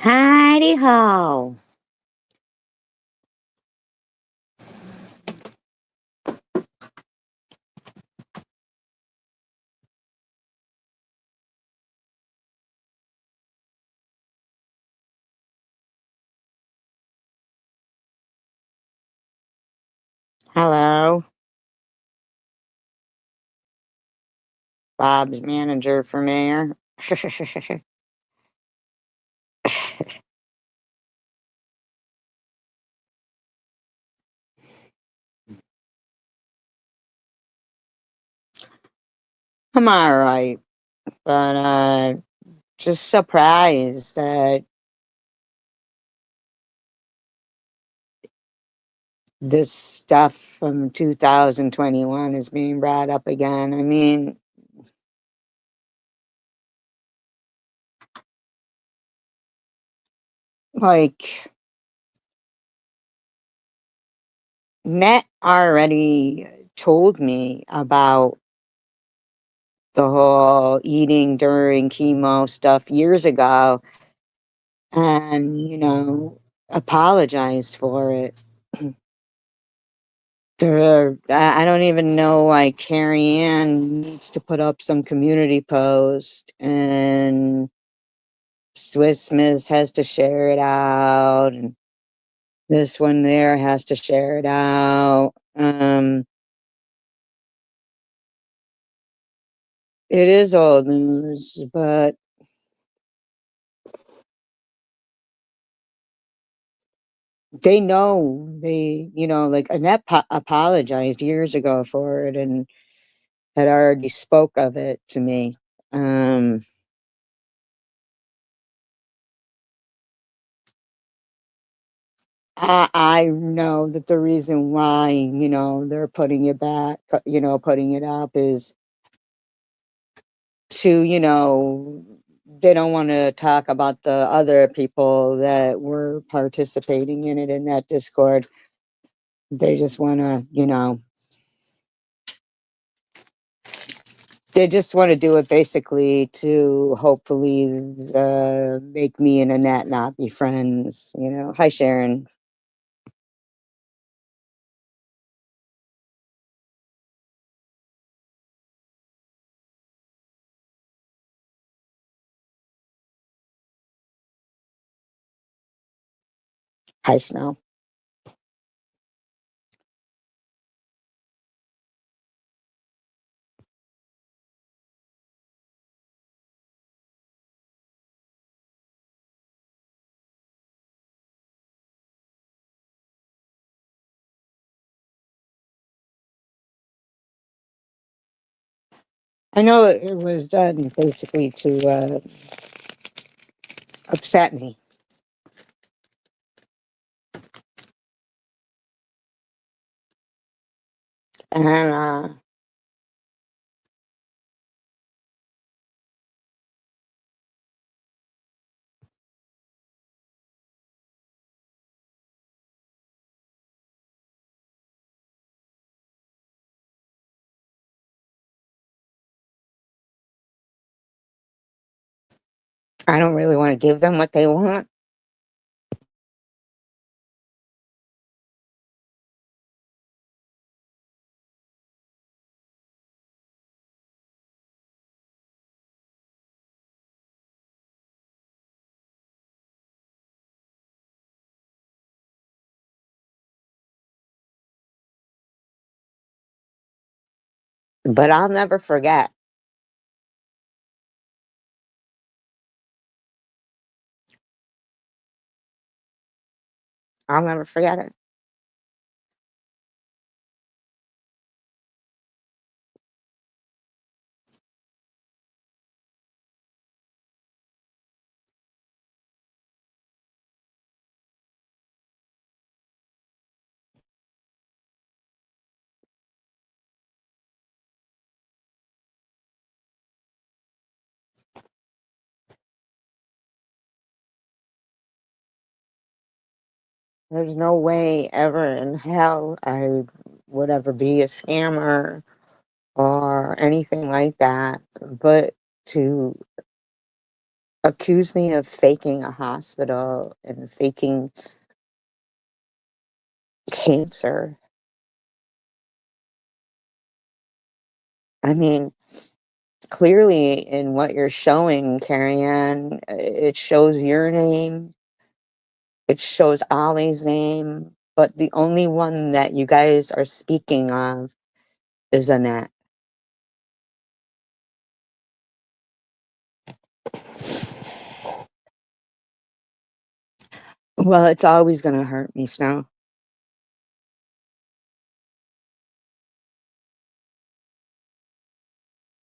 Heidi ho. Hello. Bob's manager for mayor. I'm all right, but just surprised that this stuff from 2021 is being brought up again. I mean, like, Net already told me about the whole eating during chemo stuff years ago and, apologized for it. I don't even know why Carrie Ann needs to put up some community post and Swiss Miss has to share it out and this one there has to share it out. It is old news, but they know like Annette apologized years ago for it and had already spoke of it to me. I know that the reason why, they're putting it back, putting it up is to, they don't want to talk about the other people that were participating in it in that Discord. They just want to, they just want to do it basically to hopefully make me and Annette not be friends. Hi, Sharon. Hi, Snow. I know it was done basically to upset me. And I don't really want to give them what they want. But I'll never forget. I'll never forget it. There's no way ever in hell I would ever be a scammer or anything like that. But to accuse me of faking a hospital and faking cancer. I mean, clearly in what you're showing, Carrie Ann, it shows your name, it shows Ollie's name, but the only one that you guys are speaking of is Annette. Well, it's always going to hurt me, Snow.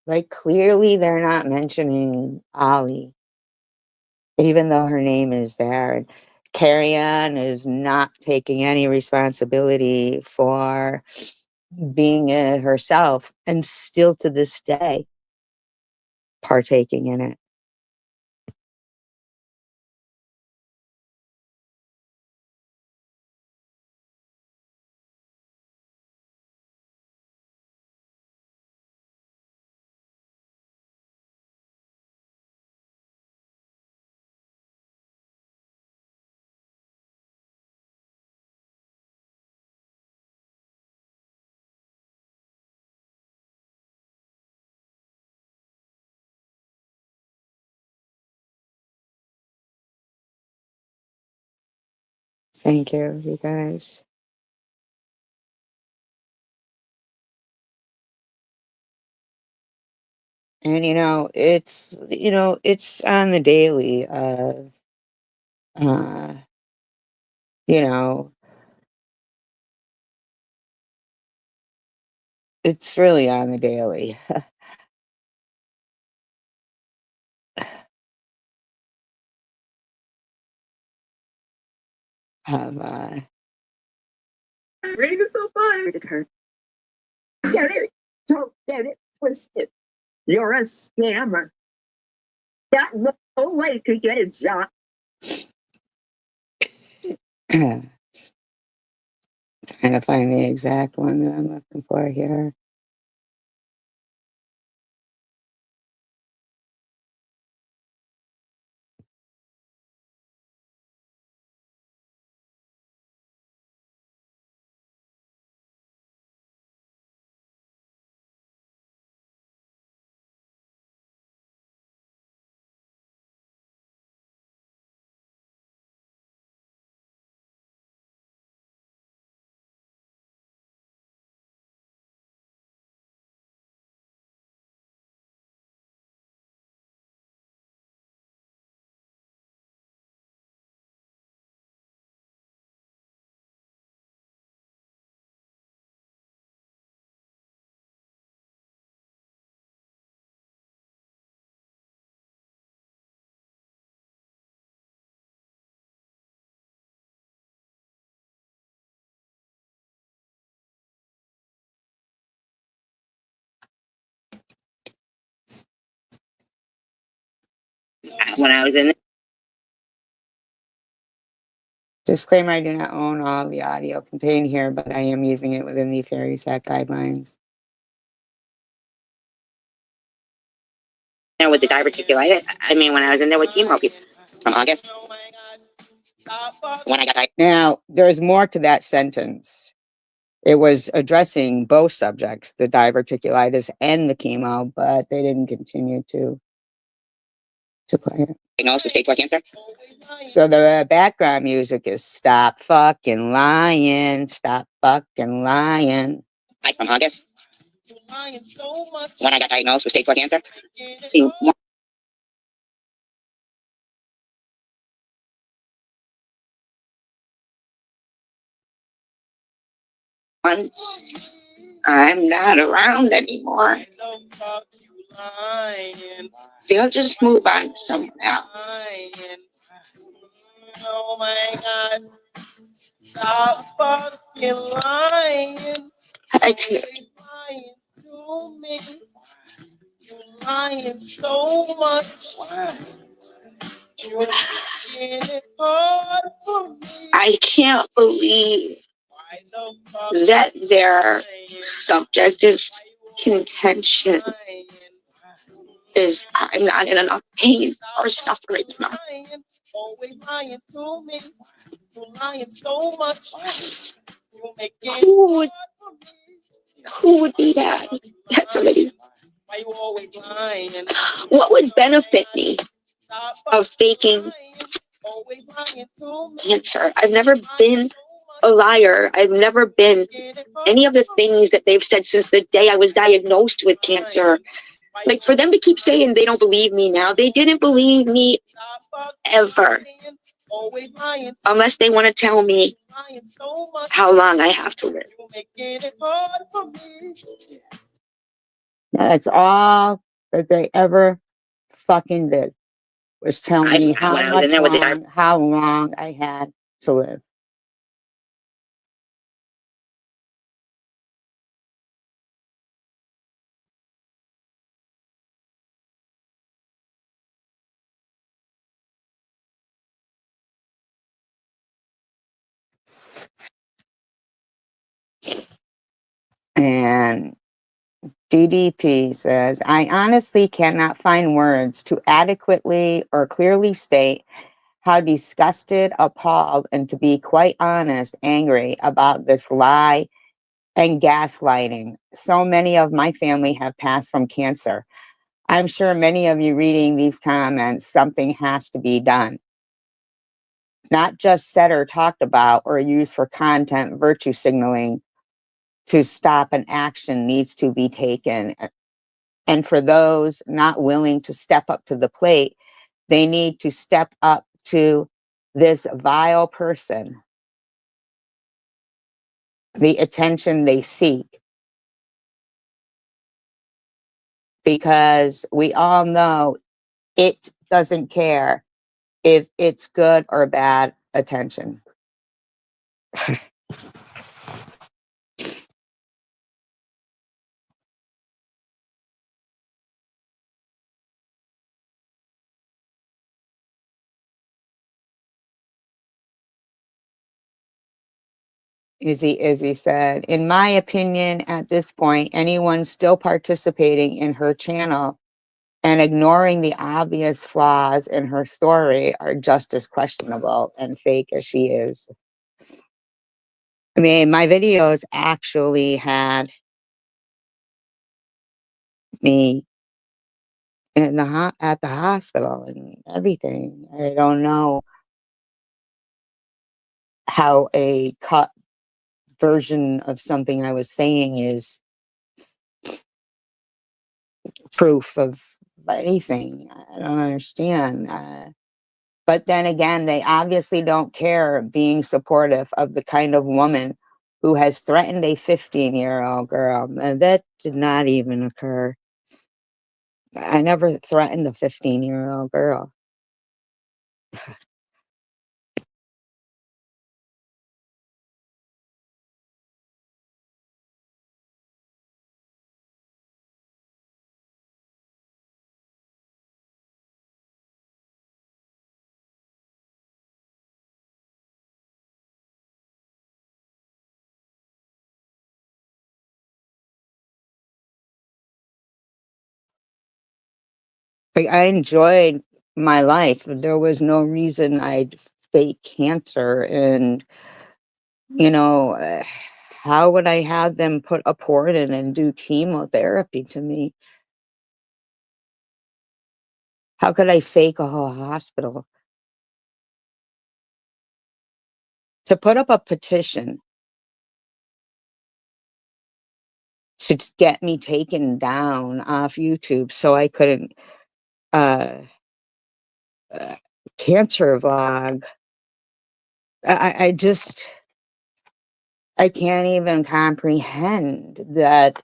Like, clearly they're not mentioning Ollie, even though her name is there. And Carrie Ann is not taking any responsibility for being it herself, and still to this day partaking in it. Thank you, you guys. And it's on the daily. Uh, you know, it's really on the daily. Of reading is so fun. It hurt. Get it. Don't get it twisted. You're a scammer. Got no way to get a job. Trying to find the exact one that I'm looking for here. When I was in it. Disclaimer, I do not own all the audio contained here, but I am using it within the Fairy Sack guidelines. With the diverticulitis, I mean, when I was in there with chemo from August, when I got now, there's more to that sentence. It was addressing both subjects, the diverticulitis and the chemo, but they didn't continue to play it. Diagnosed with stage 4 cancer. So the background music is "Stop fucking lying, stop fucking lying." Like from August, when I got diagnosed with stage 4 cancer. See, once I'm not around anymore, they'll just move on to someone else. Oh my God. Stop fucking lying. I can't. Lying to me. You're lying so much. You're making it hard for me. I can't believe that their subjective contention is I'm not in enough pain or suffering enough. Who would, who would be that? That's already. What would benefit me of faking cancer? I've never been a liar. I've never been any of the things that they've said since the day I was diagnosed with cancer. Like, for them to keep saying they don't believe me now, they didn't believe me ever. Unless they want to tell me how long I have to live. That's all that they ever fucking did, was tell me how long I had to live. And DDP says, I honestly cannot find words to adequately or clearly state how disgusted, appalled, and to be quite honest, angry about this lie and gaslighting. So many of my family have passed from cancer. I'm sure many of you reading these comments, something has to be done. Not just said or talked about or used for content virtue signaling. To stop an action needs to be taken. And for those not willing to step up to the plate, they need to step up to this vile person, the attention they seek. Because we all know it doesn't care if it's good or bad attention. Izzy said, in my opinion, at this point, anyone still participating in her channel and ignoring the obvious flaws in her story are just as questionable and fake as she is. I mean, my videos actually had me in at the hospital and everything. I don't know how a cut version of something I was saying is proof of anything. I don't understand. But then again, they obviously don't care being supportive of the kind of woman who has threatened a 15-year-old girl. And that did not even occur. I never threatened a 15-year-old girl. I enjoyed my life. There was no reason I'd fake cancer. And, you know, how would I have them put a port in and do chemotherapy to me? How could I fake a whole hospital? To put up a petition to get me taken down off YouTube so I couldn't uh, uh cancer vlog. I just I can't even comprehend that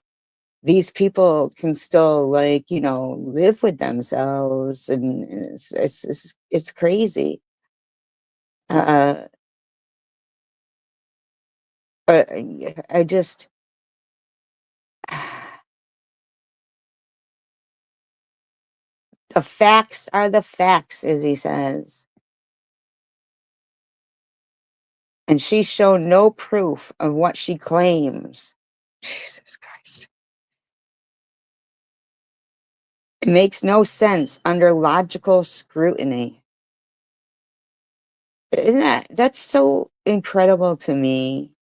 these people can still, like, you know, live with themselves, and it's crazy. Uh, but I just the facts are the facts, as he says. And she's shown no proof of what she claims. Jesus Christ. It makes no sense under logical scrutiny. Isn't that's so incredible to me?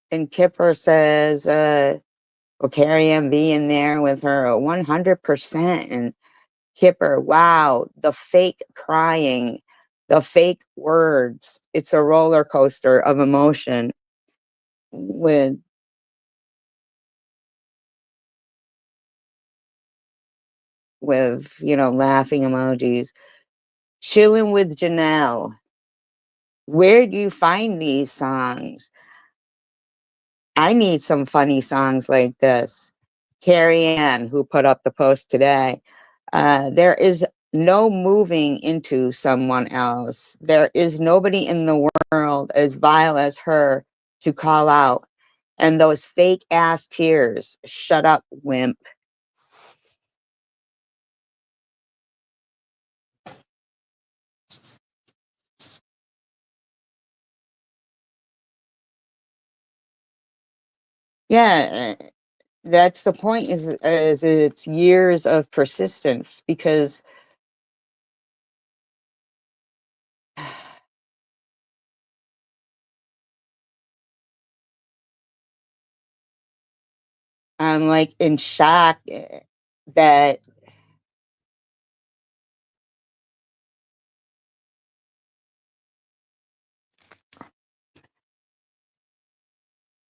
And Kipper says, will Carrie Ann be in there with her 100%? And Kipper, wow, the fake crying, the fake words. It's a roller coaster of emotion with laughing emojis. Chilling with Janelle. Where do you find these songs? I need some funny songs like this. Carrie Ann, who put up the post today. There is no moving into someone else. There is nobody in the world as vile as her to call out. And those fake ass tears. Shut up, wimp. Yeah, that's the point. Is it's years of persistence because I'm like in shock that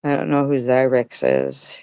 I don't know who Zyrex is.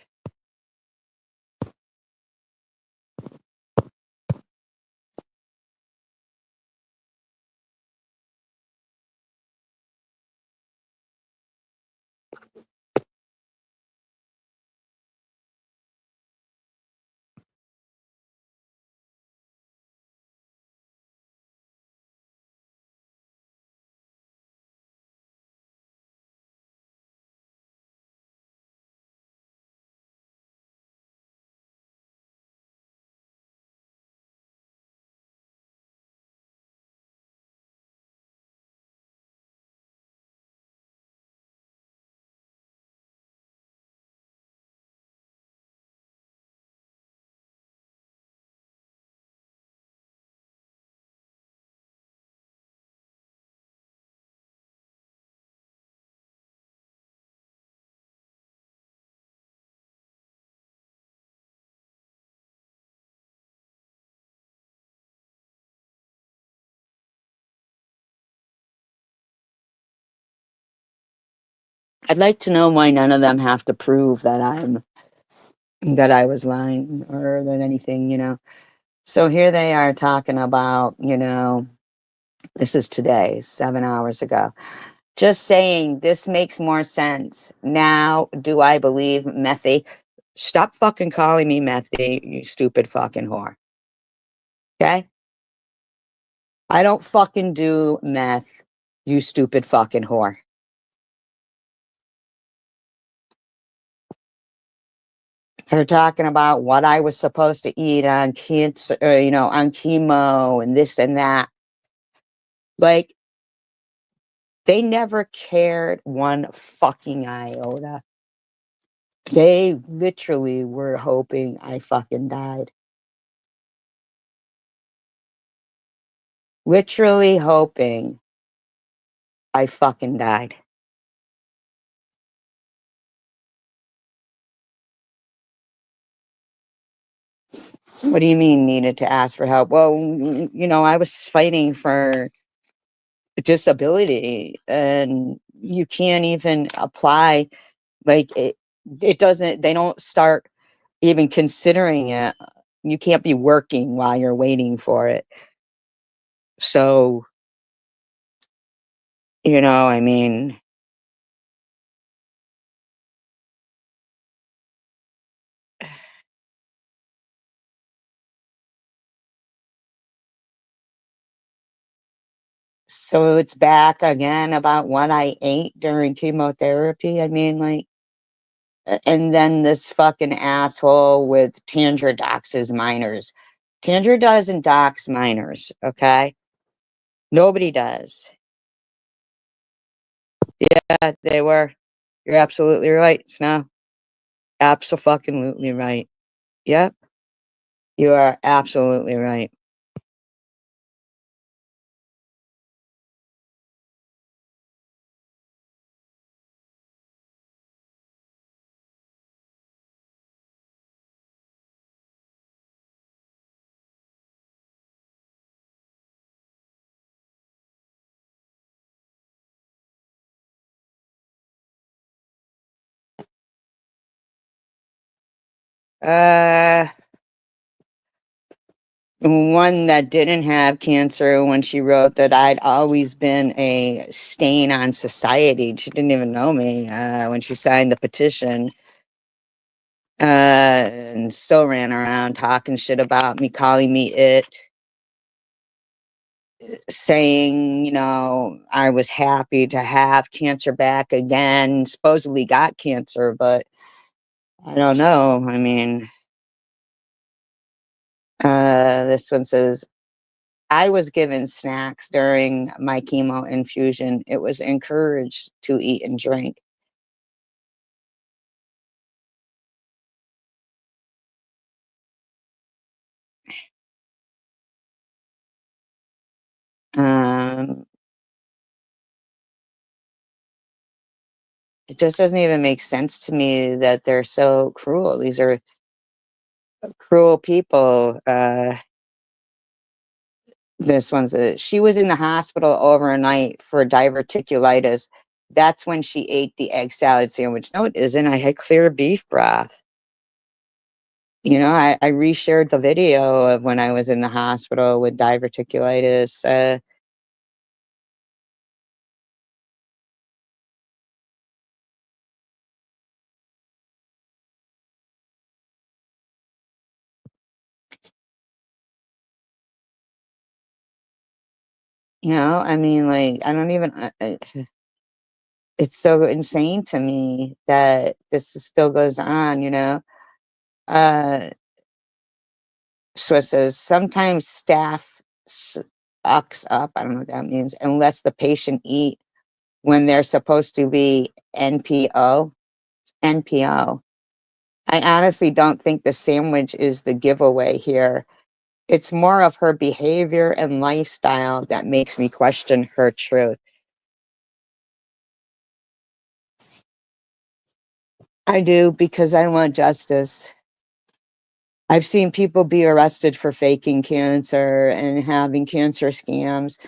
I'd like to know why none of them have to prove that I was lying or that anything. So here they are talking about, this is today, 7 hours ago. Just saying this makes more sense. Now, do I believe Methy? Stop fucking calling me Methy, you stupid fucking whore. Okay? I don't fucking do meth, you stupid fucking whore. They're talking about what I was supposed to eat on cancer, on chemo and this and that. Like, they never cared one fucking iota. They literally were hoping I fucking died. Literally hoping I fucking died. What do you mean needed to ask for help? Well, I was fighting for disability and you can't even apply. Like it doesn't, they don't start even considering it. You can't be working while you're waiting for it. So, I mean, so it's back again about what I ate during chemotherapy. I mean, like, and then this fucking asshole with Tandra doxes minors. Tandra doesn't dox minors, okay? Nobody does. Yeah, they were. You're absolutely right, Snow. Abso-fucking-lutely right. Yep, you are absolutely right. Uh, One that didn't have cancer when she wrote that I'd always been a stain on society. She didn't even know me, when she signed the petition, and still ran around talking shit about me, calling me it, saying, I was happy to have cancer back again, supposedly got cancer, but I don't know. I mean, this one says, I was given snacks during my chemo infusion. It was encouraged to eat and drink. Um, it just doesn't even make sense to me that they're so cruel. These are cruel people. This one's she was in the hospital overnight for diverticulitis. That's when she ate the egg salad sandwich. No, it isn't. I had clear beef broth. I reshared the video of when I was in the hospital with diverticulitis. I mean, like, I don't even, it's so insane to me that still goes on. Uh, so it says sometimes staff sucks up. I don't know what that means, unless the patient eat when they're supposed to be NPO. NPO. I honestly don't think the sandwich is the giveaway here. It's more of her behavior and lifestyle that makes me question her truth. I do, because I want justice. I've seen people be arrested for faking cancer and having cancer scams.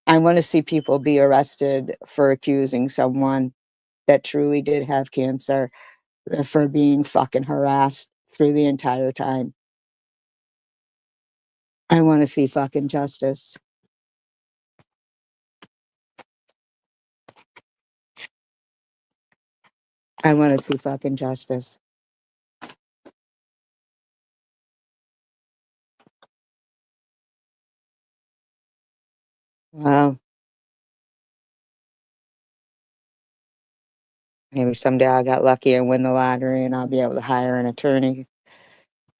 I want to see people be arrested for accusing someone that truly did have cancer, for being fucking harassed through the entire time. I want to see fucking justice. I want to see fucking justice. Well, maybe someday I'll get lucky and win the lottery and I'll be able to hire an attorney.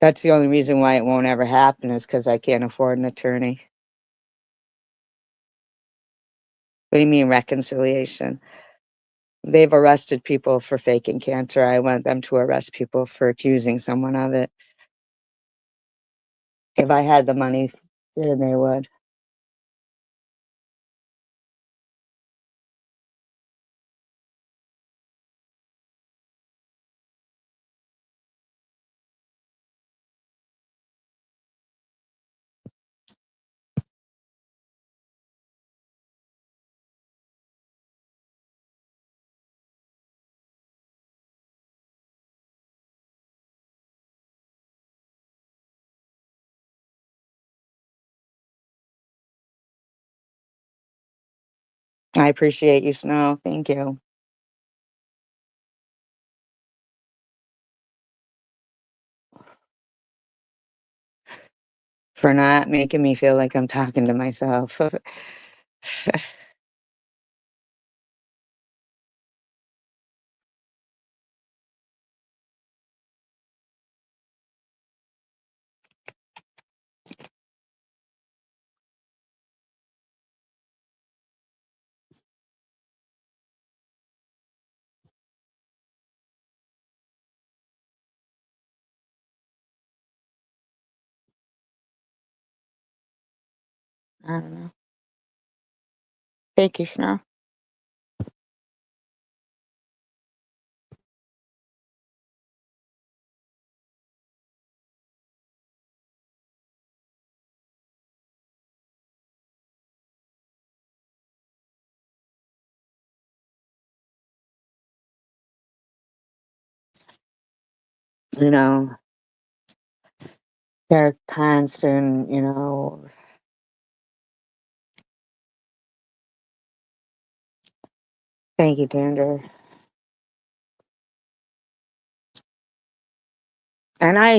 That's the only reason why it won't ever happen, is because I can't afford an attorney. What do you mean reconciliation? They've arrested people for faking cancer. I want them to arrest people for accusing someone of it. If I had the money, then they would. I appreciate you, Snow. Thank you. For not making me feel like I'm talking to myself. I don't know. Thank you, Snow. You know, they're constant, thank you, Dander. And I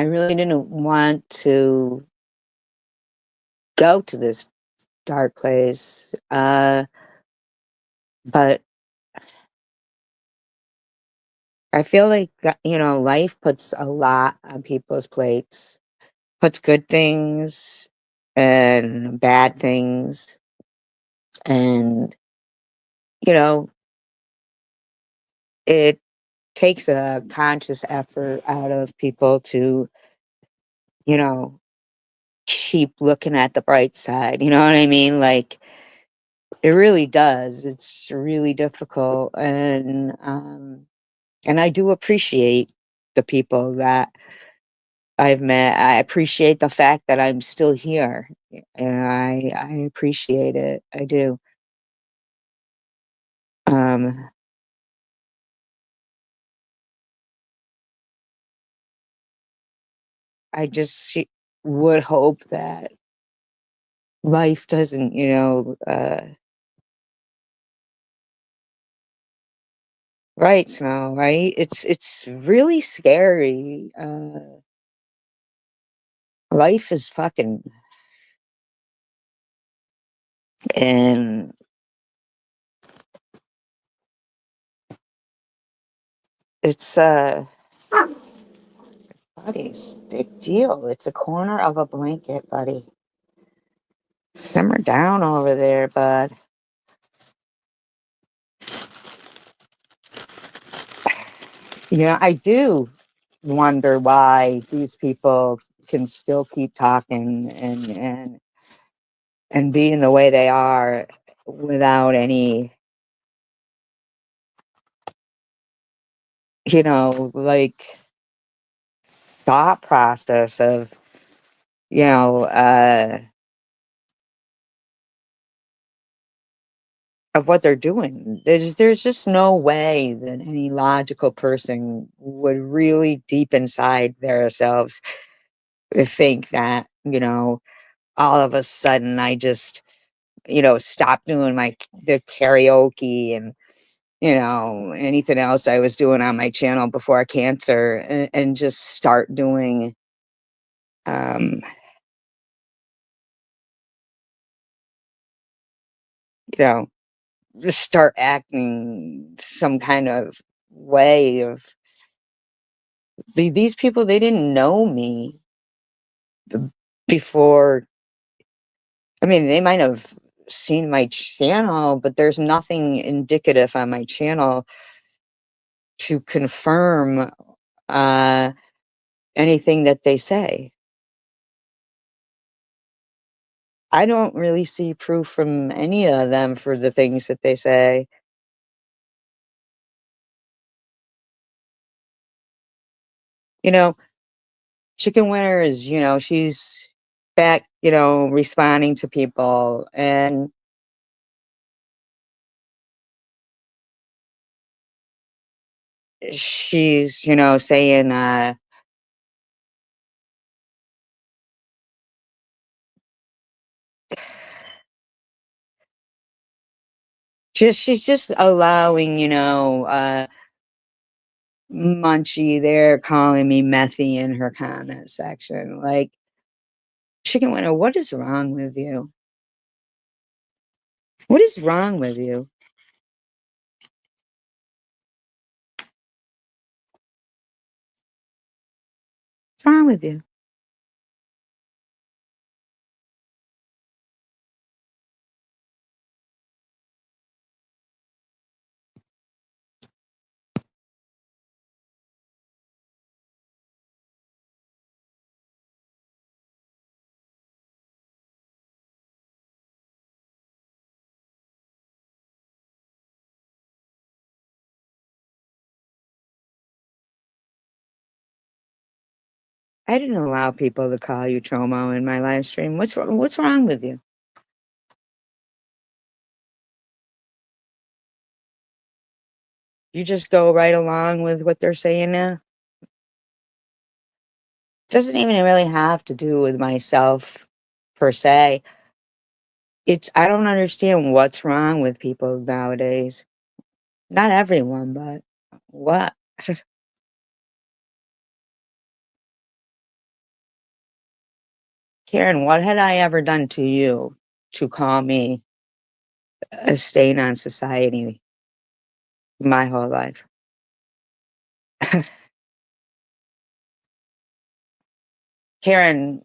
really didn't want to go to this dark place. But I feel like, life puts a lot on people's plates, puts good things and bad things. And, you know, it takes a conscious effort out of people to, you know, keep looking at the bright side. You know what I mean? Like, it really does. It's really difficult. And I do appreciate the people that I've met. I appreciate the fact that I'm still here. And I appreciate it. I do. Um, I just would hope that life doesn't, right, Snow, right? It's really scary. Life is fucking, and it's buddy's big deal. It's a corner of a blanket, buddy. Simmer down over there, bud. I do wonder why these people can still keep talking and being the way they are without any, like, thought process of, you know, uh, of what they're doing. There's just no way that any logical person would really deep inside themselves think that, all of a sudden I just, stop doing the karaoke and, anything else I was doing on my channel before cancer, and just start doing, um, you know, just start acting some kind of way of these people. They didn't know me before. I mean, they might have seen my channel, but there's nothing indicative on my channel to confirm uh, anything that they say. I don't really see proof from any of them for the things that they say. You know, Chicken Winter is, she's back, responding to people, and she's, saying, she's just allowing, Munchie there calling me Methy in her comment section. Like, Chicken Winter, what is wrong with you? What is wrong with you? What's wrong with you? I didn't allow people to call you Chomo in my live stream. What's wrong with you? You just go right along with what they're saying now? Doesn't even really have to do with myself per se. I don't understand what's wrong with people nowadays. Not everyone, but what? Karen, what had I ever done to you to call me a stain on society my whole life? Karen,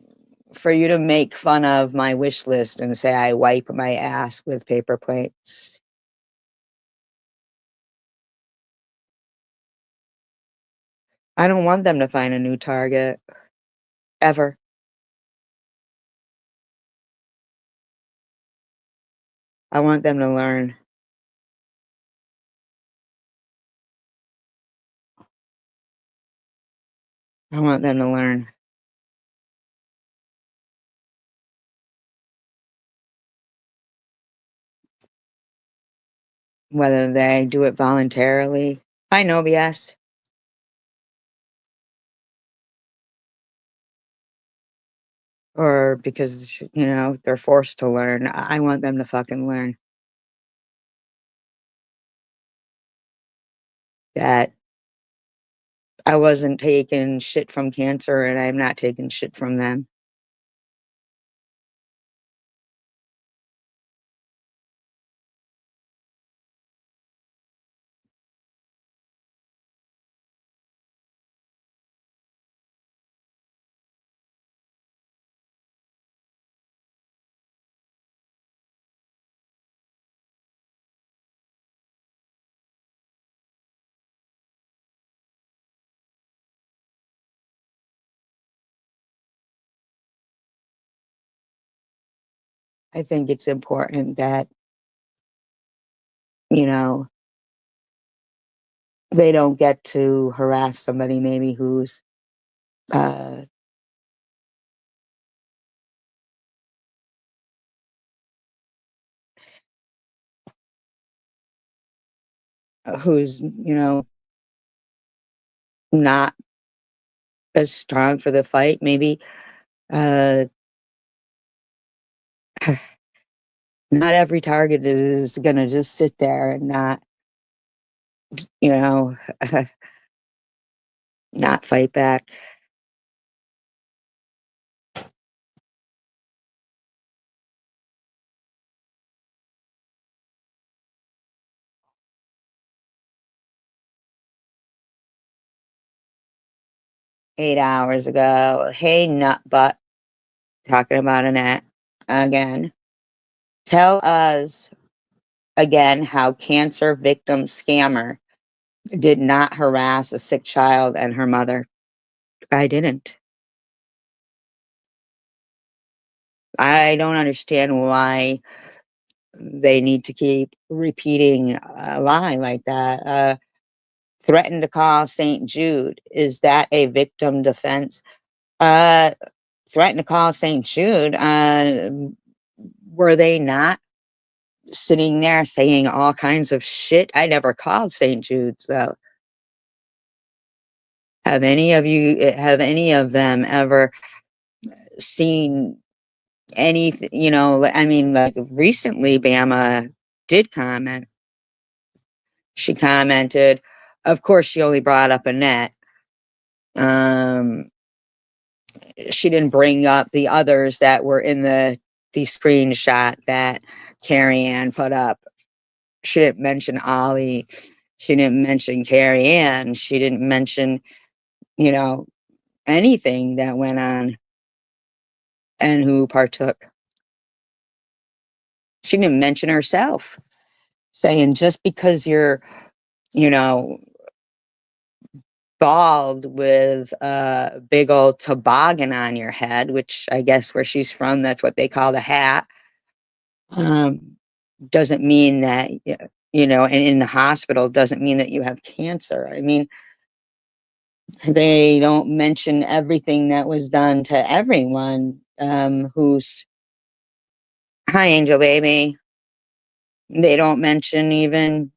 for you to make fun of my wish list and say I wipe my ass with paper plates. I don't want them to find a new target ever. I want them to learn. I want them to learn. Whether they do it voluntarily. I know, BS. Or because, they're forced to learn. I want them to fucking learn that I wasn't taking shit from cancer and I'm not taking shit from them. I think it's important that, you know, they don't get to harass somebody maybe uh, who's, not as strong for the fight. Maybe, uh, not every target is gonna just sit there and not, you know, not fight back. $8 ago. Hey, nut butt. Talking about Annette again. Tell us again how cancer victim scammer did not harass a sick child and her mother. I didn't. I don't understand why they need to keep repeating a lie like that. Threatened to call St. Jude. Is that a victim defense? Uh, threatened to call St. Jude. Were they not sitting there saying all kinds of shit? I never called St. Jude's though. Have any of them ever seen anything? I mean, like recently, Bama did comment. She commented, of course, she only brought up Annette. Um, she didn't bring up the others that were in the screenshot that Carrie Ann put up. She didn't mention Ollie. She didn't mention Carrie Ann. She didn't mention, you know, anything that went on and who partook. She didn't mention herself, saying just because you're, you know, bald with a big old toboggan on your head, which I guess where she's from, that's what they call the hat, um, doesn't mean that, and in the hospital doesn't mean that you have cancer. I mean, They don't mention everything that was done to everyone who's, hi, Angel Baby. They don't mention even,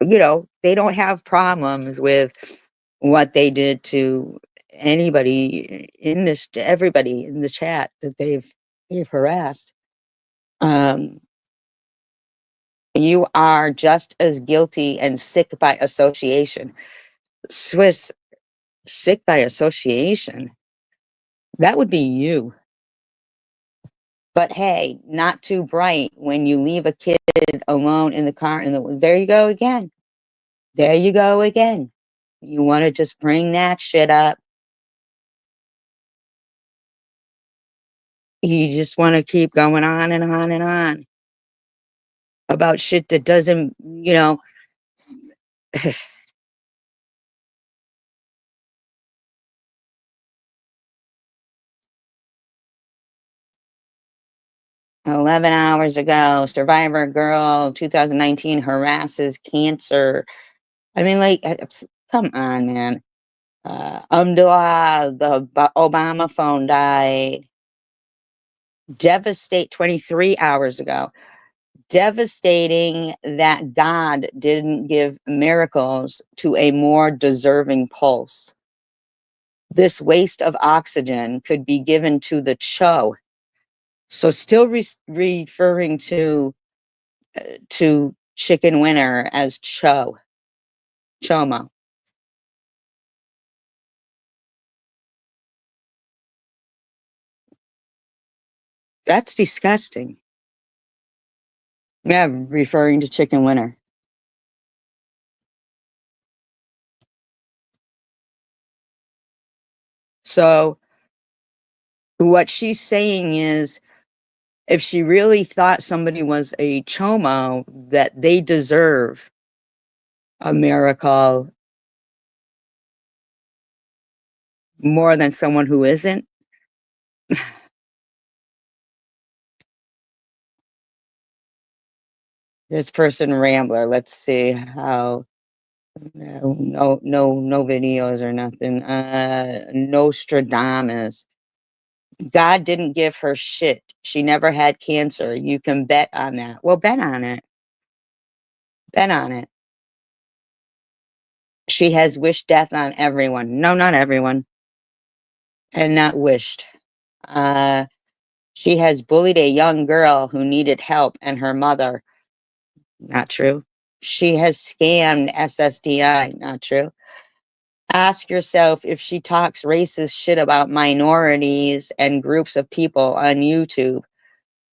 they don't have problems with what they did to anybody in this, everybody in the chat that they've harassed. You are just as guilty and sick by association. Swiss, sick by association. That would be you. But hey, not too bright when you leave a kid alone in the car. There you go again. There you go again. You want to just bring that shit up. You just want to keep going on and on and on about shit that doesn't, 11 hours ago, survivor girl, 2019, harasses cancer. I mean, like, come on, man. The Obama phone died. Devastate 23 hours ago. Devastating that God didn't give miracles to a more deserving pulse. This waste of oxygen could be given to the Cho. So still referring to Chicken Winner as Chomo. That's disgusting. Yeah, referring to Chicken Winner. So what she's saying is, if she really thought somebody was a chomo, that they deserve a miracle more than someone who isn't. This person Rambler, let's see how. No videos or nothing. Nostradamus. God didn't give her shit. She never had cancer. You can bet on that. Well, bet on it. Bet on it. She has wished death on everyone. No, not everyone. And not wished. Uh, she has bullied a young girl who needed help and her mother. Not true. She has scammed SSDI. Not true. Ask yourself if she talks racist shit about minorities and groups of people on YouTube.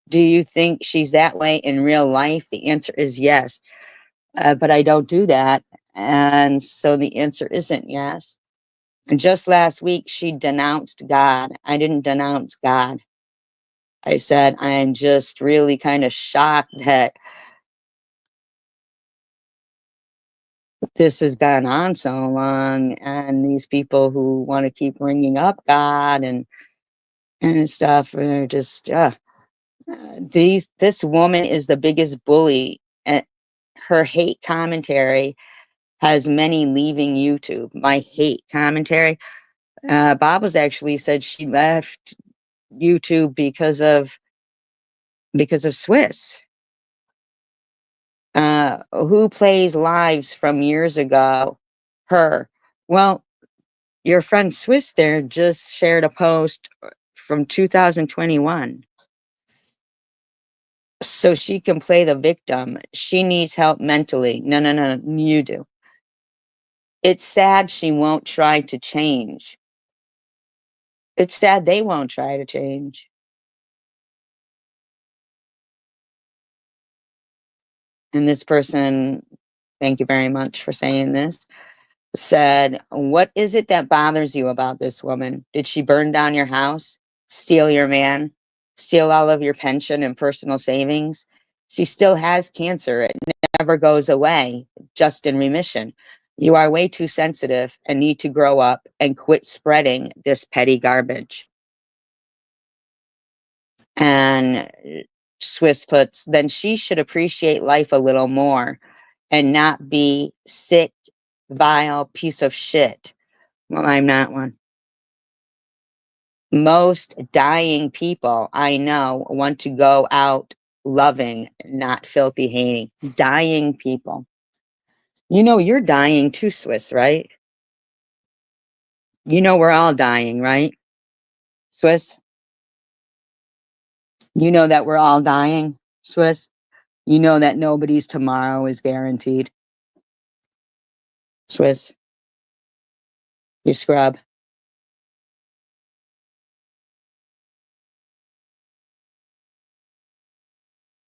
Do you think she's that way in real life? The answer is yes. But I don't do that. And so the answer isn't yes. And just last week, she denounced God. I didn't denounce God. I said, I'm just really kind of shocked that this has gone on so long. And these people who want to keep bringing up God and stuff are just, this woman is the biggest bully. And her hate commentary has many leaving YouTube. My hate commentary. Bob was actually said she left YouTube because of Swiss. Who plays lives from years ago? Her. Well, your friend Swiss there just shared a post from 2021. So she can play the victim. She needs help mentally. No, you do. It's sad she won't try to change. It's sad they won't try to change. And this person, thank you very much for saying this, said, what is it that bothers you about this woman? Did she burn down your house, steal your man, steal all of your pension and personal savings? She still has cancer. It never goes away, just in remission. You are way too sensitive and need to grow up and quit spreading this petty garbage. And Swiss puts, then she should appreciate life a little more and not be sick, vile piece of shit. Well, I'm not one. Most dying people I know want to go out loving, not filthy hating. Dying people. You know, you're dying too, Swiss, right? You know, we're all dying, right? Swiss, you know that we're all dying, Swiss. You know that nobody's tomorrow is guaranteed. Swiss, you scrub.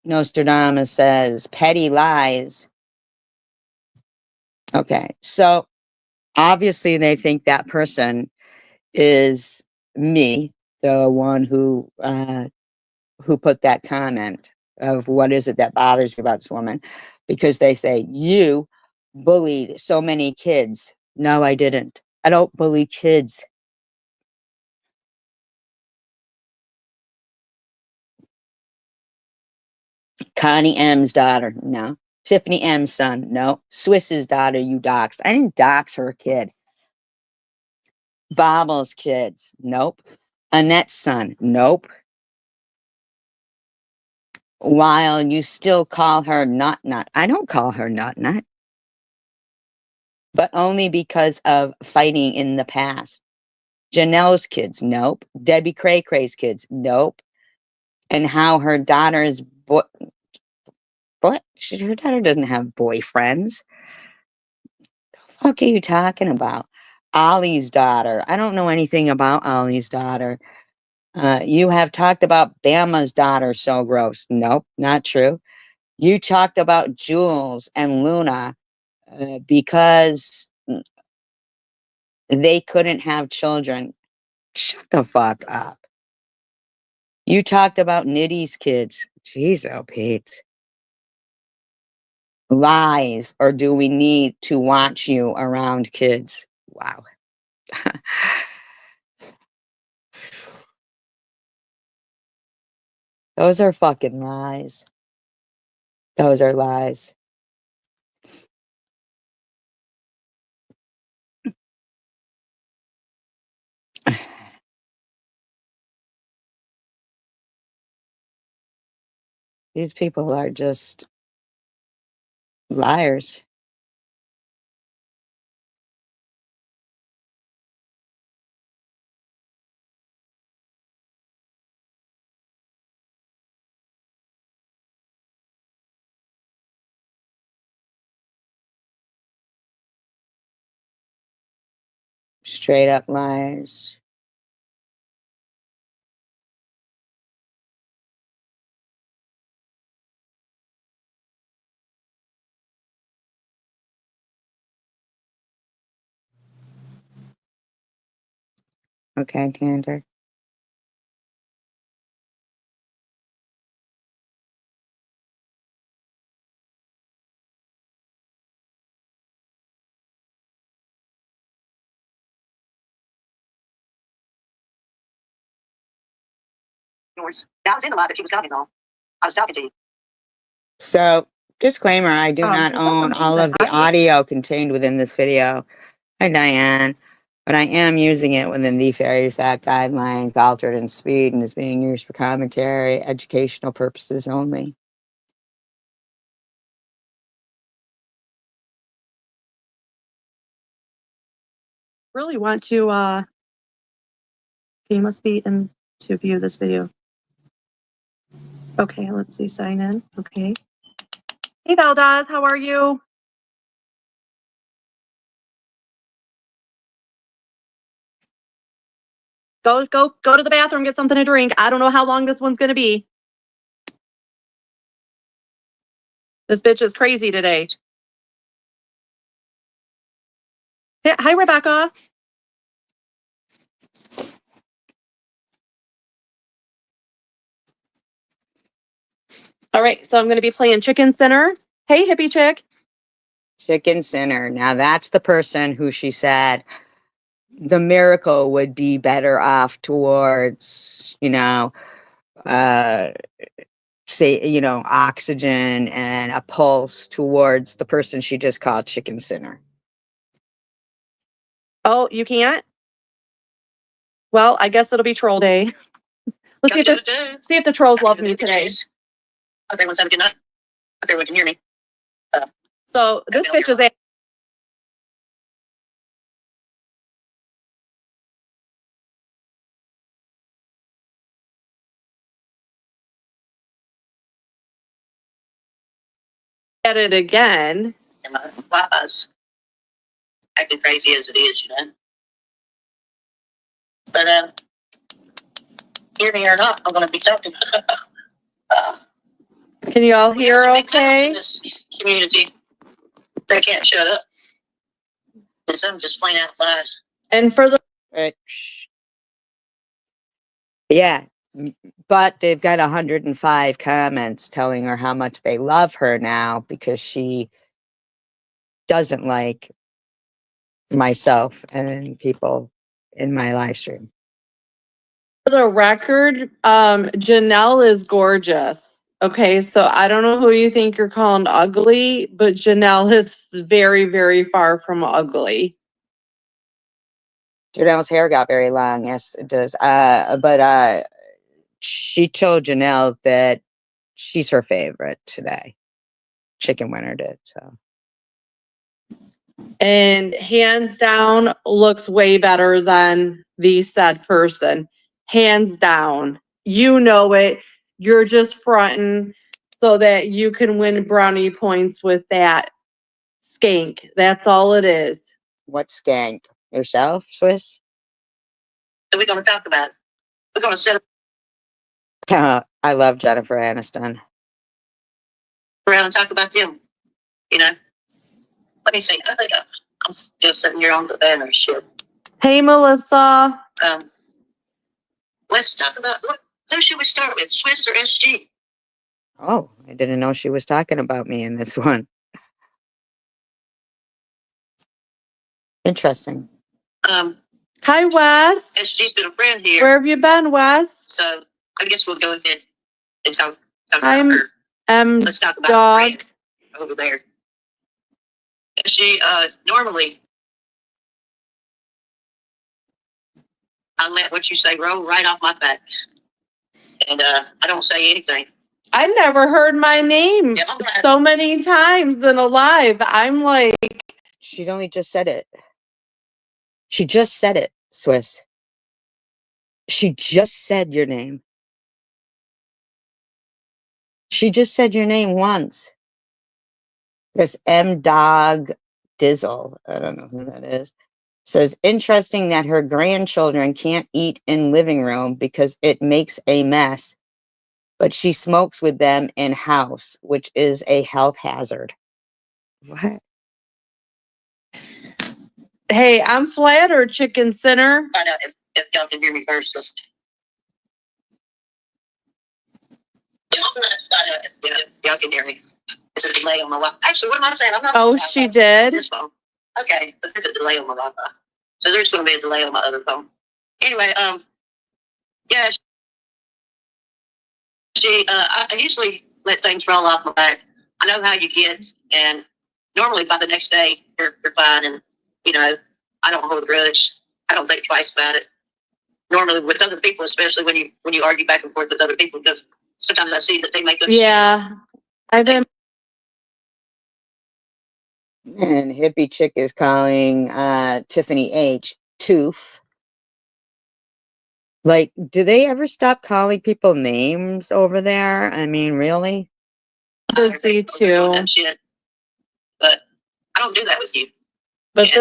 Nostradamus says petty lies. Okay, so obviously they think that person is me, the one who put that comment of what is it that bothers you about this woman, because they say you bullied so many kids. No, I didn't. I don't bully kids. Connie M's daughter, no. Tiffany M's son, no. Swiss's daughter, you doxed. I didn't dox her kid. Bobble's kids, nope. Annette's son, nope. While you still call her Nut Nut. I don't call her Nut Nut, but only because of fighting in the past. Janelle's kids, nope. Debbie Cray Cray's kids, nope. And how her daughter's her daughter doesn't have boyfriends. The fuck are you talking about? Ollie's daughter. I don't know anything about Ollie's daughter. You have talked about Bama's daughter, so gross. Nope, not true. You talked about Jules and Luna because they couldn't have children. Shut the fuck up. You talked about Nitty's kids. Jeez, oh, Pete. Lies, or do we need to watch you around kids? Wow. Those are fucking lies. Those are lies. These people are just liars. Straight up liars. Okay, Tander. That was in the lot that she was talking about. I was talking to you. So, disclaimer, I do not own all of the audio contained within this video. Hi, Diane. But I am using it within the Fair Act guidelines, altered in speed, and is being used for commentary, educational purposes only. Really want to okay, you must be in to view this video. Okay, let's see, sign in. Okay. Hey Valdez, how are you? Go to the bathroom, get something to drink. I don't know how long this one's gonna be. This bitch is crazy today. Yeah, hi Rebecca. All right, so I'm going to be playing Chicken Center. Hey, hippie chick. Chicken Center. Now that's the person who she said the miracle would be better off towards, say, you know, oxygen and a pulse towards the person she just called chicken sinner. Oh, you can't? Well, I guess it'll be troll day. Let's see if the trolls love me today. Everyone's having a good night. Everyone can hear me. So this bitch is at it again. And my Wi-Fi's acting crazy as it is, you know. But hear me or not, I'm going to be talking. Can you all We hear have some big mouths in okay? this community. They can't shut up. And some just plain out lies. And for the Right. Shh. Yeah. But they've got 105 comments telling her how much they love her now because she doesn't like myself and people in my live stream. For the record, Janelle is gorgeous. Okay, so I don't know who you think you're calling ugly, but Janelle is very, very far from ugly. Janelle's hair got very long. Yes, it does. But she told Janelle that she's her favorite today. Chicken Winner did. So And hands down looks way better than the said person. Hands down. You know it. You're just fronting so that you can win brownie points with that skank. That's all it is. what skank? Yourself, Swiss? So we're going to talk about it. We're going to sit I love Jennifer Aniston. around and talk about them. You know? Let me see. I think I'm still sitting here on the banner shit. Hey, Melissa. Let's talk about who should we start with, Swiss or SG? Oh, I didn't know she was talking about me in this one. Interesting. Hi, Wes. SG's been a friend here, Where have you been, Wes? so I guess we'll go ahead and talk I'm about her. Let's talk about dog. Fred over there. She normally I let what you say roll right off my back, and I don't say anything. I never heard my name Yeah, so many times in a live. I'm like, She's only just said it. She just said it, Swiss. She just said your name. She just said your name once. This M Dog Dizzle, I don't know who that is, says, interesting that her grandchildren can't eat in living room because it makes a mess, but she smokes with them in house, which is a health hazard. What? hey, I'm flattered, chicken sinner. Find out if y'all can hear me first. Y'all can hear me. It's a delay on my Wi-Fi. Actually, what am I saying? I'm not. Oh, she did? This phone. Okay, but there's a delay on my Wi-Fi, so there's going to be a delay on my other phone. Anyway, yeah, I usually let things roll off my back. I know how you get, and normally by the next day you're fine, and you know I don't hold a grudge. I don't think twice about it. Normally with other people, especially when you argue back and forth with other people, because sometimes I see that they make. Yeah, I've been. And Hippie Chick is calling Tiffany H. Toof. Like, do they ever stop calling people names over there? I mean, really? Busy too. But I don't do that with you. But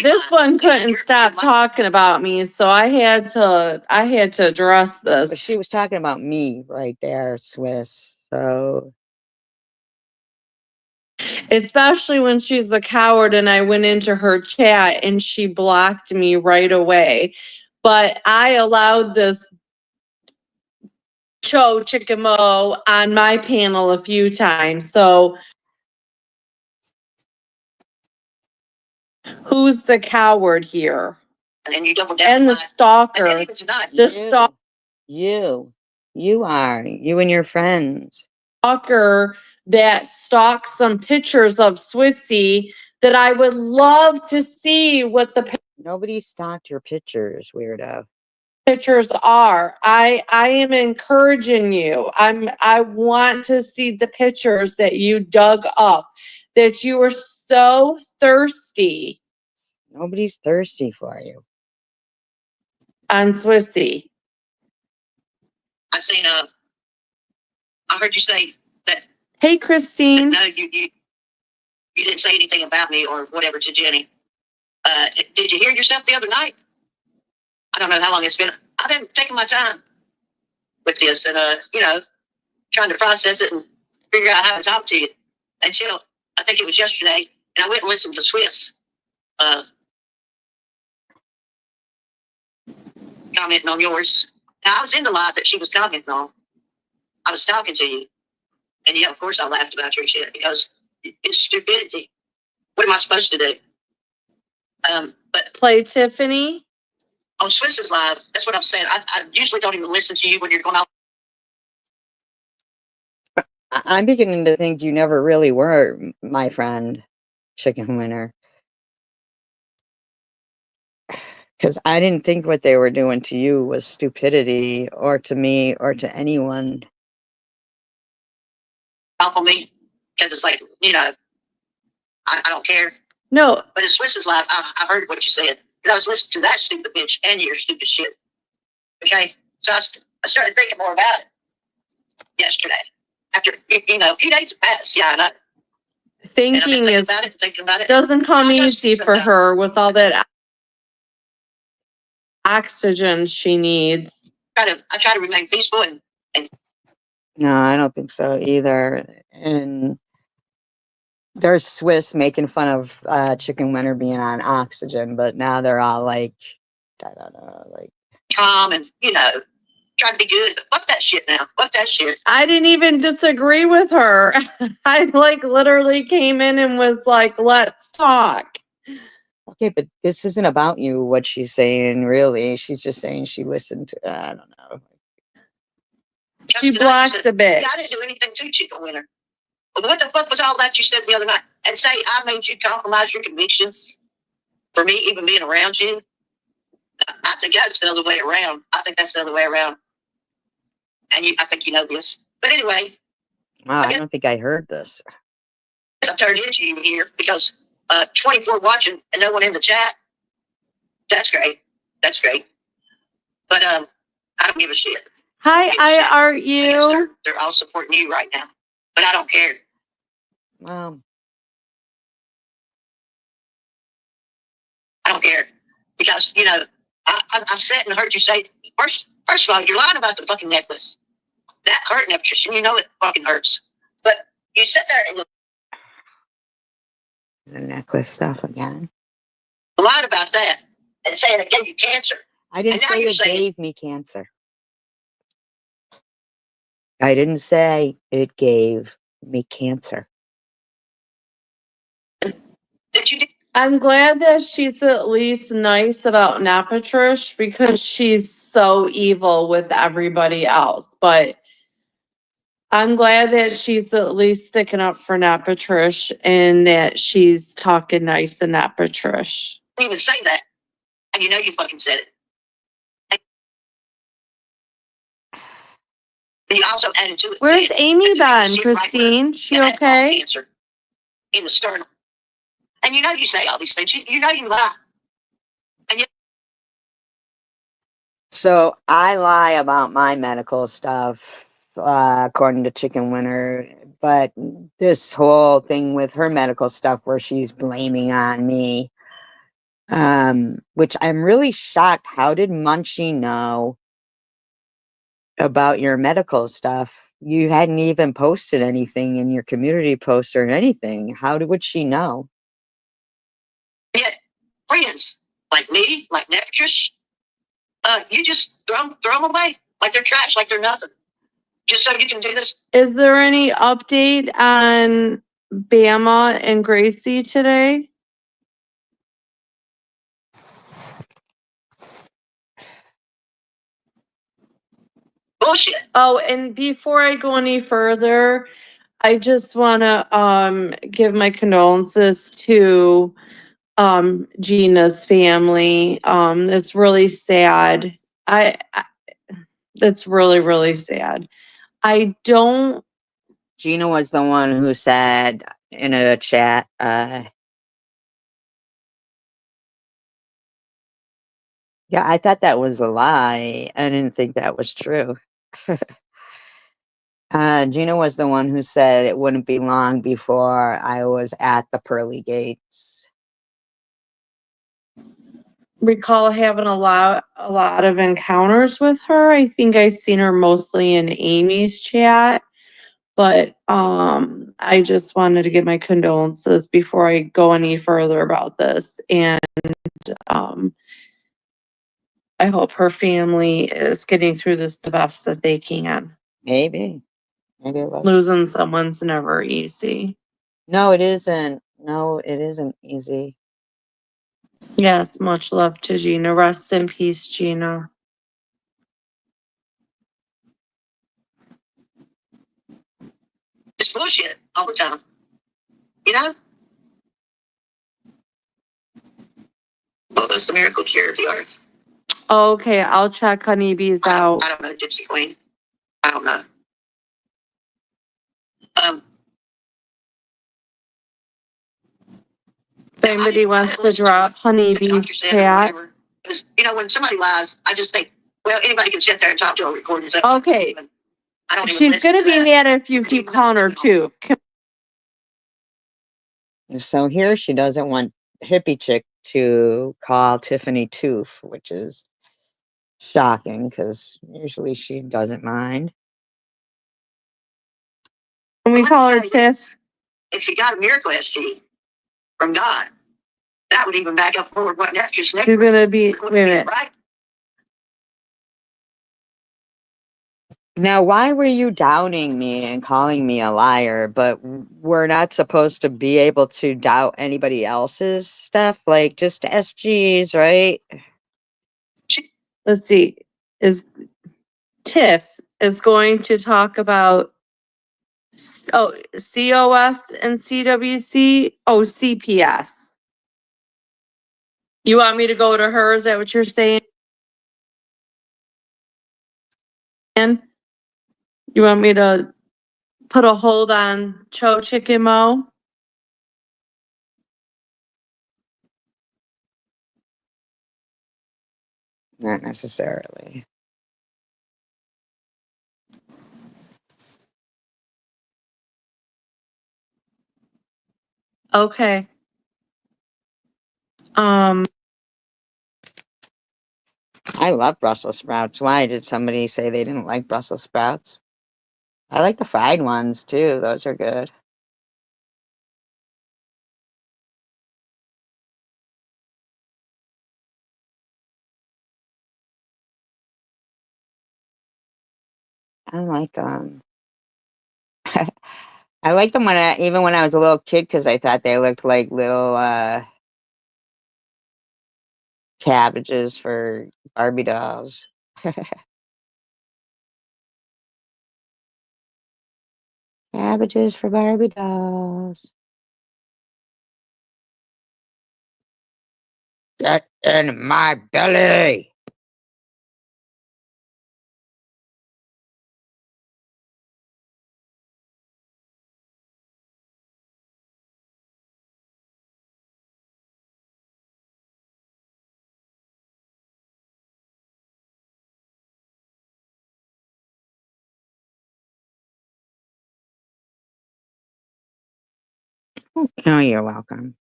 this one couldn't stop talking about me, so I had to address But this. she was talking about me right there, Swiss. So Especially when she's a coward and I went into her chat and she blocked me right away. But I allowed this Cho Chickamo on my panel a few times. So who's the coward here? And you double down. And the stalker. The stalker. you. You are. You and your friends. Stalker that stalks some pictures of Swissy that I would love to see what the Nobody stalked your pictures, weirdo. pictures are. I am encouraging you. I want to see the pictures that you dug up, that you were so thirsty Nobody's thirsty for you. on Swissy. I seen I heard you say that Hey, Christine. no, you didn't say anything about me or whatever to Jenny. Did you hear yourself the other night? I don't know how long it's been. I've been taking my time with this and trying to process it and figure out how to talk to you. Until I think it was yesterday, and I went and listened to Swiss commenting on yours. Now I was in the live that she was commenting on. I was talking to you, and yeah, of course I laughed about your shit because it's stupidity. What am I supposed to do? But Play Tiffany. on Swiss's live, that's what I'm saying. I usually don't even listen to you when you're going out. I'm beginning to think you never really were my friend, Chicken Winner. Because I didn't think what they were doing to you was stupidity, or to me, or to anyone. Off on me because it's like, I don't care. No, But in Swiss's live, I heard what you said. Because I was listening to that stupid bitch and your stupid shit. Okay? So I started thinking more about it yesterday. After, a few days have passed. Yeah, and I've been thinking thinking about it. doesn't come It does easy for sometimes. her with all that oxygen she needs. I try to remain peaceful and No, I don't think so either. And there's Swiss making fun of Chicken Winner being on oxygen, but now they're all like, I don't know, like, calm and, try to be good. But fuck that shit now. Fuck that shit. I didn't even disagree with her. I literally came in and was like, let's talk. okay, but this isn't about you, what she's saying, really. She's just saying she listened to, I don't know. She blocked a bitch. Yeah, I didn't do anything to Chicken Winner. But what the fuck was all that you said the other night? And say I made you compromise your convictions for me even being around you? I think that's the other way around. I think that's the other way around. And I think you know this. But anyway. Wow, I don't think I heard this. I turned into you here because 24 watching and no one in the chat. That's great. That's great. But I don't give a shit. Hi, are you? They're all supporting you right now. But I don't care. Well, I don't care. Because, I've sat and heard you say, first of all, you're lying about the fucking necklace. That hurt necklace, and you know it fucking hurts. But you sit there and the necklace stuff again. lied about that and saying it gave you cancer. I didn't say it gave me cancer. I didn't say it gave me cancer. That you did. I'm glad that she's at least nice about Napatrish because she's so evil with everybody else. But I'm glad that she's at least sticking up for Napatrish and that she's talking nice to Napatrish. You didn't even say that. And you know you fucking said it. And you also added to it. Where's Amy been, Shit Christine? right She where you had okay? cancer in the sternum. And you know you say all these things. You know you lie. So I lie about my medical stuff, according to Chicken Winner. But this whole thing with her medical stuff where she's blaming on me, which I'm really shocked. How did Munchie know about your medical stuff? You hadn't even posted anything in your community post or anything. Would she know? Yet friends like me, like Nectarous, you just throw them away like they're trash, like they're nothing. Just so you can do this. Is there any update on Bama and Gracie today? Bullshit. Oh, and before I go any further, I just want to give my condolences to Gina's family. It's really sad. I it's really, really sad. I don't Gina was the one who said in a chat, yeah, I thought that was a lie. I didn't think that was true. Gina was the one who said it wouldn't be long before I was at the pearly gates. recall having a lot of encounters with her. I think I seen her mostly in Amy's chat, but I just wanted to give my condolences before I go any further about this. And um I hope her family is getting through this the best that they can. Maybe. Maybe it was. Losing someone's never easy. No, it isn't. No, it isn't easy. Yes, much love to Gina. Rest in peace, Gina. It's bullshit all the time. You know? What was the miracle cure of the earth? Okay, I'll check Honeybees out. I don't know, Gypsy Queen. I don't know. If anybody wants to drop Honeybees chat. Because, you know, when somebody lies, I just think, well, anybody can sit there and talk to a recording. So Okay. I don't even She's listen gonna to be that. mad if you keep calling her too. So here she doesn't want hippie chick to call Tiffany Tooth, which is shocking because usually she doesn't mind. Can we Well, call her let me tell you Tiff? this. If she got a miracle SG from God, that would even back up forward what nephews She's gonna be, wait a minute. right? Now, why were you downing me and calling me a liar? But we're not supposed to be able to doubt anybody else's stuff, like just SGs, right? Let's see. Is Tiff is going to talk about COS and CWC? Oh, CPS. You want me to go to her? Is that what you're saying? You want me to put a hold on Cho Chicken Mo? Not necessarily. Okay. I love Brussels sprouts. Why did somebody say they didn't like Brussels sprouts? I like the fried ones too. Those are good. I like I liked them even when I was a little kid because I thought they looked like little cabbages for Barbie dolls. Cabbages for Barbie dolls. Get in my belly. Oh, you're welcome.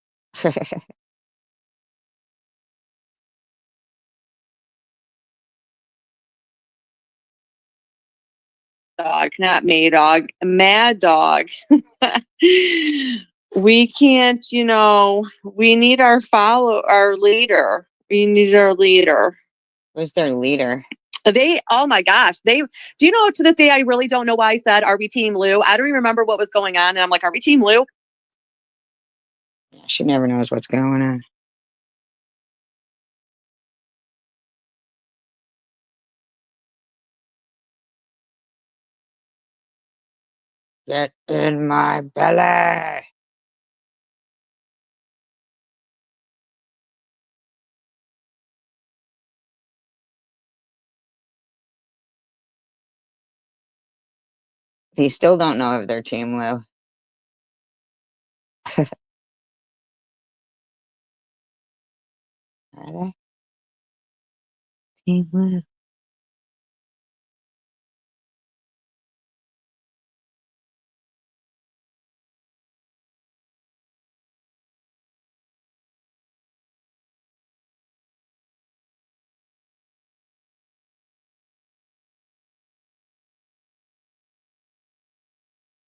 Dog, not Maydog, Mad Dog. We can't, we need our leader. We need our leader. Who's their leader? Oh my gosh, do you know, to this day, I really don't know why I said, are we Team Lou? I don't even remember what was going on. And I'm like, are we Team Lou? She never knows what's going on. Get in my belly. He still don't know if they're Team Lou. Are they? Team Lou.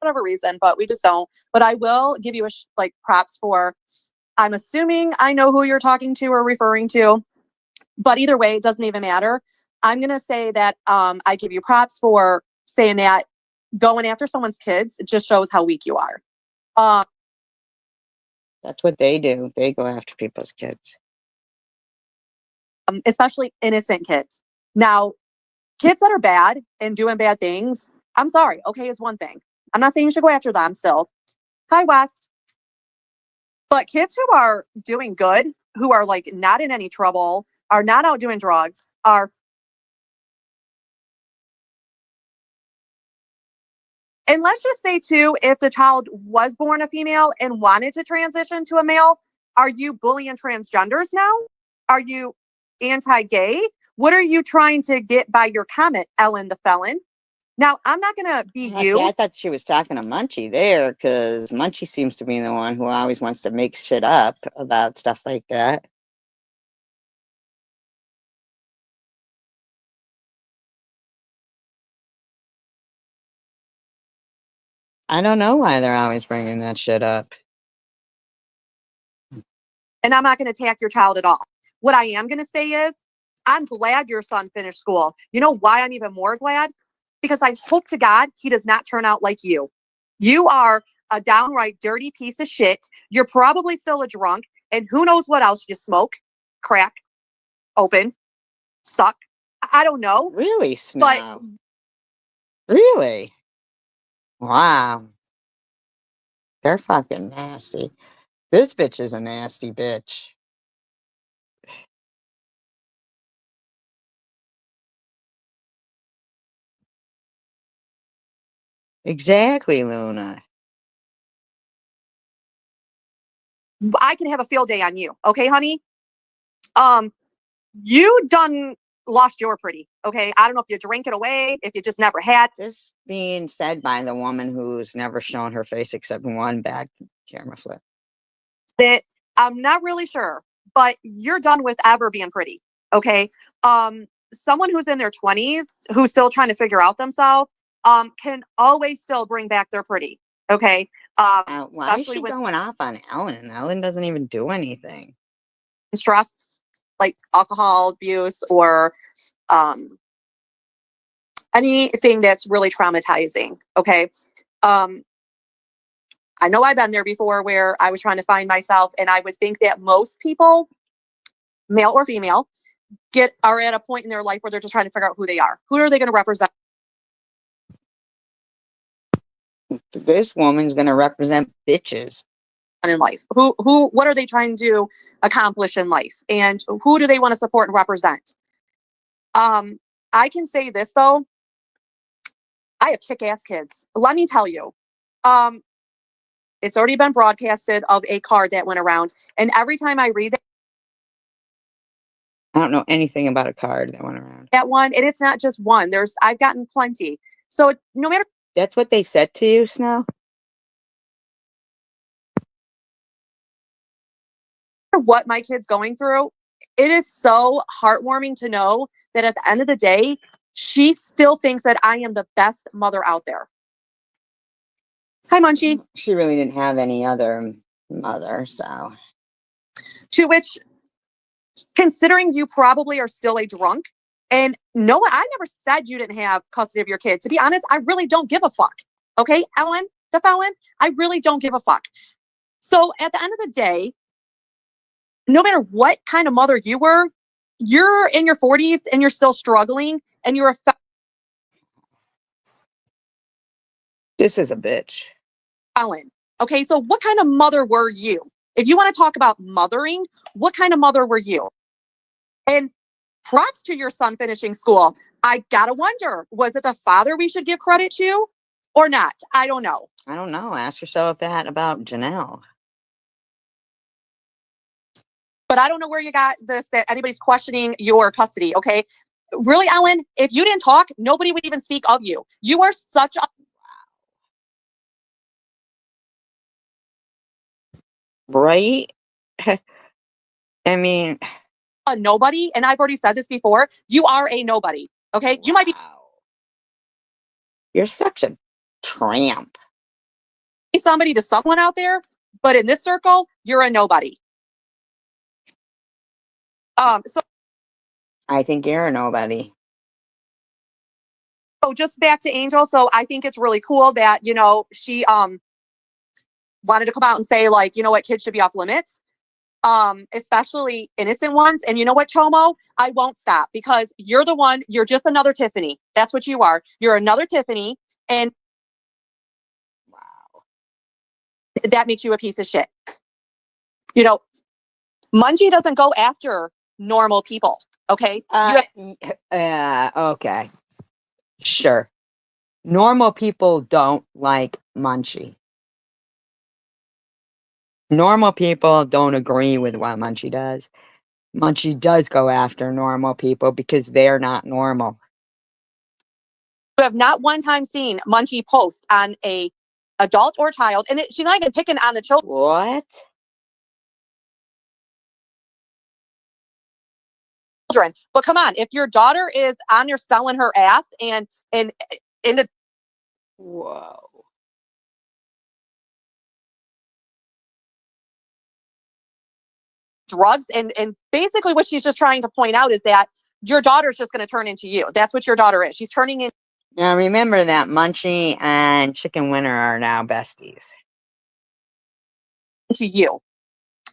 whatever reason, but we just don't. But I will give you like props for, I'm assuming I know who you're talking to or referring to, but either way, it doesn't even matter. I'm going to say that I give you props for saying that going after someone's kids. It just shows how weak you are. That's what they do. They go after people's kids. Especially innocent kids. Now, kids that are bad and doing bad things, I'm sorry, okay, is one thing. I'm not saying you should go after them still. Hi, West. But kids who are doing good, who are like not in any trouble, are not out doing drugs, are. And let's just say too, if the child was born a female and wanted to transition to a male, are you bullying transgenders now? Are you anti-gay? What are you trying to get by your comment, Ellen the felon? Now, I'm not going to be you. See, I thought she was talking to Munchie there, because Munchie seems to be the one who always wants to make shit up about stuff like that. I don't know why they're always bringing that shit up. And I'm not going to attack your child at all. What I am going to say is, I'm glad your son finished school. You know why I'm even more glad? Because I hope to God he does not turn out like you. You are a downright dirty piece of shit. You're probably still a drunk, and who knows what else you smoke, crack, open, suck. I don't know. Really, Snow? Really? Wow. They're fucking nasty. This bitch is a nasty bitch. Exactly, Luna. I can have a field day on you, okay, honey? You done lost your pretty, okay? I don't know if you drank it away, if you just never had. This being said by the woman who's never shown her face except one bad camera flip. That I'm not really sure, but you're done with ever being pretty, okay? Someone who's in their 20s who's still trying to figure out themselves can always still bring back their pretty, okay? Why is Especially she with going off on Ellen? Ellen doesn't even do anything. stress like alcohol abuse or anything that's really traumatizing, okay? I know I've been there before where I was trying to find myself, and I would think that most people, male or female, are at a point in their life where they're just trying to figure out who they are. Who are they going to represent This woman's gonna represent bitches in life? What are they trying to accomplish in life? And who do they want to support and represent? I can say this though, I have kick-ass kids. Let me tell you. It's already been broadcasted of a card that went around, and every time I read I don't know anything about a card that went around. that one, and it's not just one. I've gotten plenty. So no matter That's what they said to you, Snow? what my kid's going through, it is so heartwarming to know that at the end of the day, she still thinks that I am the best mother out there. Hi, Munchie. She really didn't have any other mother, so. To which, considering you probably are still a drunk, and no, I never said you didn't have custody of your kid. To be honest, I really don't give a fuck. Okay, Ellen, the felon, I really don't give a fuck. So at the end of the day, no matter what kind of mother you were, you're in your 40s and you're still struggling, and you're This is a bitch. Ellen. Okay, so what kind of mother were you? If you want to talk about mothering, what kind of mother were you? And props to your son finishing school. I gotta wonder, was it the father we should give credit to or not? I don't know. I don't know. Ask yourself that about Janelle. But I don't know where you got this, that anybody's questioning your custody, okay? Really, Ellen, if you didn't talk, nobody would even speak of you. You are such a Right? I mean, nobody, and I've already said this before. You are a nobody, okay? You might be wow. You're such a tramp. somebody to someone out there, but in this circle, you're a nobody. So I think you're a nobody. just back to Angel. So I think it's really cool that, you know, she wanted to come out and say, like, you know what, kids should be off limits. Especially innocent ones. And you know what, Chomo? I won't stop because you're the one, you're just another Tiffany. That's what you are. You're another Tiffany. And Wow. that makes you a piece of shit. You know, Mungie doesn't go after normal people. Okay. Okay. Sure. Normal people don't like Munchie. Normal people don't agree with what Munchie does. Munchie does go after normal people because they're not normal. You have not one time seen Munchie post on a adult or child, and she's not even picking on the children. What? But come on, if your daughter is on your selling her ass and in the Whoa. drugs, and basically what she's just trying to point out is that your daughter's just going to turn into you. That's what your daughter is. She's turning into Now remember that Munchie and Chicken Winter are now besties. you.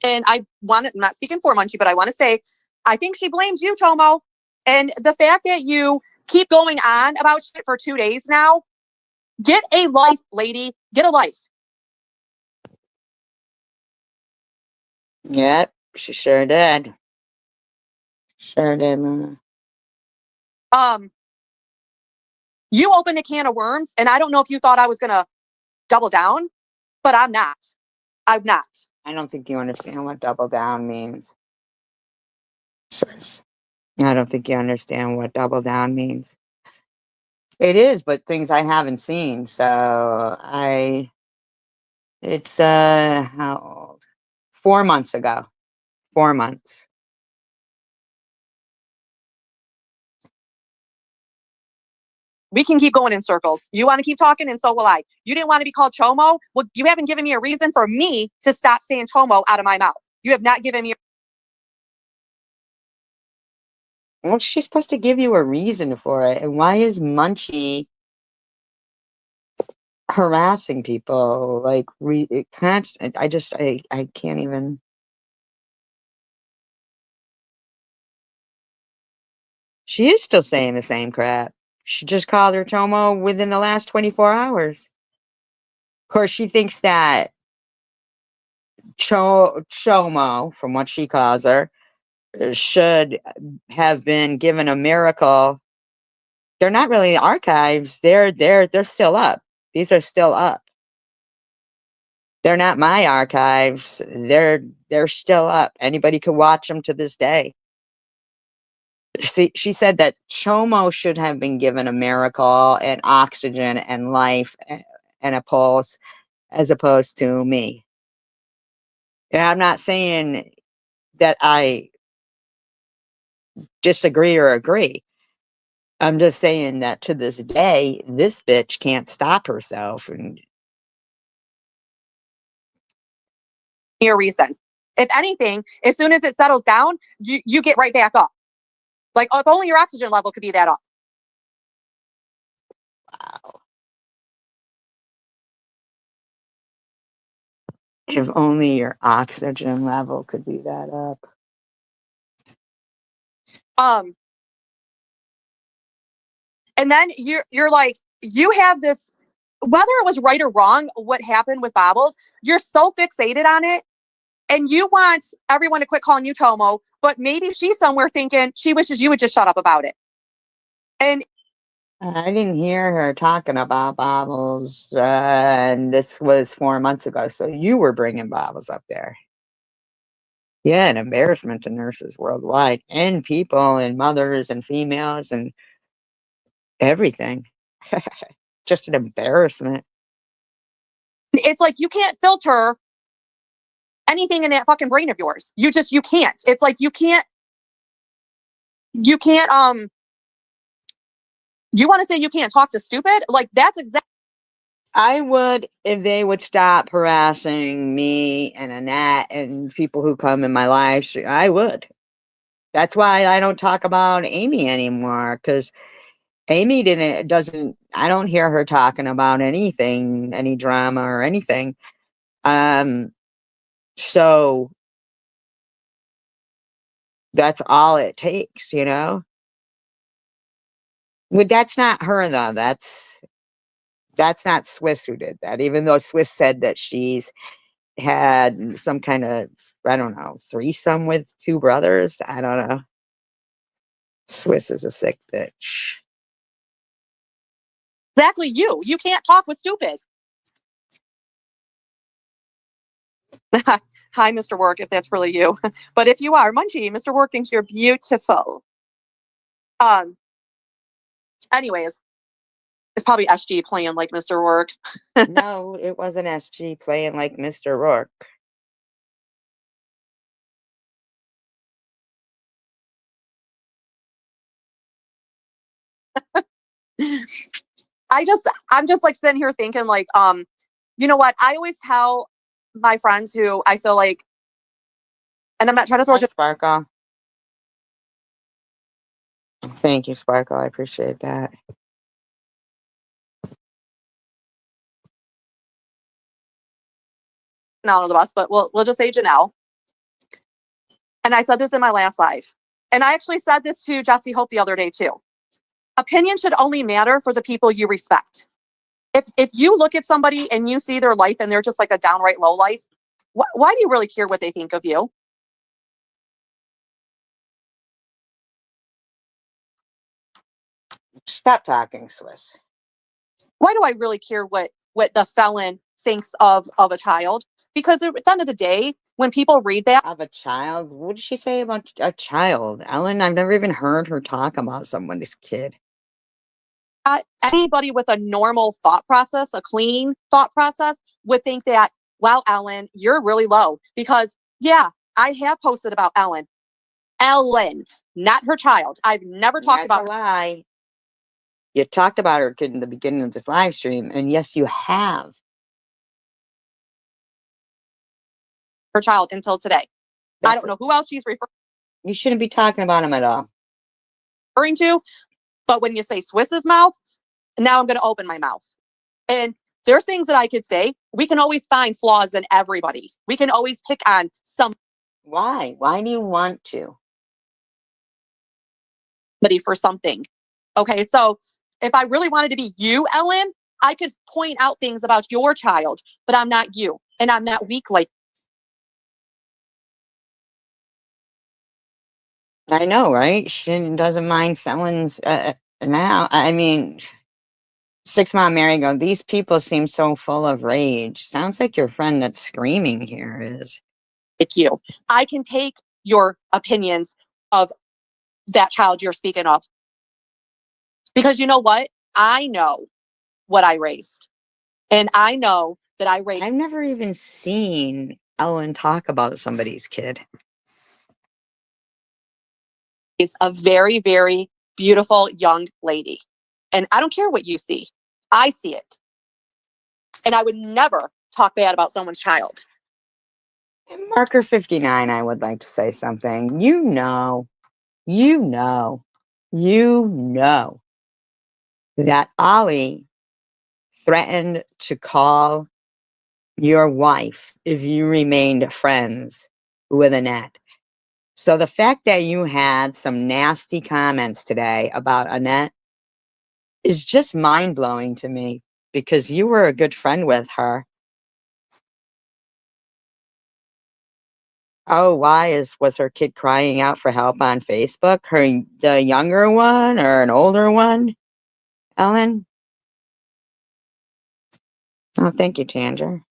And I'm not speaking for Munchie, but I want to say, I think she blames you, Tomo. And the fact that you keep going on about shit for 2 days now, get a life, lady. Get a life. Yep, she sure did. Sure did, Luna. You opened a can of worms, and I don't know if you thought I was gonna double down, but I'm not. I'm not. I don't think you understand what double down means. Sis. I don't think you understand what double down means. It is, but things I haven't seen. So it's how old? 4 months ago. 4 months. We can keep going in circles. You want to keep talking, and so will I. You didn't want to be called Chomo. Well, you haven't given me a reason for me to stop saying Chomo out of my mouth. You have not given me. Well, she's supposed to give you a reason for it. And why is Munchie harassing people? Like, constant. I can't even. She is still saying the same crap. She just called her Chomo within the last 24 hours. Of course, she thinks that Chomo, from what she calls her, should have been given a miracle. They're not really archives. They're still up. These are still up. They're not my archives. They're still up. Anybody can watch them to this day. See, she said that Chomo should have been given a miracle and oxygen and life and a pulse as opposed to me. And I'm not saying that I disagree or agree. I'm just saying that to this day, this bitch can't stop herself. And A reason. If anything, as soon as it settles down, you get right back up. Like, if only your oxygen level could be that up. wow. If only your oxygen level could be that up. And then you're like, you have this whether it was right or wrong, what happened with Bobbles, you're so fixated on it. And you want everyone to quit calling you Tomo, but maybe she's somewhere thinking she wishes you would just shut up about it. And I didn't hear her talking about Bobbles, and this was 4 months ago. So you were bringing Bobbles up there. Yeah, an embarrassment to nurses worldwide, and people, and mothers, and females, and everything. Just an embarrassment. it's like you can't filter anything in that fucking brain of yours. You can't. It's like you can't, you want to say you can't talk to stupid? Like, that's exactly. I would if they would stop harassing me and Annette and people who come in my live stream. I would. That's why I don't talk about Amy anymore, because Amy doesn't, I don't hear her talking about anything, any drama or anything. So that's all it takes, you know? Well, that's not her though. That's not Swiss who did that, even though Swiss said that she's had some kind of, I don't know, threesome with 2 brothers. I don't know. Swiss is a sick bitch. Exactly you. You can't talk with stupid. Hi, Mr. Work, if that's really you. But if you are, Munchie, Mr. Work thinks you're beautiful. Anyways, it's probably SG playing like Mr. Work. No, it wasn't SG playing like Mr. Rourke. I'm just like sitting here thinking like, you know what? I always tell my friends who I feel like, and I'm not trying to throw Hi, Sparkle. Thank you, Sparkle. I appreciate that. Janelle under the bus, but we'll just say Janelle. And I said this in my last live. And I actually said this to Jesse Hope the other day too. Opinion should only matter for the people you respect. If you look at somebody and you see their life and they're just like a downright low life, why do you really care what they think of you? Stop talking, Swiss. Why do I really care what the felon thinks of a child? Because at the end of the day, when people read that, Of a child? What did she say about a child? Ellen, I've never even heard her talk about someone's kid. anybody with a normal thought process, a clean thought process, would think that, wow, Ellen, you're really low. Because yeah, I have posted about Ellen. Ellen, not her child. I've never talked about a lie. You talked about her kid in the beginning of this live stream, and yes, you have. her child until today. I don't know who else she's You shouldn't be talking about him at all. referring to, but when you say Swiss's mouth, now I'm going to open my mouth. And there's things that I could say. We can always find flaws in everybody. We can always pick on somebody Why? Why do you want to? for something. Okay, so if I really wanted to be you, Ellen, I could point out things about your child, but I'm not you. And I'm not weak like. I know, right? She doesn't mind felons now. I mean, 6 Mom Mary go, these people seem so full of rage. Sounds like your friend that's screaming here is. Like you. I can take your opinions of that child you're speaking of. Because you know what? I know what I raised. And I know that I raised. I've never even seen Ellen talk about somebody's kid. Is a very, very beautiful young lady. And I don't care what you see. I see it. And I would never talk bad about someone's child. Marker 59, I would like to say something. You know that Ollie threatened to call your wife if you remained friends with Annette. So the fact that you had some nasty comments today about Annette is just mind-blowing to me. because you were a good friend with her. Oh, was her kid crying out for help on Facebook? The younger one or an older one? Ellen? Oh, thank you, Tanger.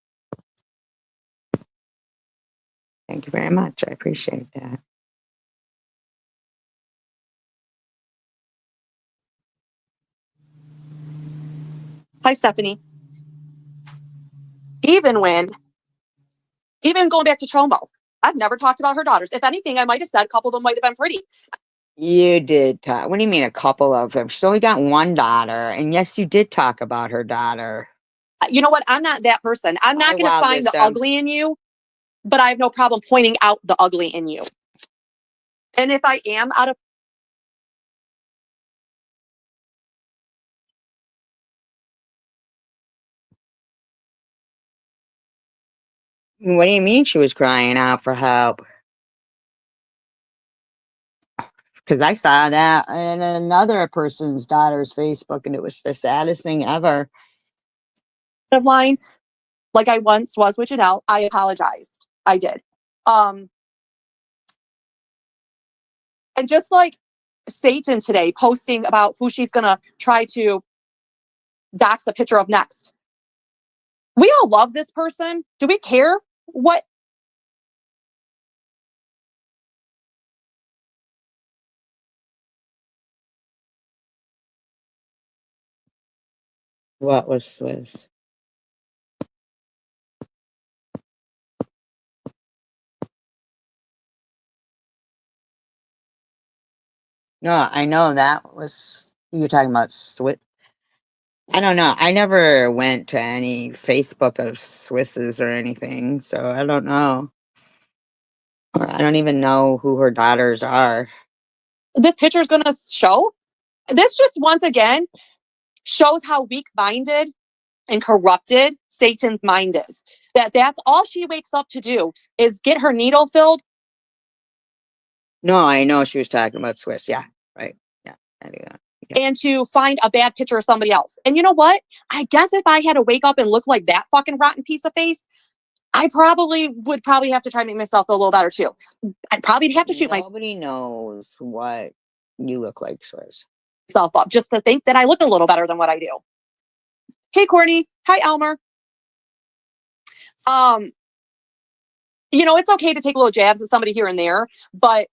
Thank you very much. I appreciate that. Hi, Stephanie. Even going back to Chomo, I've never talked about her daughters. If anything, I might have said a couple of them might have been pretty. You did talk. What do you mean a couple of them? She's only got one daughter. And yes, you did talk about her daughter. You know what? I'm not that person. I'm not going to find the ugly in you, but I have no problem pointing out the ugly in you. And if I am out of... What do you mean she was crying out for help? Because I saw that in another person's daughter's Facebook, and it was the saddest thing ever. line, like I once was with Janelle, I apologized. I did. And just like Satan today posting about who she's going to try to dox a picture of next. We all love this person. Do we care what? What was Swiss? No, I know that was... You're talking about Swiss. I don't know. I never went to any Facebook of Swiss's or anything, so I don't know. Or I don't even know who her daughters are. This picture is going to show. This just once again shows how weak-minded and corrupted Satan's mind is. That's all she wakes up to do is get her needle filled. No, I know she was talking about Swiss. Yeah, right. Yeah, I do that. Yeah. And to find a bad picture of somebody else. And you know what? I guess if I had to wake up and look like that fucking rotten piece of face, I would have to try to make myself feel a little better too. I'd probably have to shoot Nobody knows what you look like, Swiss. myself up just to think that I look a little better than what I do. Hey, Courtney. Hi, Elmer. It's okay to take little jabs at somebody here and there, but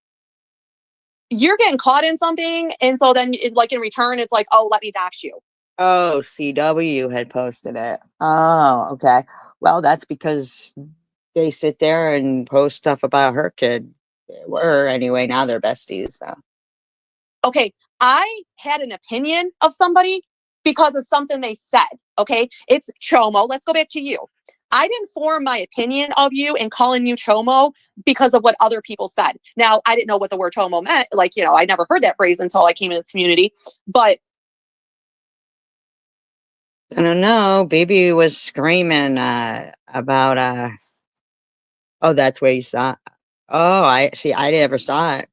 you're getting caught in something. And so then in return, it's like, oh, let me dox you. Oh, CW had posted it. Oh, okay. Well, that's because they sit there and post stuff about her kid. They were anyway. Now they're besties. So. Okay, I had an opinion of somebody because of something they said. Okay, it's Chomo. Let's go back to you. I didn't form my opinion of you and calling you Chomo because of what other people said. Now, I didn't know what the word Chomo meant. I never heard that phrase until I came into the community. But I don't know. Baby was screaming about oh, that's where you saw it. Oh, I see. I never saw it.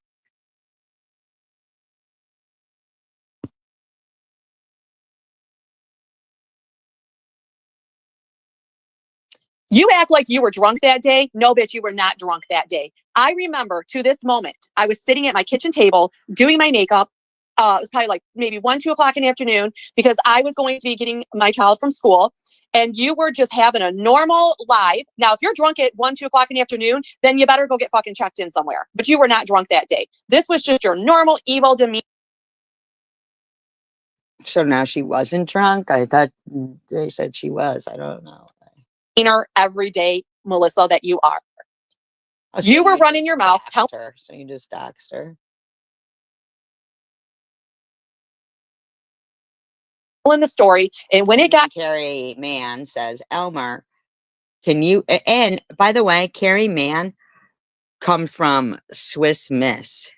you act like you were drunk that day. No, bitch, you were not drunk that day. I remember to this moment, I was sitting at my kitchen table doing my makeup. It was probably like maybe 1, 2 o'clock in the afternoon because I was going to be getting my child from school. And you were just having a normal live. Now, if you're drunk at 1, 2 o'clock in the afternoon, then you better go get fucking checked in somewhere. But you were not drunk that day. This was just your normal evil demeanor. So now she wasn't drunk. I thought they said she was. I don't know. Everyday Melissa that you are. Oh, so you were running your mouth. Her. So you just doxed her. In the story, and when it got Carrie Mann says, Elmer, can you? And by the way, Carrie Mann comes from Swiss Miss.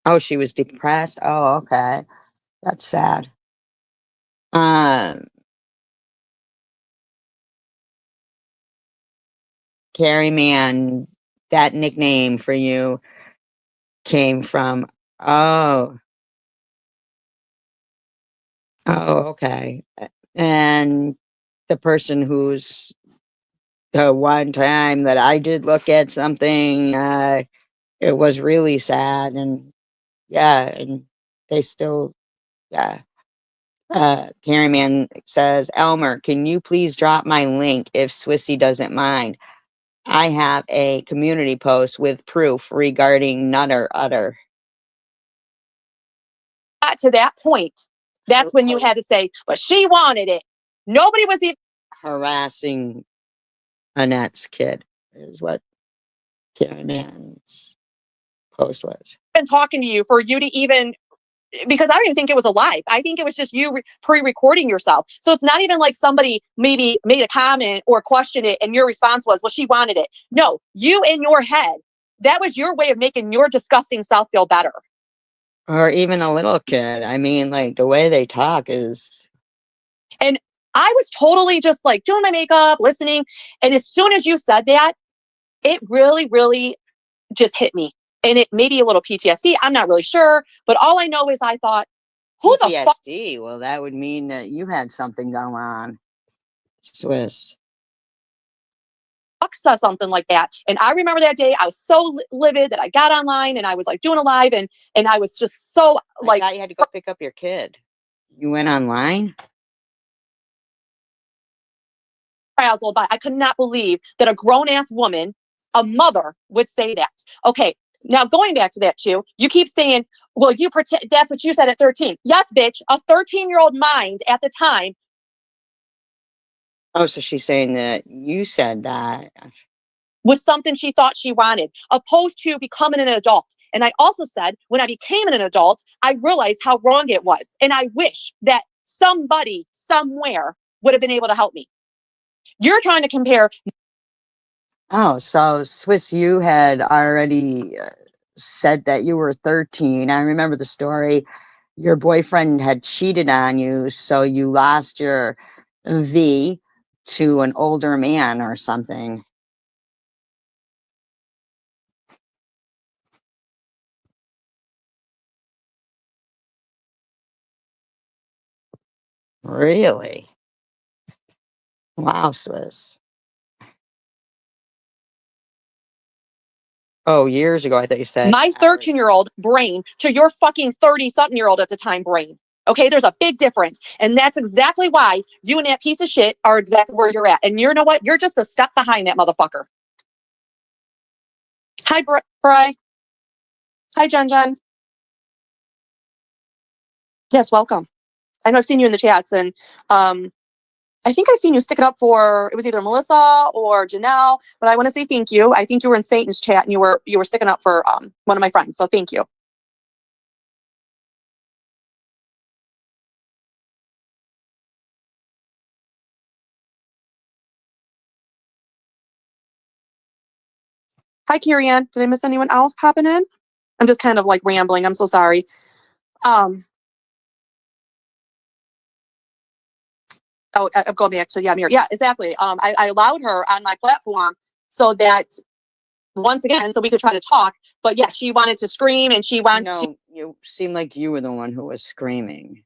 Oh, she was depressed. Oh, okay, that's sad. Carrie Mann, that nickname for you came from, oh, Oh, okay. And the person who's the one time that I did look at something, it was really sad, and yeah, and they still, yeah. Carrie Man says, Elmer, can you please drop my link if Swissy doesn't mind? I have a community post with proof regarding Nutter Utter. Got to that point, that's when you had to say, but she wanted it. Nobody was even Harassing Annette's kid is what Carrie Man's post was. talking to you for you to even, because I don't even think it was a live. I think it was just you pre-recording yourself. So it's not even like somebody maybe made a comment or questioned it and your response was, well, she wanted it. No, you in your head, that was your way of making your disgusting self feel better. Or even a little kid. I mean, like, the way they talk is. And I was totally just like doing my makeup, listening. And as soon as you said that, it really, really just hit me. And it may be a little PTSD. I'm not really sure. But all I know is I thought, who the fuck? PTSD? Well, that would mean that you had something going on. Swiss. Says something like that. And I remember that day I was so livid that I got online and I was like doing a live and I was just so like, I thought you had to go pick up your kid. You went online? frazzled by. I could not believe that a grown ass woman, a mother, would say that. Okay, now going back to that too, you keep saying, well, you pretend that's what you said at 13. Yes, bitch, a 13-year-old mind at the time. Oh, so she's saying that you said that. Was something she thought she wanted, opposed to becoming an adult. And I also said, when I became an adult, I realized how wrong it was. And I wish that somebody somewhere would have been able to help me. You're trying to compare. Oh, so Swiss, you had already said that you were 13. I remember the story. Your boyfriend had cheated on you, so you lost your V to an older man or something. Really? Wow, Swiss. Oh, years ago, I thought you said. My 13-year-old brain to your fucking 30-something-year-old at the time brain. Okay, there's a big difference. And that's exactly why you and that piece of shit are exactly where you're at. And you know what? You're just a step behind that motherfucker. Hi, Bri. Hi, Jen Jen. Yes, welcome. I know I've seen you in the chats, and I think I've seen you stick it up for, it was either Melissa or Janelle, but I want to say thank you. I think you were in Satan's chat and you were sticking up for one of my friends. So thank you. Hi, Carrie Ann. Did I miss anyone else popping in? I'm just kind of like rambling. I'm so sorry. I'm going back to, yeah, Mira. Yeah, exactly. I allowed her on my platform so that once again, so we could try to talk, but yeah, she wanted to scream and she wants to. You seemed like you were the one who was screaming.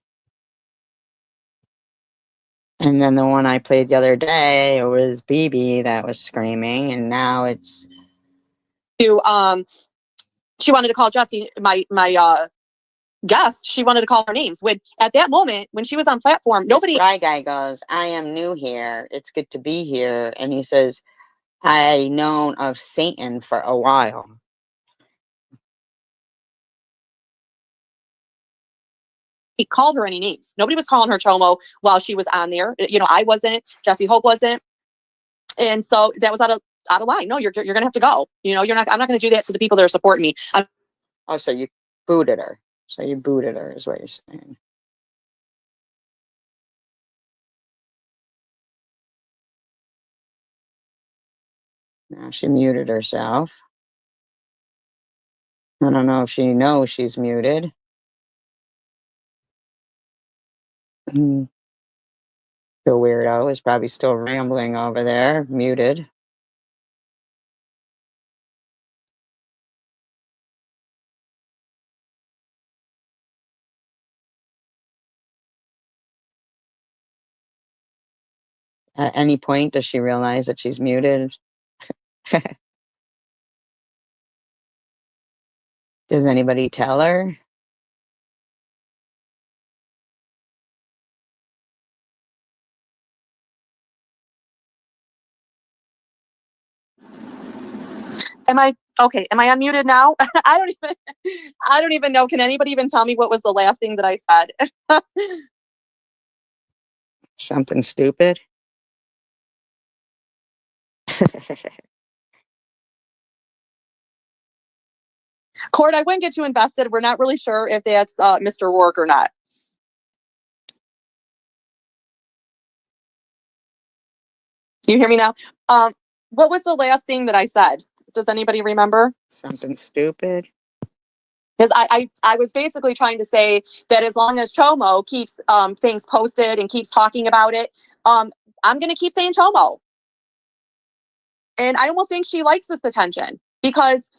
And then the one I played the other day, it was BB that was screaming, and now it's. She wanted to call Jesse, my guest. She wanted to call her names. When at that moment when she was on platform, nobody. This Fry guy goes, I am new here. It's good to be here. And he says, I known of Satan for a while. He called her any names. Nobody was calling her Chomo while she was on there. You know, I wasn't. Jesse Hope wasn't. And so that was out of line. No, you're gonna have to go. You know, you're not. I'm not gonna do that to the people that are supporting me. Oh, so you booted her. So you booted her is what you're saying. Now she muted herself. I don't know if she knows she's muted. The weirdo is probably still rambling over there, muted. At any point, does she realize that she's muted? Does anybody tell her? Am I okay? Am I unmuted now? I don't even know. Can anybody even tell me what was the last thing that I said? Something stupid? Cord, I wouldn't get too invested. We're not really sure if that's Mr. Rourke or not. You hear me now? What was the last thing that I said? Does anybody remember? Something stupid? Because I was basically trying to say that as long as Chomo keeps things posted and keeps talking about it, I'm going to keep saying Chomo. And I almost think she likes this attention because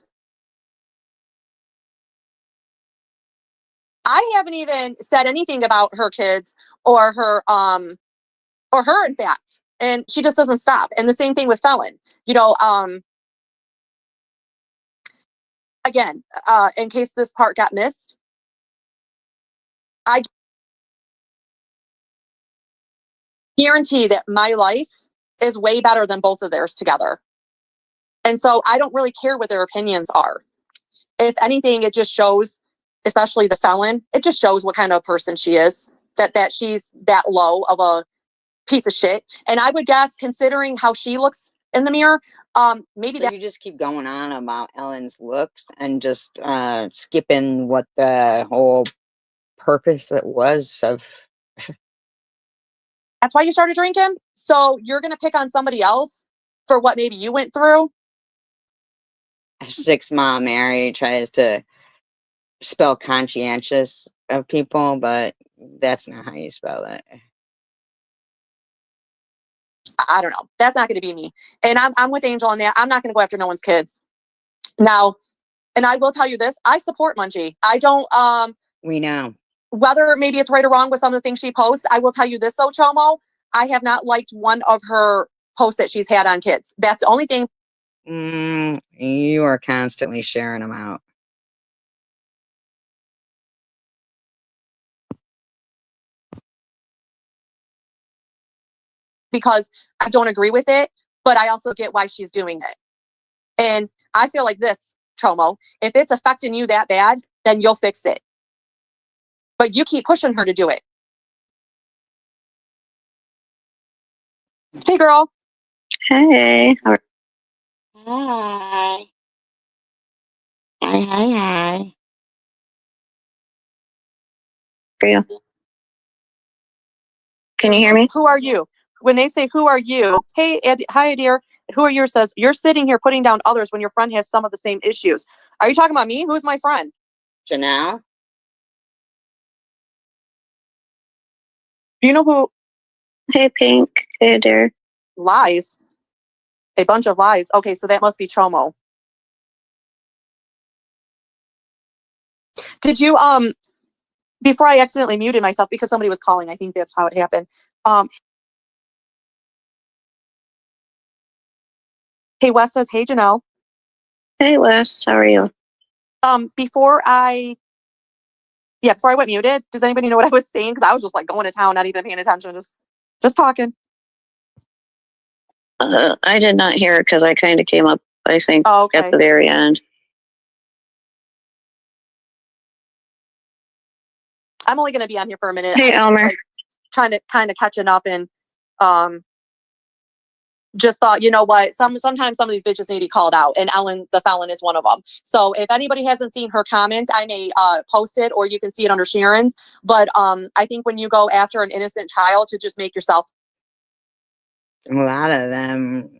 I haven't even said anything about her kids or her, in fact, and she just doesn't stop. And the same thing with Felon, again, in case this part got missed, I guarantee that my life is way better than both of theirs together. And so I don't really care what their opinions are. If anything, it just shows, especially the Felon, it just shows what kind of person she is, that she's that low of a piece of shit. And I would guess, considering how she looks in the mirror, maybe So that you just keep going on about Ellen's looks and just skipping what the whole purpose it was of that's why you started drinking. So you're going to pick on somebody else for what maybe you went through. a 6-mom Mary tries to spell conscientious of people, but that's not how you spell it. I don't know. That's not going to be me. And I'm with Angel on that. I'm not going to go after no one's kids. Now, and I will tell you this, I support Munchie. I don't, We know. whether maybe it's right or wrong with some of the things she posts, I will tell you this though, Chomo, I have not liked one of her posts that she's had on kids. That's the only thing. You are constantly sharing them out. Because I don't agree with it, but I also get why she's doing it. And I feel like this, Chomo, if it's affecting you that bad, then you'll fix it. But you keep pushing her to do it. Hey, girl. Hey. Hi. Hi, hi, hi. How are you? Can you hear me? Who are you? When they say, who are you? Hey, hi, dear. Who are you? Says, you're sitting here putting down others when your friend has some of the same issues. Are you talking about me? Who's my friend? Janelle? Do you know who? Hey, Pink. Hey, dear. Lies. A bunch of lies. Okay, so that must be Chomo. Did you, before I accidentally muted myself because somebody was calling, I think that's how it happened. Hey, Wes says, hey, Janelle. Hey, Wes. How are you? Before I went muted, does anybody know what I was saying? Because I was just like going to town, not even paying attention, just talking. I did not hear it because I kind of came up, I think, Oh, okay. at the very end. I'm only going to be on here for a minute. Hey, I'm Elmer. like, trying to kind of catching up and just thought, you know what? Sometimes some of these bitches need to be called out, and Ellen the Felon is one of them. So if anybody hasn't seen her comment, I may post it, or you can see it under Sharon's. But I think when you go after an innocent child to just make yourself A lot of them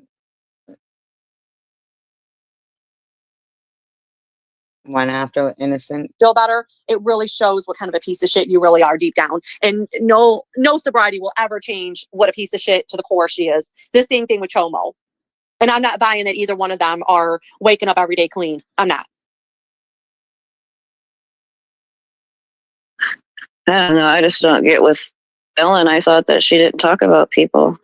went after innocent. feel better, it really shows what kind of a piece of shit you really are deep down. And no sobriety will ever change what a piece of shit to the core she is. The same thing with Chomo. And I'm not buying that either one of them are waking up every day clean. I'm not. I don't know. I just don't get with Ellen. I thought that she didn't talk about people.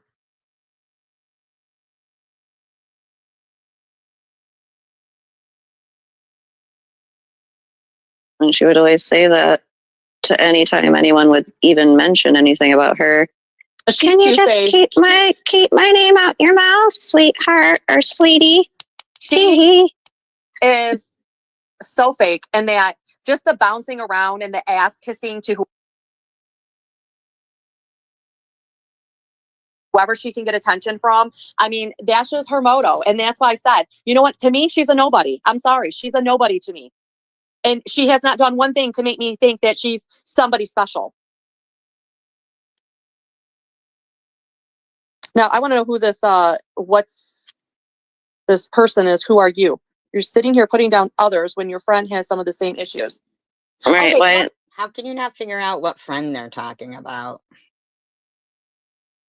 And she would always say that to any time anyone would even mention anything about her. Can you just keep my name out your mouth, sweetheart or sweetie? She is so fake, and that just the bouncing around and the ass kissing to whoever she can get attention from. I mean, that's just her motto. And that's why I said, you know what? To me, she's a nobody. I'm sorry. She's a nobody to me. And she has not done one thing to make me think that she's somebody special. Now, I want to know who this, what's this person is. Who are you? You're sitting here putting down others when your friend has some of the same issues. Right. Okay, How can you not figure out what friend they're talking about?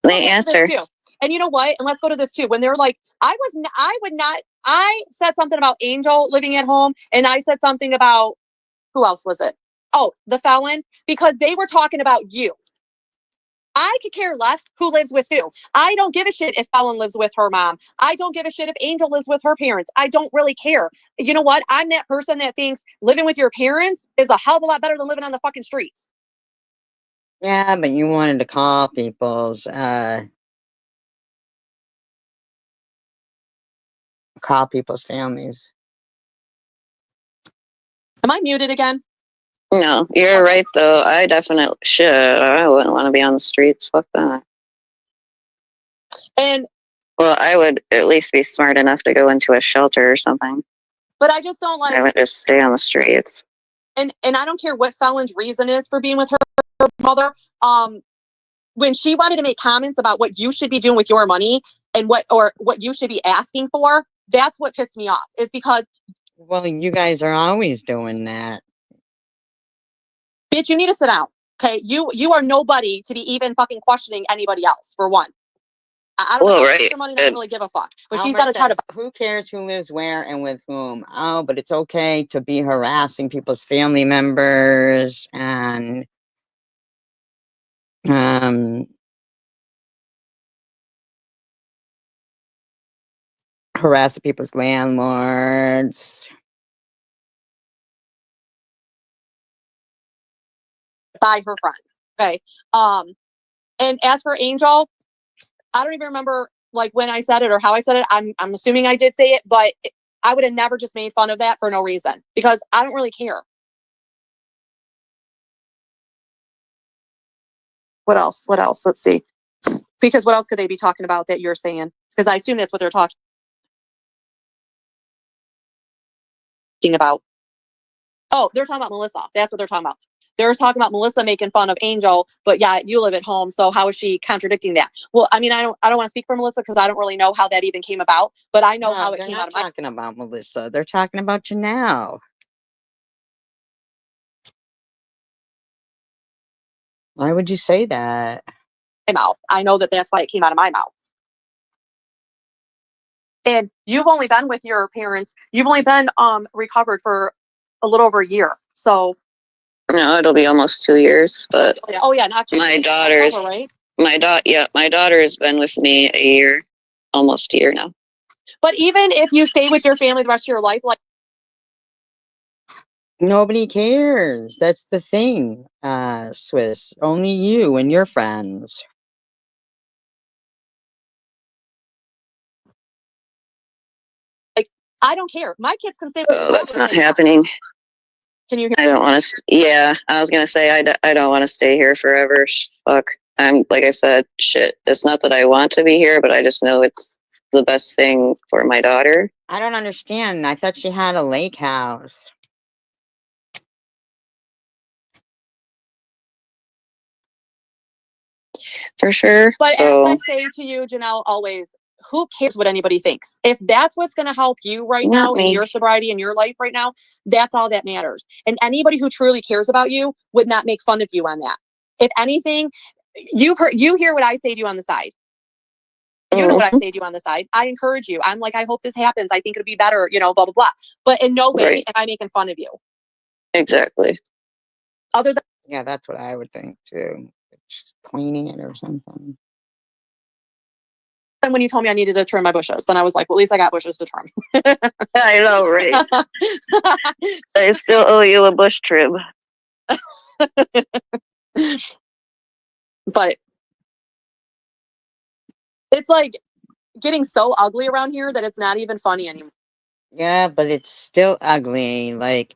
They answer. And you know what? And let's go to this too. When they're like, I said something about Angel living at home, and I said something about, who else was it? Oh, the felon, because they were talking about you. I could care less who lives with who. I don't give a shit if Felon lives with her mom. I don't give a shit if Angel lives with her parents. I don't really care. You know what? I'm that person that thinks living with your parents is a hell of a lot better than living on the fucking streets. Yeah, but you wanted to call people's families. Am I muted again? No, you're right though. I definitely should. I wouldn't want to be on the streets. Fuck that. And well, I would at least be smart enough to go into a shelter or something. But I just don't like. I would just stay on the streets. And I don't care what Felon's reason is for being with her mother. When she wanted to make comments about what you should be doing with your money and what you should be asking for, that's what pissed me off. Is because. Well, you guys are always doing that. Bitch, you need to sit down. Okay, you are nobody to be even fucking questioning anybody else. For one, I don't know. Right. Money doesn't really give a fuck. But she's got to try to. Who cares who lives where and with whom? Oh, but it's okay to be harassing people's family members and harassing people's landlords. By her friends. Okay. And as for Angel, I don't even remember like when I said it or how I said it. I'm assuming I did say it, but I would have never just made fun of that for no reason because I don't really care. What else? Let's see. Because what else could they be talking about that you're saying? Because I assume that's what they're talking about. Oh, they're talking about Melissa. That's what they're talking about. They're talking about Melissa making fun of Angel, but yeah, you live at home. So how is she contradicting that? Well, I mean, I don't want to speak for Melissa because I don't really know how that even came about, but I know how it came out of my. They're not talking about Melissa. They're talking about you now. Why would you say that? My mouth. I know that that's why it came out of my mouth. And you've only been with your parents. You've only been recovered for a little over a year. So. No, it'll be almost 2 years. But oh yeah, not 2 years. My daughter's October, right? My daughter has been with me a year, almost a year now. But even if you stay with your family the rest of your life, like. Nobody cares. That's the thing, Swiss. Only you and your friends. Like, I don't care. My kids can stay. Oh, that's not happening. Can you hear? I don't want to. Yeah, I was gonna say I don't want to stay here forever. Fuck. I'm like I said, shit. It's not that I want to be here, but I just know it's the best thing for my daughter. I don't understand. I thought she had a lake house. For sure. But as I say to you, Janelle, always, who cares what anybody thinks? If that's what's going to help you right now in your sobriety in your life right now, that's all that matters. And anybody who truly cares about you would not make fun of you on that. If anything, you hear what I say to you on the side. You know what I say to you on the side. I encourage you. I'm like, I hope this happens. I think it'll be better, blah, blah, blah. But in no way am I making fun of you. Exactly. Other than. Yeah, that's what I would think too. Just cleaning it or something. And when you told me I needed to trim my bushes, then I was like, well, at least I got bushes to trim. I know, right? I still owe you a bush trim. But it's like getting so ugly around here that it's not even funny anymore. Yeah, but it's still ugly. Like,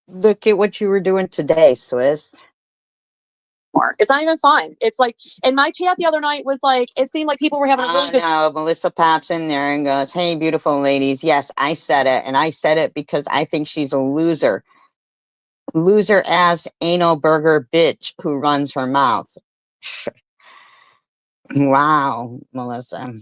look at what you were doing today, Swiss. It's not even fun. It's like, and my chat the other night was like, it seemed like people were having a really good No, Melissa pops in there and goes, "Hey, beautiful ladies. Yes, I said it. And I said it because I think she's a loser. Loser ass anal burger bitch who runs her mouth." Wow, Melissa.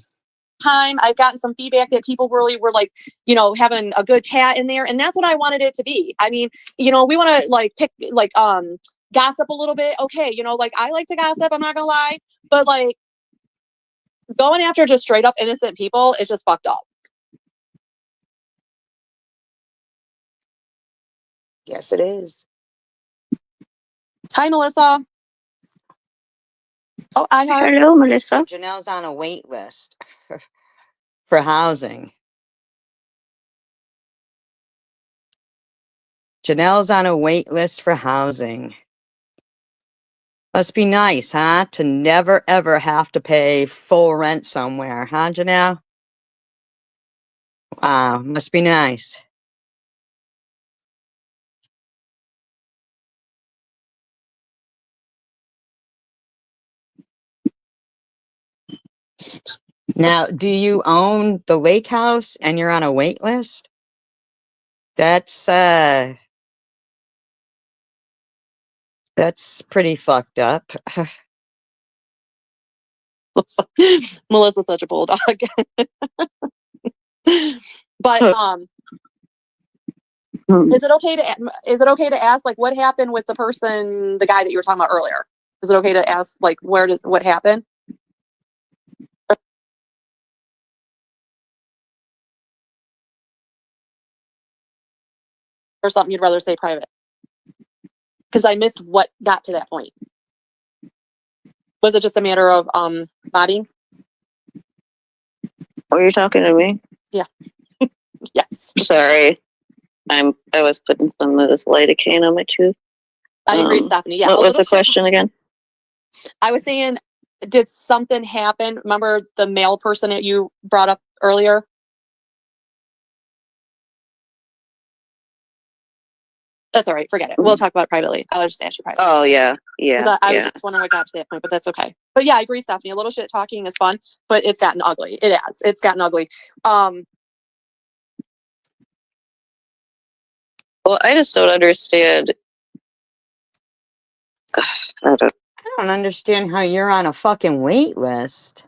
time. I've gotten some feedback that people really were like, you know, having a good chat in there. And that's what I wanted it to be. I mean, you know, we want to like pick, like, gossip a little bit. Okay. You know, like I like to gossip. I'm not gonna lie, but like going after just straight up innocent people is just fucked up. Yes, it is. Hi, Melissa. Oh, I heard. Hello, Melissa. Janelle's on a wait list for housing. Janelle's on a wait list for housing. Must be nice, huh? To never ever have to pay full rent somewhere, huh, Janelle? Wow, must be nice. Now, do you own the lake house and you're on a wait list? That's pretty fucked up. Melissa's such a bulldog. But is it okay to ask like what happened with the person, the guy that you were talking about earlier? Is it okay to ask like what happened? Or something you'd rather say private? Because I missed what got to that point. Was it just a matter of body? Were you talking to me? Yeah. Yes. Sorry. I was putting some of this lidocaine on my tooth. I agree, Stephanie. Yeah. What was the question again? I was saying, did something happen? Remember the male person that you brought up earlier? That's all right. Forget it. We'll talk about it privately. I'll just ask you privately. Oh, yeah. Yeah. I was just wondering what got to that point, but that's okay. But yeah, I agree, Stephanie. A little shit talking is fun, but it's gotten ugly. It has. It's gotten ugly. Well, I just don't understand. I don't understand how you're on a fucking wait list,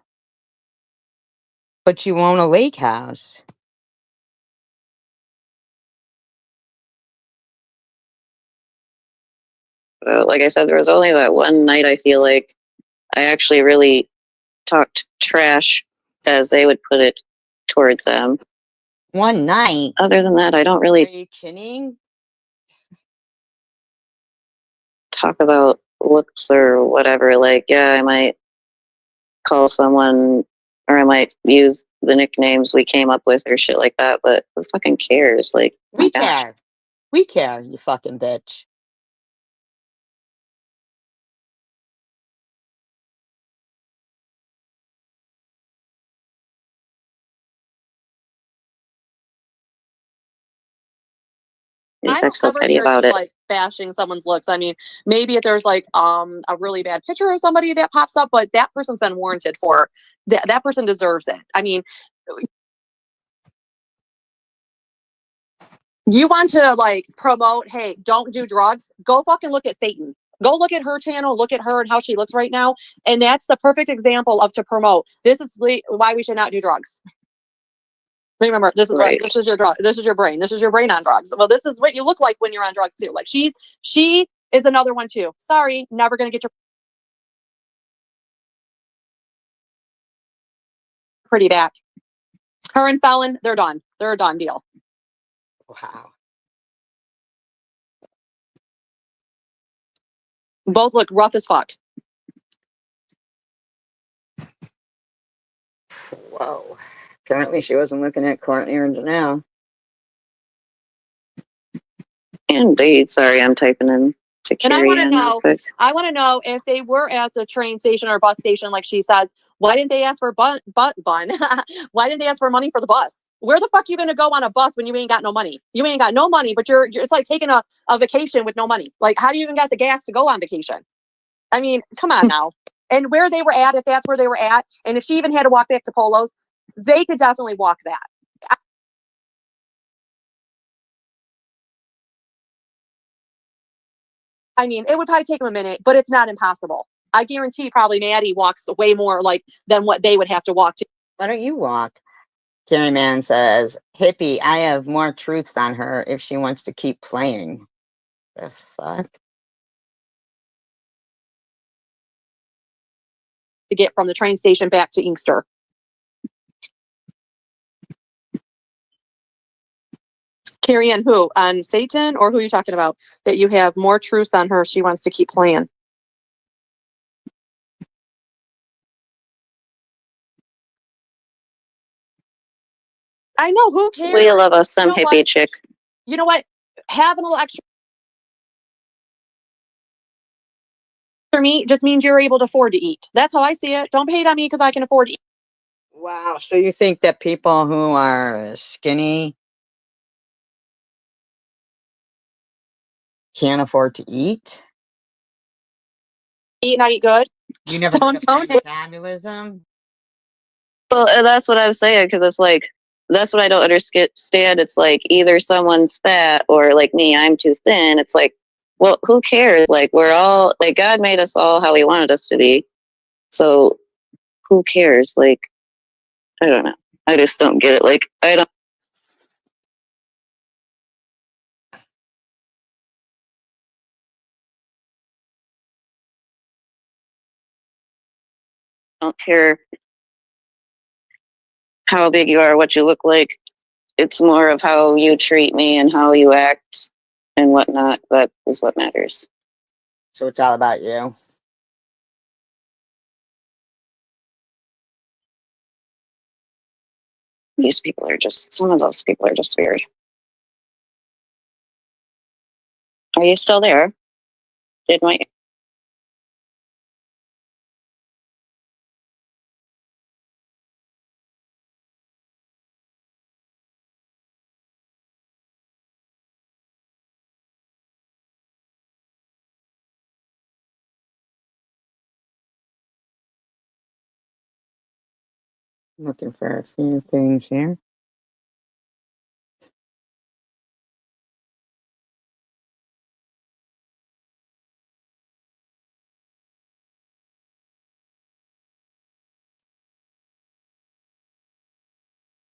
but you own a lake house. Like I said, there was only that one night I feel like I actually really talked trash, as they would put it, towards them. One night? Other than that, I don't really. Are you kidding? Talk about looks or whatever. Like, yeah, I might call someone, or I might use the nicknames we came up with or shit like that, but who fucking cares? Like, we care. We care, you fucking bitch. I'm so petty about it. Like bashing someone's looks. I mean, maybe if there's like a really bad picture of somebody that pops up, but that person's been warranted for that person deserves it. I mean, you want to like promote, hey, don't do drugs, go fucking look at Satan. Go look at her channel, look at her and how she looks right now. And that's the perfect example of to promote. This is why we should not do drugs. Remember, this is right. This is your drug. This is your brain. This is your brain on drugs. Well, this is what you look like when you're on drugs too. Like she is another one too. Sorry, never gonna get your pretty back. Her and Felon, they're done. They're a done deal. Wow. Both look rough as fuck. Whoa. Apparently she wasn't looking at Courtney or Janelle. Indeed. Sorry, I'm typing in to And I Carrie want to Ann real know, quick. if they were at the train station or bus station, like she says, why didn't they ask for bun? Why didn't they ask for money for the bus? Where the fuck you gonna go on a bus when you ain't got no money? You ain't got no money, but you're it's like taking a vacation with no money. Like, how do you even got the gas to go on vacation? I mean, come on now. And where they were at, if that's where they were at, and if she even had to walk back to Polo's, they could definitely walk that. I mean, it would probably take them a minute, but it's not impossible. I guarantee probably Maddie walks way more like than what they would have to walk to. Why don't you walk? Carrie Man says, Hippie, I have more truths on her if she wants to keep playing. The fuck? To get from the train station back to Inkster. Carrie Ann, who? On Satan, or who are you talking about? That you have more truths on her, she wants to keep playing. I know, who cares? We love us some You know hippie what? chick. You know what? Having a little extra for me just means you're able to afford to eat. That's how I see it. Don't pay it on me because I can afford to eat. Wow. So you think that people who are skinny can't afford to eat? Eat and I eat good. You never Don't heard of don't. metabolism? Well, that's what I was saying, because it's like, that's what I don't understand. It's like either someone's fat or like me, I'm too thin. It's like, well, who cares? Like, we're all, like, God made us all how he wanted us to be. So who cares? Like, I don't know. I just don't get it. Like, I don't care how big you are, what you look like. It's more of how you treat me and how you act and whatnot. That is what matters. So it's all about you. These people are just, some of those people are just weird. Are you still there? Did my Looking for a few things here.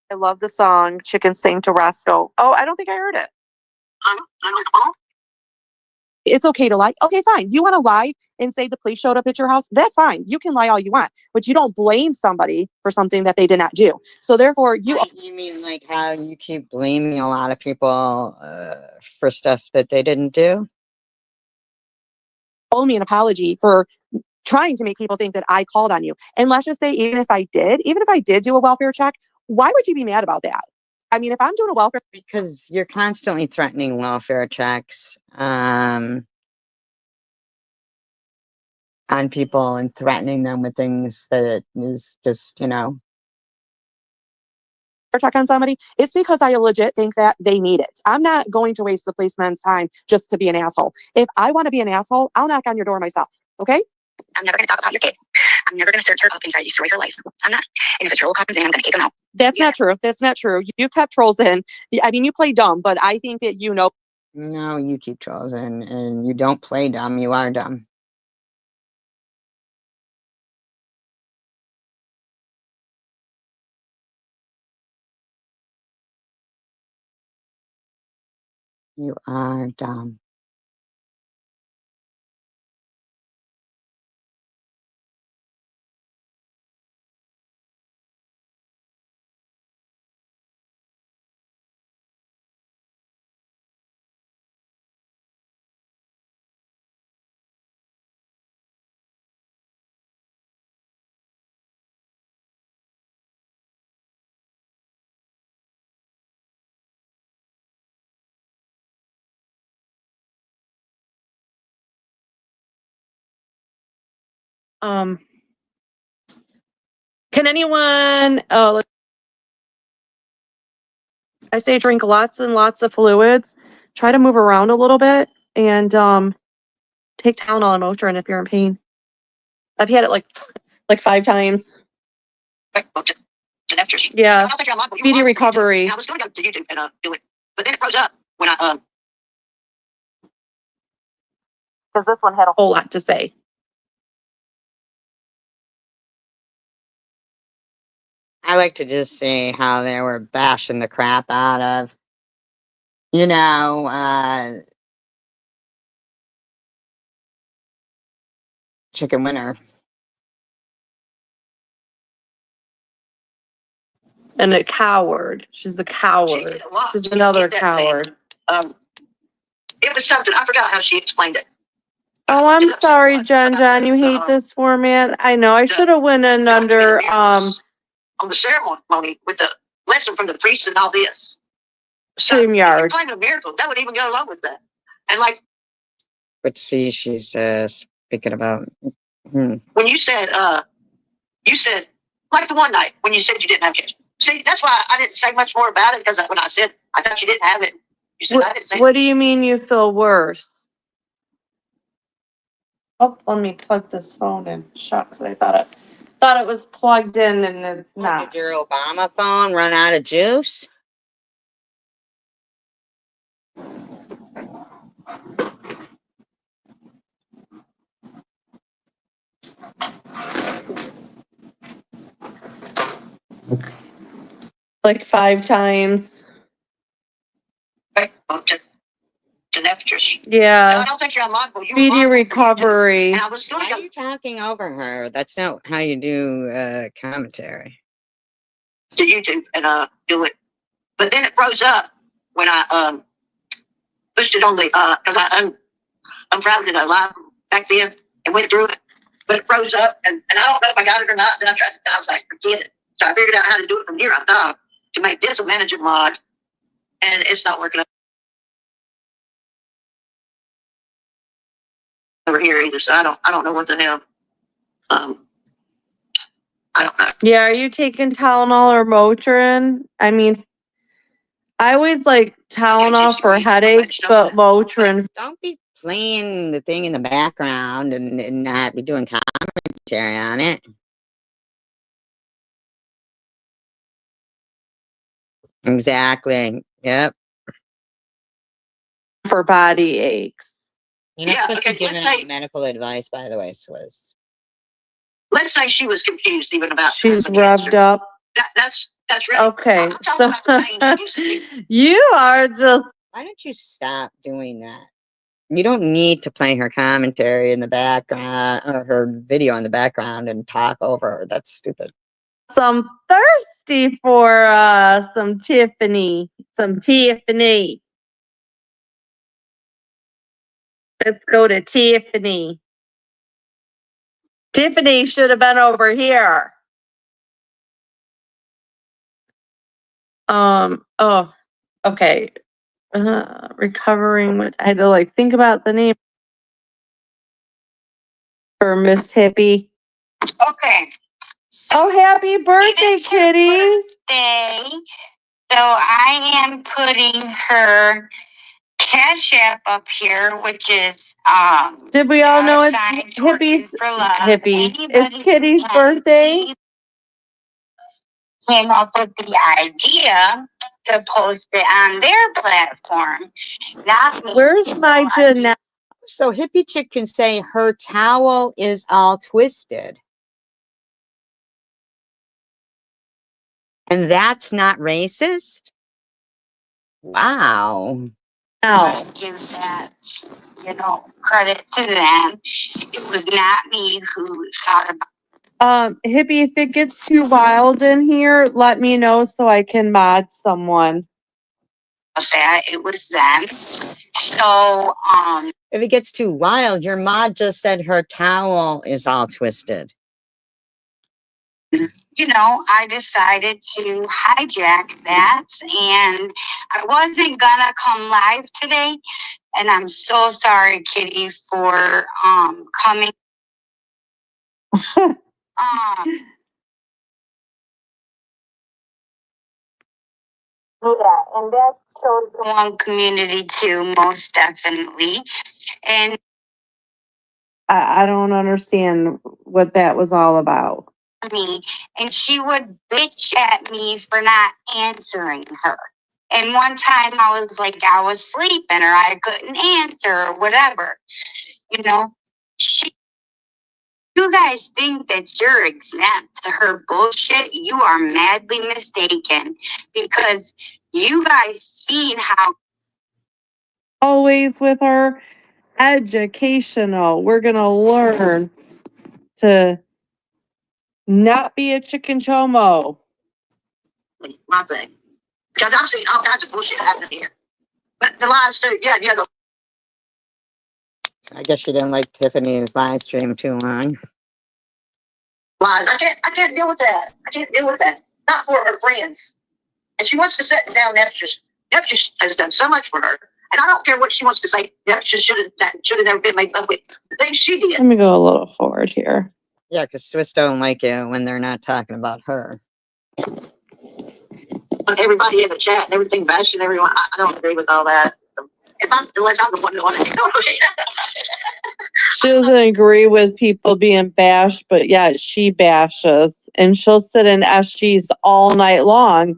I love the song Chicken Sing to Resto. Oh, I don't think I heard it. It's okay to lie. Okay, fine. You want to lie and say the police showed up at your house? That's fine. You can lie all you want, but you don't blame somebody for something that they did not do. So therefore, You mean like how you keep blaming a lot of people for stuff that they didn't do? owe me an apology for trying to make people think that I called on you. And let's just say, even if I did do a welfare check, why would you be mad about that? I mean, if I'm doing a welfare, Because you're constantly threatening welfare checks on people and threatening them with things that is just, check on somebody, it's because I legit think that they need it. I'm not going to waste the policeman's time just to be an asshole. If I want to be an asshole, I'll knock on your door myself. Okay? I'm never going to talk about your kid. I'm never going to search her up and try to destroy her life. I'm not. And if a troll comes in, I'm going to kick him out. That's not true. That's not true. You've kept trolls in. I mean, you play dumb, but I think that you know. No, you keep trolls and you don't play dumb. You are dumb. You are dumb. Can anyone, I say drink lots and lots of fluids. Try to move around a little bit and take Tylenol and Motrin if you're in pain. I've had it like 5 times. Yeah. Speedy recovery. I was going to go to YouTube and do it, but then it froze up when I Because this one had a whole lot to say. I like to just see how they were bashing the crap out of, you know, Chicken Winner. And a coward. She's a coward. She's another coward. It was something, I forgot how she explained it. Oh, I'm sorry, Jen. You hate this format. I know. I should have went in under on the ceremony with the lesson from the priest and all this. StreamYard. Kind of miracle that would even go along with that. And like, But see, she's speaking about. when you said like the one night when you said you didn't have kids. See, that's why I didn't say much more about it, because when I said I thought you didn't have it, you said I didn't say. What do you mean you feel worse? Oh, let me plug this phone in. Shucks, I thought it was plugged in and it's not. Did your Obama phone run out of juice? Like 5 times. Yeah. No, I don't think you're unlockable. Speedy recovery. And I was Why are you talking over her? That's not how you do commentary. to YouTube and do it, but then it froze up when I pushed it on the because I unfriended it live back then and went through it, but it froze up and I don't know if I got it or not. Then I tried. I was like, forget it. So I figured out how to do it from here. I thought to make this a manager mod, and it's not working over here either. So I don't know what the hell. I don't know. Yeah, are you taking Tylenol or Motrin? I mean, I always like Tylenol for headaches, but Motrin. Don't be playing the thing in the background and not be doing commentary on it. Exactly. Yep. For body aches. You're not Yeah, supposed to okay, be giving let's out say- medical advice, by the way, Swizz. Let's say she was confused even about. She's the rubbed cancer. up. That's really Okay, I'm talking so about the pain she used to be. you are just Why don't you stop doing that? You don't need to play her commentary in the background or her video in the background and talk over her. That's stupid. some thirsty for some Tiffany. Some Tiffany. Let's go to Tiffany. Tiffany should have been over here. Oh, okay. Recovering with, I had to like think about the name for Miss Hippie. Okay. Oh, happy birthday, It's her kitty. birthday, so I am putting her Cash App up here, which is Did we all know it's $, Hippie's? for love. Hippies. Anybody It's Kitty's who birthday. came up with the idea to post it on their platform. Not me. Where's my Jeanette? So hippie chick can say her towel is all twisted. And that's not racist? Wow. I give that, credit to them. It was not me who thought about Hippie, if it gets too wild in here, let me know so I can mod someone. that. It was them. So, If it gets too wild, your mod just said her towel is all twisted. I decided to hijack that, and I wasn't gonna come live today, and I'm so sorry, Kitty, for coming Yeah, and that shows one community too, most definitely. And I don't understand what that was all about. me, and she would bitch at me for not answering her. And one time I was like, I was sleeping or I couldn't answer or whatever. You know, you guys think that you're exempt to her bullshit. You are madly mistaken because you guys seen how Always with her, educational. We're going to learn to not be a chicken chomo. My thing. Because I've seen all kinds of bullshit happening here. But the lies too, yeah, the I guess she didn't like Tiffany's live stream too long. lies. I can't deal with that. I can't deal with that. Not for her friends. And she wants to sit down. Neptune has done so much for her. And I don't care what she wants to say. Neptune should have never been made up with the things she did. Let me go a little forward here. Yeah, because Swiss don't like it when they're not talking about her. Everybody in the chat and everything bashing everyone. I don't agree with all that. Unless I'm the one that wants to know. She doesn't agree with people being bashed, but yet she bashes. And she'll sit in SGs all night long,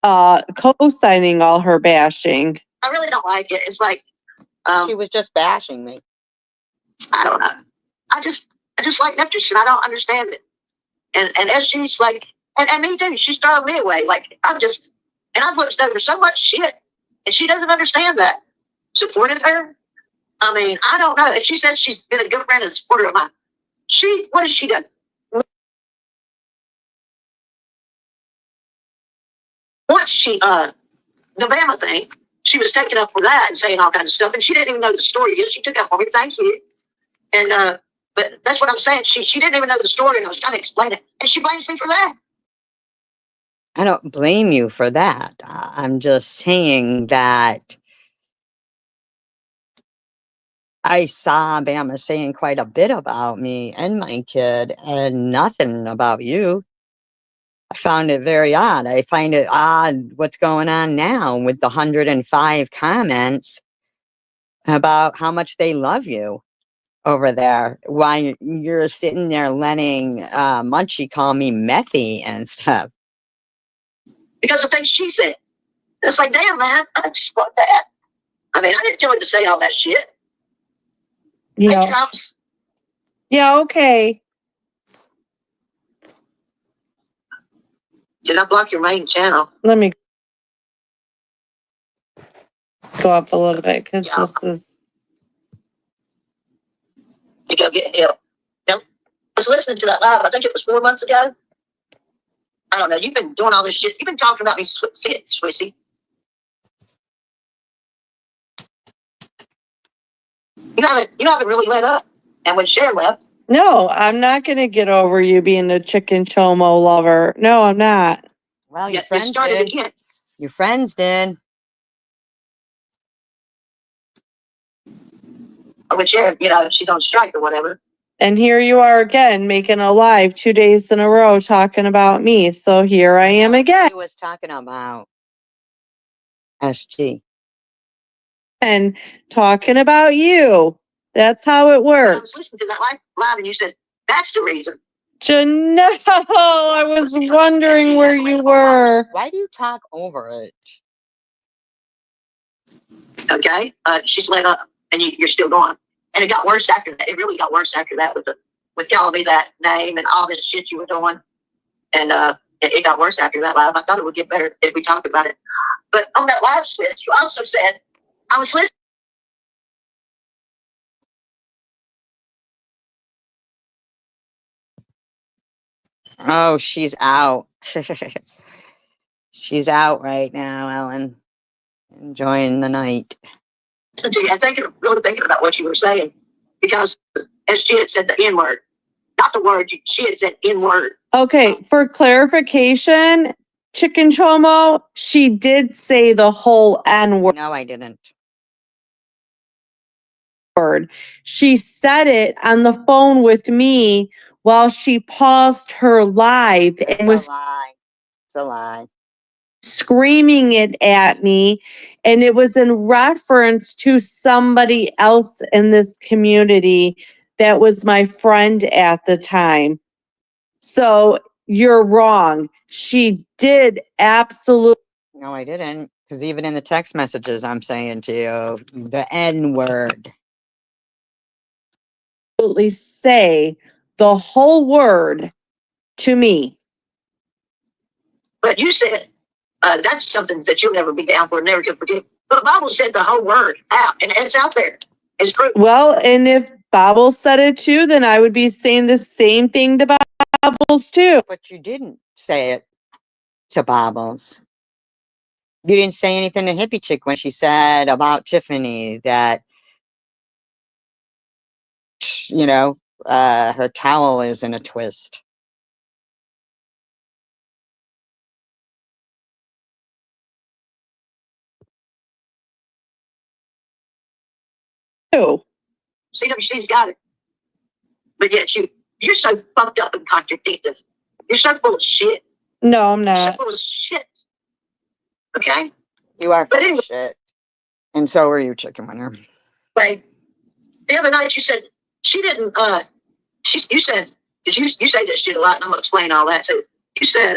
co-signing all her bashing. I really don't like it. It's like She was just bashing me. I don't know. I just like Neptune. I don't understand it. And SG's like, and me too. She's throwing me away. Like I've looked over so much shit, and she doesn't understand that. Supported her. I mean, I don't know. And she says she's been a good friend and supporter of mine. What has she done? Once the Bama thing, she was taking up for that and saying all kinds of stuff, and she didn't even know the story. Yes, she took up for me. Thank you. And but that's what I'm saying. She didn't even know the story, and I was trying to explain it, and she blames me for that. I don't blame you for that. I'm just saying that I saw Bama saying quite a bit about me and my kid and nothing about you. I found it very odd. I find it odd what's going on now with the 105 comments about how much they love you over there. Why you're sitting there letting Munchie call me Methy and stuff. Because of things she said. It's like, damn, man, I just want that. I mean, I didn't tell her to say all that shit. Yeah. Hey, Trumps. Yeah, okay. Did I block your main channel? Let me go up a little bit because this is. You go get help. I was listening to that live. I think it was 4 months ago. I don't know. You've been doing all this shit. You've been talking about me, Swissy. You haven't really let up. And when Cher left. No, I'm not going to get over you being a chicken chomo lover. No, I'm not. Well, your friends did. Again. Your friends did. When Cher, she's on strike or whatever. And here you are again, making a live 2 days in a row talking about me. So here I am again. He was talking about SG. And talking about you. That's how it works. I was listening to that live and you said, that's the reason. Janelle, I was wondering where you were. Why do you talk over it? Okay, she's let up, and you're still going. And it got worse after that. It really got worse after that with calling me that name and all this shit you were doing. And it got worse after that live. I thought it would get better if we talked about it. But on that live switch, you also said, I was listening. Oh, she's out. She's out right now, Ellen. Enjoying the night. To you and really thinking about what you were saying, because as she had said the N word, not the word, she had said N word. Okay, for clarification, Chicken Chomo, she did say the whole N word. No, I didn't. She said it on the phone with me while she paused her live It's and a was lie. It's a lie. screaming it at me, and it was in reference to somebody else in this community that was my friend at the time. So you're wrong. She did absolutely No, I didn't. Because even in the text messages, I'm saying to you the N word. say the whole word to me. But you said that's something that you'll never be down for, never can forget. But the Bible said the whole word out, and it's out there. It's true. Well, and if Bible said it too, then I would be saying the same thing to Bibles too. But you didn't say it to Bobbles. You didn't say anything to Hippie Chick when she said about Tiffany that, you know, her towel is in a twist. CWC's got it. But yet you're so fucked up and contradictive. You're so full of shit. No, I'm You're so not. full of shit. Okay? You are But full anyway, of shit. And so are you, Chicken Winner. the other night you said she didn't you said, because you say this shit a lot, and I'm gonna explain all that too. You said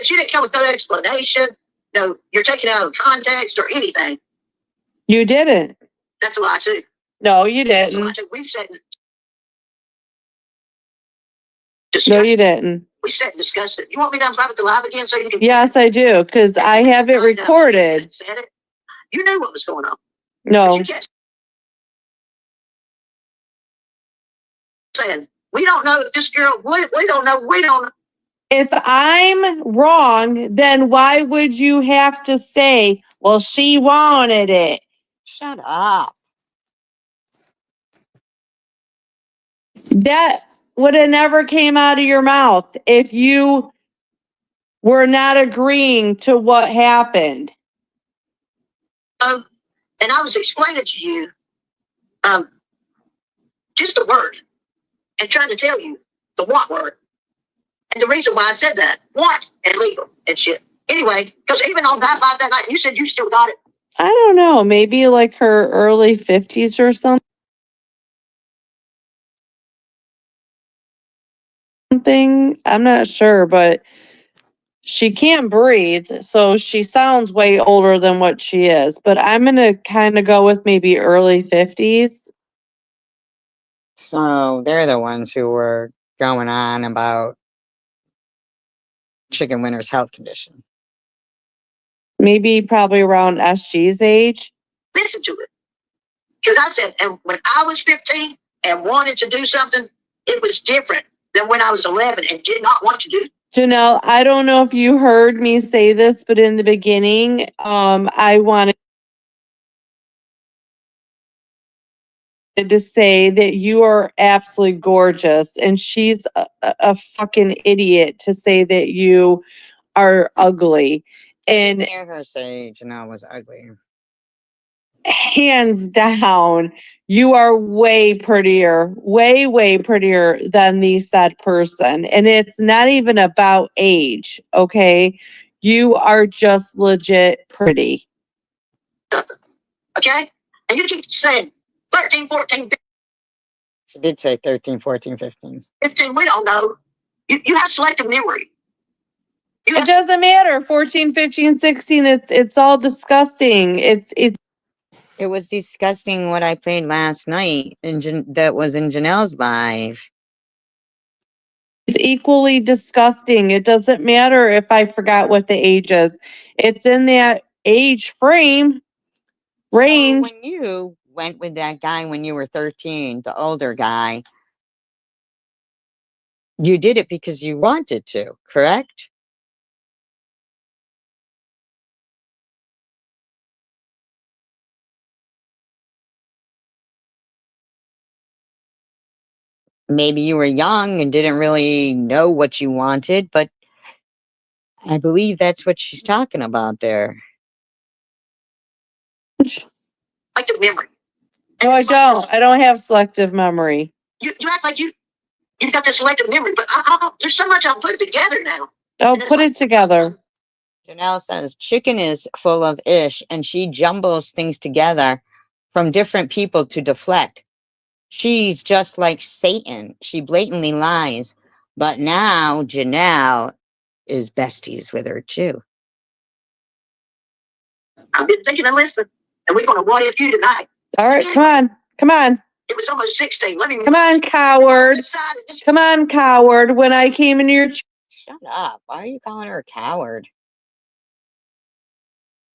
she didn't come with no explanation. No, you're taking it out of context or anything. You didn't. That's a lie too. No, you That's a lie didn't. too. We've said No, you didn't. we said and discussed it. You want me to unprivate the live again so you can? Yes, I do, because I have it recorded. Said it. You knew what was going on. No. But you kept saying, we don't know if this girl, we don't know, we don't know. If I'm wrong, then why would you have to say, well, she wanted it? Shut up. That would have never came out of your mouth if you were not agreeing to what happened. And I was explaining to you just a word and trying to tell you the what word. And the reason why I said that, what, and legal and shit. Anyway, because even on that night, you said you still got it. I don't know, maybe like her early 50s or something. I'm not sure, but she can't breathe, so she sounds way older than what she is. But I'm going to kind of go with maybe early 50s. So they're the ones who were going on about Chicken Winner's health condition. Maybe probably around SG's age. Listen to it. Because I said, and when I was 15 and wanted to do something, it was different than when I was 11 and did not want to do. Janelle, I don't know if you heard me say this, but in the beginning, I wanted to say that you are absolutely gorgeous, and she's a fucking idiot to say that you are ugly. And Hear her say Janelle was ugly. hands down, you are way prettier, way prettier than the said person. And it's not even about age, okay? You are just legit pretty. Okay? And you keep saying 13, 14, She did say 13, 14, 15. 15, we don't know. You have selective memory. It doesn't matter. 14, 15, 16, it's all disgusting. It was disgusting what I played last night that was in Janelle's live. It's equally disgusting. It doesn't matter if I forgot what the age is. It's in that age frame range. So when you went with that guy when you were 13, the older guy, you did it because you wanted to, correct? Maybe you were young and didn't really know what you wanted, but I believe that's what she's talking about there. Selective memory. No, I don't. I don't have selective memory. you act like you've got this selective memory, but there's so much I'll put it together now. Oh, And it's put like, it together. Janelle says chicken is full of ish and she jumbles things together from different people to deflect. She's just like Satan. She blatantly lies. But now Janelle is besties with her too. I've been thinking and listening, and we're going to what if you tonight. All right, come on. Come on. It was almost 16. Let me Come on, coward. Come on, coward. When I came into your Shut up. Why are you calling her a coward?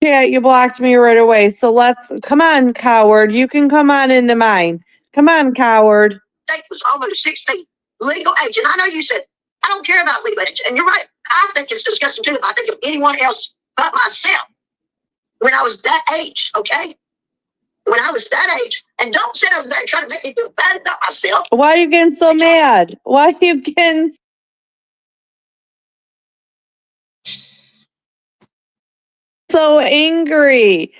chat, you blocked me right away. So come on, coward. You can come on into mine. Come on, coward. It was almost 16. Legal age. And I know you said, I don't care about legal age. And you're right. I think it's disgusting too. I think of anyone else but myself when I was that age, okay? When I was that age. And don't sit over there and try to make me feel bad about myself. Why are you getting so mad? Why are you getting so angry?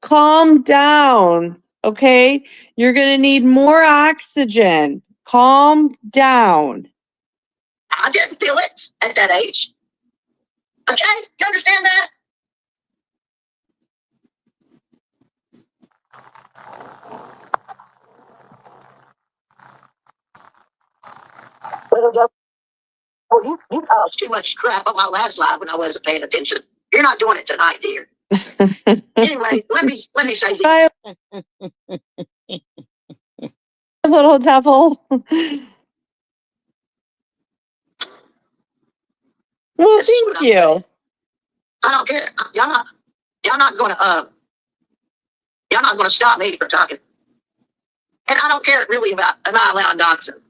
Calm down, okay? You're going to need more oxygen. Calm down. I didn't feel it at that age. Okay? You understand that? Little girl, oh, you caused too much crap on my last live when I wasn't paying attention. You're not doing it tonight, dear. Anyway, let me say this. Bye, little devil. Well, This is what thank I'm saying. you. I don't care. Y'all not gonna stop me from talking. And I don't care really about am I allowed doxing.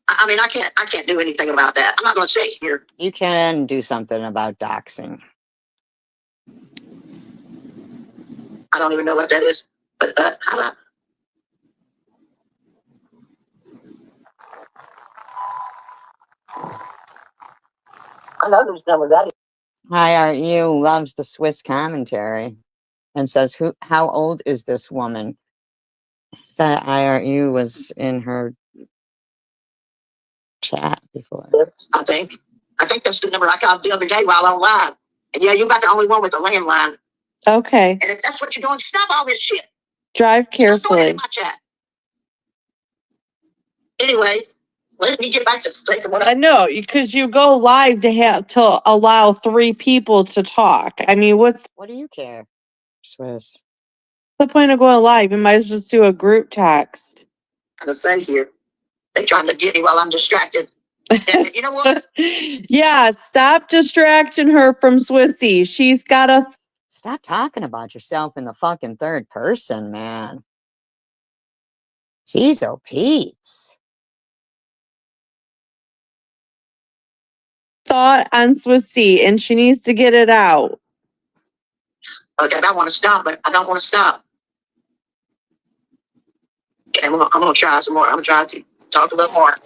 I mean, I can't do anything about that. I'm not gonna sit here. You can do something about doxing. I don't even know what that is. But how about I know there's some of that. Hi, Art You loves the Swiss commentary and says, how old is this woman? That IRU was in her chat before. I think that's the number I called the other day while on live. And yeah, you're about the only one with a landline. Okay. And if that's what you're doing, stop all this shit. Drive Stop doing it carefully. in my chat. Anyway, let me get back to thinking what I know, because you go live to allow 3 people to talk. I mean, what's What do you care, Swiss? the point of going live? You might as well just do a group text. I'm gonna say here. They trying to get me while I'm distracted. And you know what? Yeah, stop distracting her from Swissy. She's got a Stop talking about yourself in the fucking third person, man. Jeez, oh Pete's. thought on Swissy, and she needs to get it out. Okay, I want to stop, but I don't want to stop. Okay, I'm gonna try some more. I'm gonna try to talk a little more.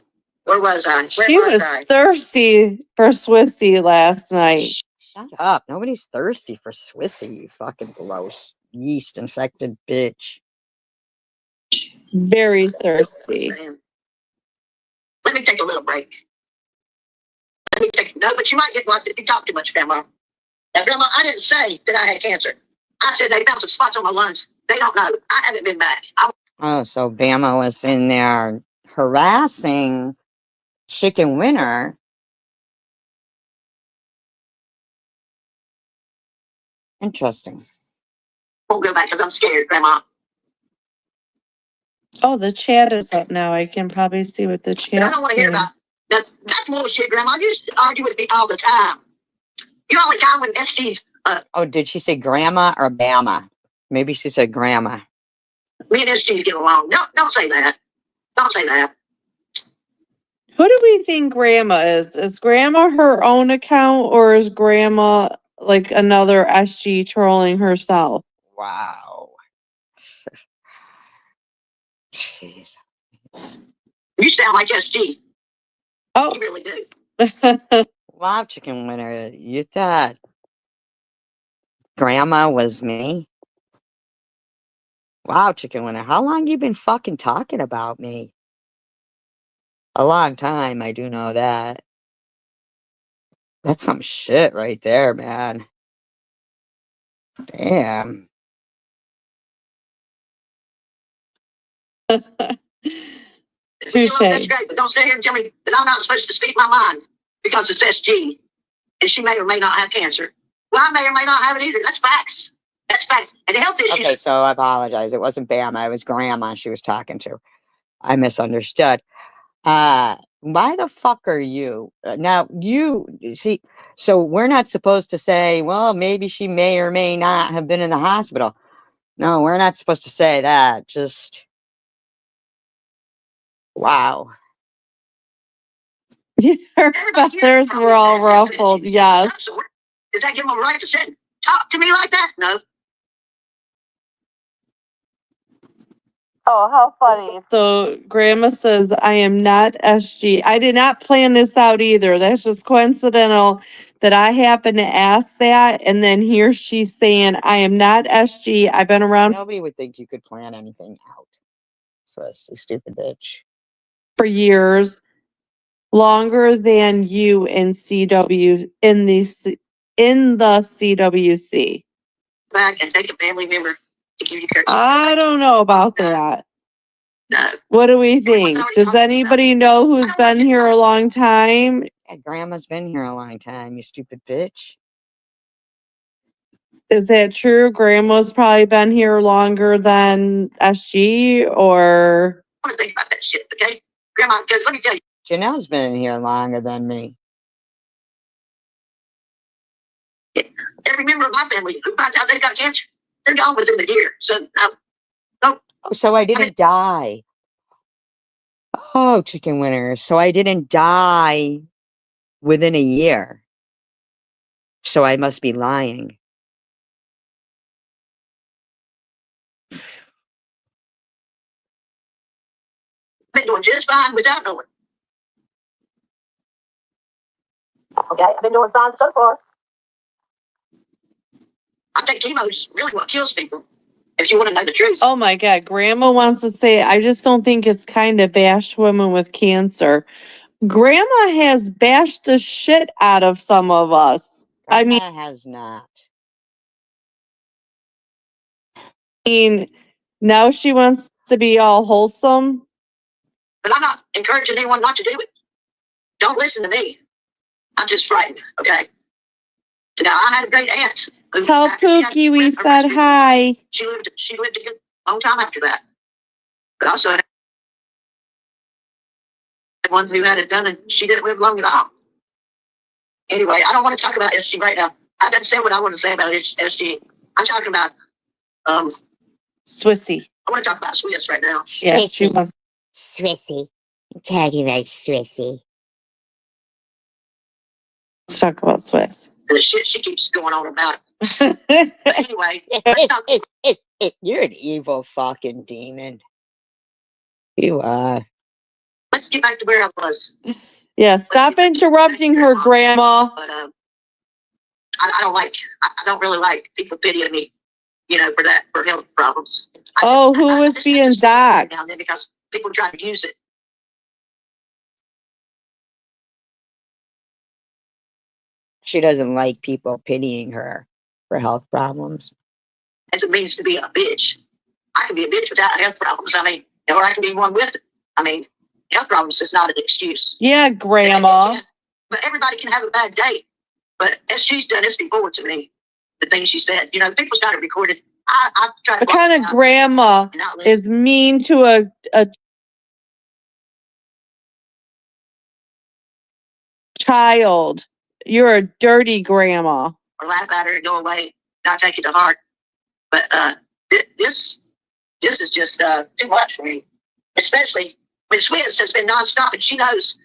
Where was I? She was thirsty for Swissy last night. Shut up. Nobody's thirsty for Swissy, you fucking gross yeast infected bitch. Very thirsty. Let me take a little break. No, but you might get lost if you talk too much, Grandma. Now, Grandma, I didn't say that I had cancer. I said they found some spots on my lungs. They don't know. I haven't been back. Oh, so Bama was in there harassing Chicken Winner. Interesting. won't go back because I'm scared, Grandma. Oh, the chat is up now. I can probably see what the But chat I don't want to hear about that. That's bullshit, Grandma. You just argue with me all the time. You only time when SG's Oh, did she say grandma or Bama? Maybe she said grandma. me and SG's get along. Don't say that. Don't say that. Who do we think Grandma is? Is Grandma her own account, or is Grandma like another SG trolling herself? Wow. Jeez. You sound like SG. Oh. You really do. Wow, Chicken Winner. You thought grandma was me? Wow, Chicken Winner. How long you been fucking talking about me? A long time, I do know that. That's some shit right there, man. Damn. Touche. That's great, but don't sit here and tell me that I'm not supposed to speak my mind because it's SG and she may or may not have cancer. Well, I may or may not have it either. That's facts. That's facts. And the health issues. Okay, so I apologize. It wasn't Bam. It was Grandma she was talking to. I misunderstood. Why the fuck are you? Now, you see, so we're not supposed to say, well, maybe she may or may not have been in the hospital. No, we're not supposed to say that. Just, wow. Your feathers were all ruffled, yes. Does that give them a right to sit and talk to me like that? No. Oh, how funny. So Grandma says, I am not SG. I did not plan this out either. That's just coincidental that I happened to ask that. And then here she's saying, I am not SG. I've been around Nobody would think you could plan anything out. So that's a stupid bitch. for years, longer than you in CW, in the CWC. Back and take a family member to give you care. I don't know about that. No. What do we think? Does anybody know who's been here a long time? Yeah, Grandma's been here a long time, you stupid bitch. Is that true? Grandma's probably been here longer than SG, or I want to think about that shit, okay? Grandma, because let me tell you, Janelle's been here longer than me. every member of my family who finds out they got cancer, they're gone within the year. So, no. Oh, so I didn't die. Oh, chicken winner. So I didn't die within a year. So I must be lying. Been doing just fine without knowing. Okay, I've been doing fine so far. I think chemo's really what kills people, if you want to know the truth. oh my God, Grandma wants to say, I just don't think it's kind to bash women with cancer. Grandma has bashed the shit out of some of us. I Grandma has not. mean, now she wants to be all wholesome. But I'm not encouraging anyone not to do it. Don't listen to me. I'm just frightened, okay? So now, I had a great aunt. Tell Pookie we said hi. She lived a good long time after that. But also had one who had it done and she didn't live long at all. Anyway, I don't want to talk about SG right now. I didn't say what I want to say about SG. I'm talking about, Swissy. I want to talk about Swiss right now. Yeah, she wants. Swissy. I'm talking about Swissy. Let's talk about Swiss. The shit she keeps going on about. But anyway, let's talk. You're an evil fucking demon. You are. Let's get back to where I was. Yeah, stop interrupting her, Grandma. But I don't really like people pitying me, for health problems. Oh, who was being doxxed? Now and then because people try to use it. She doesn't like people pitying her for health problems. As it means to be a bitch. I can be a bitch without health problems. Or I can be one with it. Health problems is not an excuse. Yeah, Grandma. But everybody can have a bad day. But as she's done this before to me, the things she said, people's got it recorded. I've tried to. What kind of grandma is mean to a child? You're a dirty grandma. Or laugh at her and go away, not take it to heart. But this is just too much for me. Especially when Swiss has been nonstop and she knows.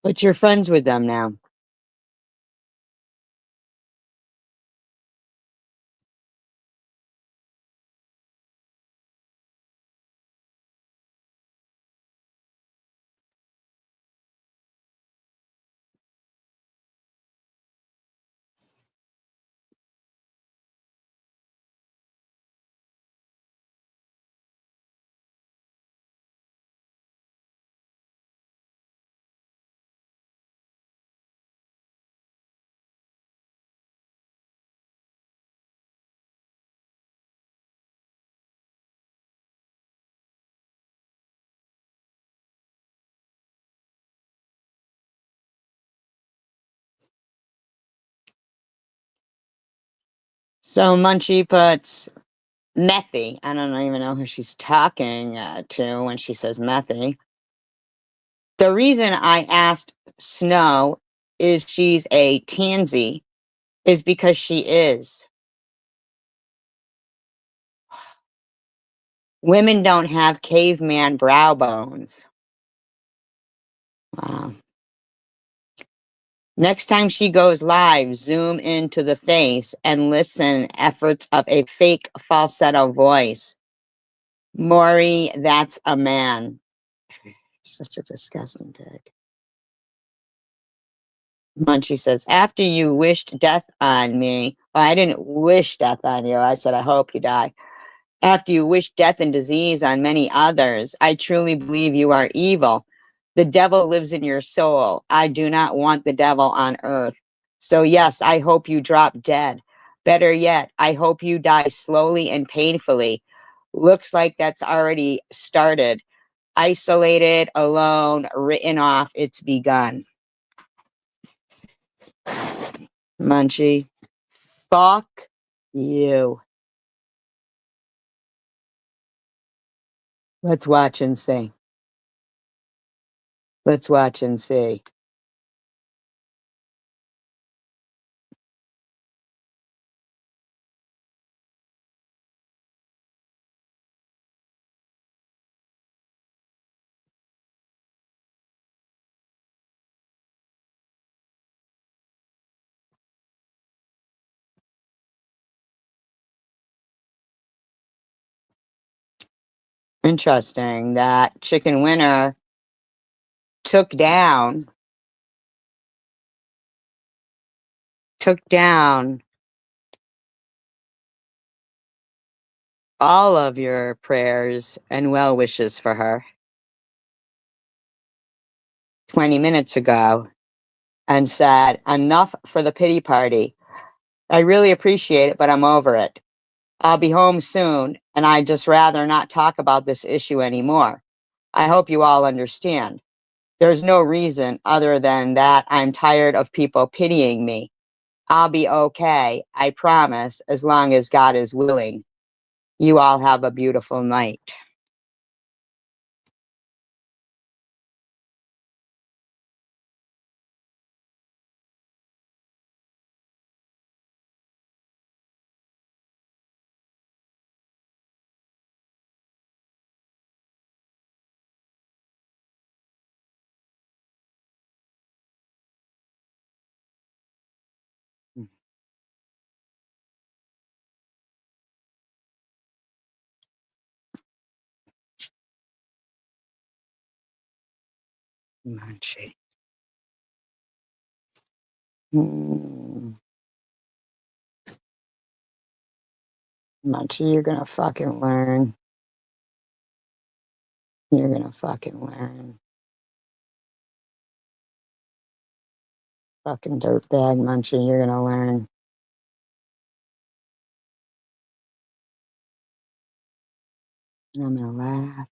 But you're friends with them now. So Munchie puts Methy. I don't even know who she's talking to when she says Methy. The reason I asked Snow if she's a tansy is because she is. Women don't have caveman brow bones. Wow. Next time she goes live, zoom into the face and listen efforts of a fake falsetto voice. Maury, that's a man. Such a disgusting pig. Munchie says, after you wished death on me, well, I didn't wish death on you. I said, I hope you die. After you wish death and disease on many others, I truly believe you are evil. The devil lives in your soul. I do not want the devil on earth. So, yes, I hope you drop dead. Better yet, I hope you die slowly and painfully. Looks like that's already started. Isolated, alone, written off, it's begun. Munchie, fuck you. Let's watch and see. Let's watch and see. Interesting that Chicken Winner took down all of your prayers and well wishes for her 20 minutes ago and said, enough for the pity party. I really appreciate it, but I'm over it. I'll be home soon, and I'd just rather not talk about this issue anymore. I hope you all understand. There's no reason other than that I'm tired of people pitying me. I'll be okay, I promise, as long as God is willing. You all have a beautiful night. Munchie. Munchie, you're gonna fucking learn. You're gonna fucking learn. Fucking dirtbag, Munchie, you're gonna learn. And I'm gonna laugh.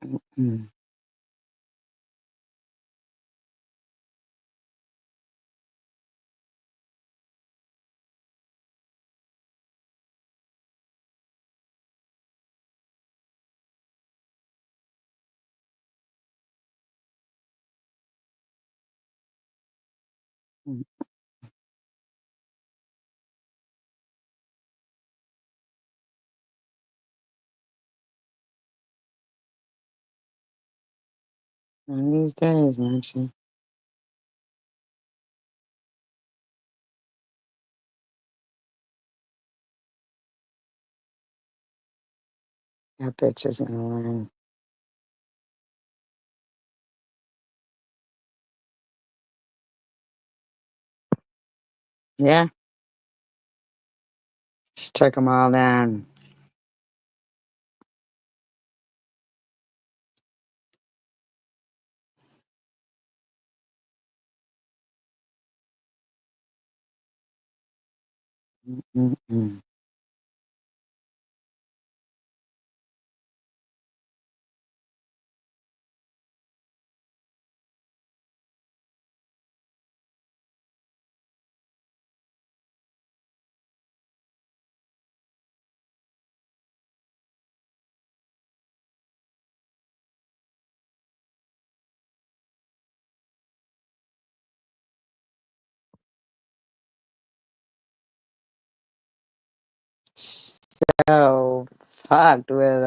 Mm-mm. One of these days, Munchie. That bitch is gonna learn. Yeah, she took them all down. Mm-mm. so fucked with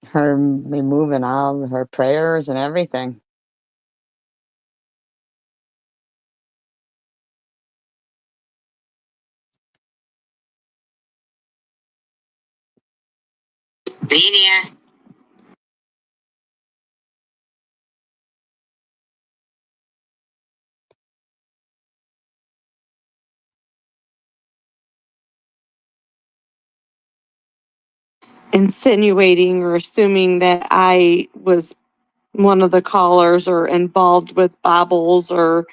her removing all her prayers and everything. Gina. Insinuating or assuming that I was one of the callers or involved with Bobbles or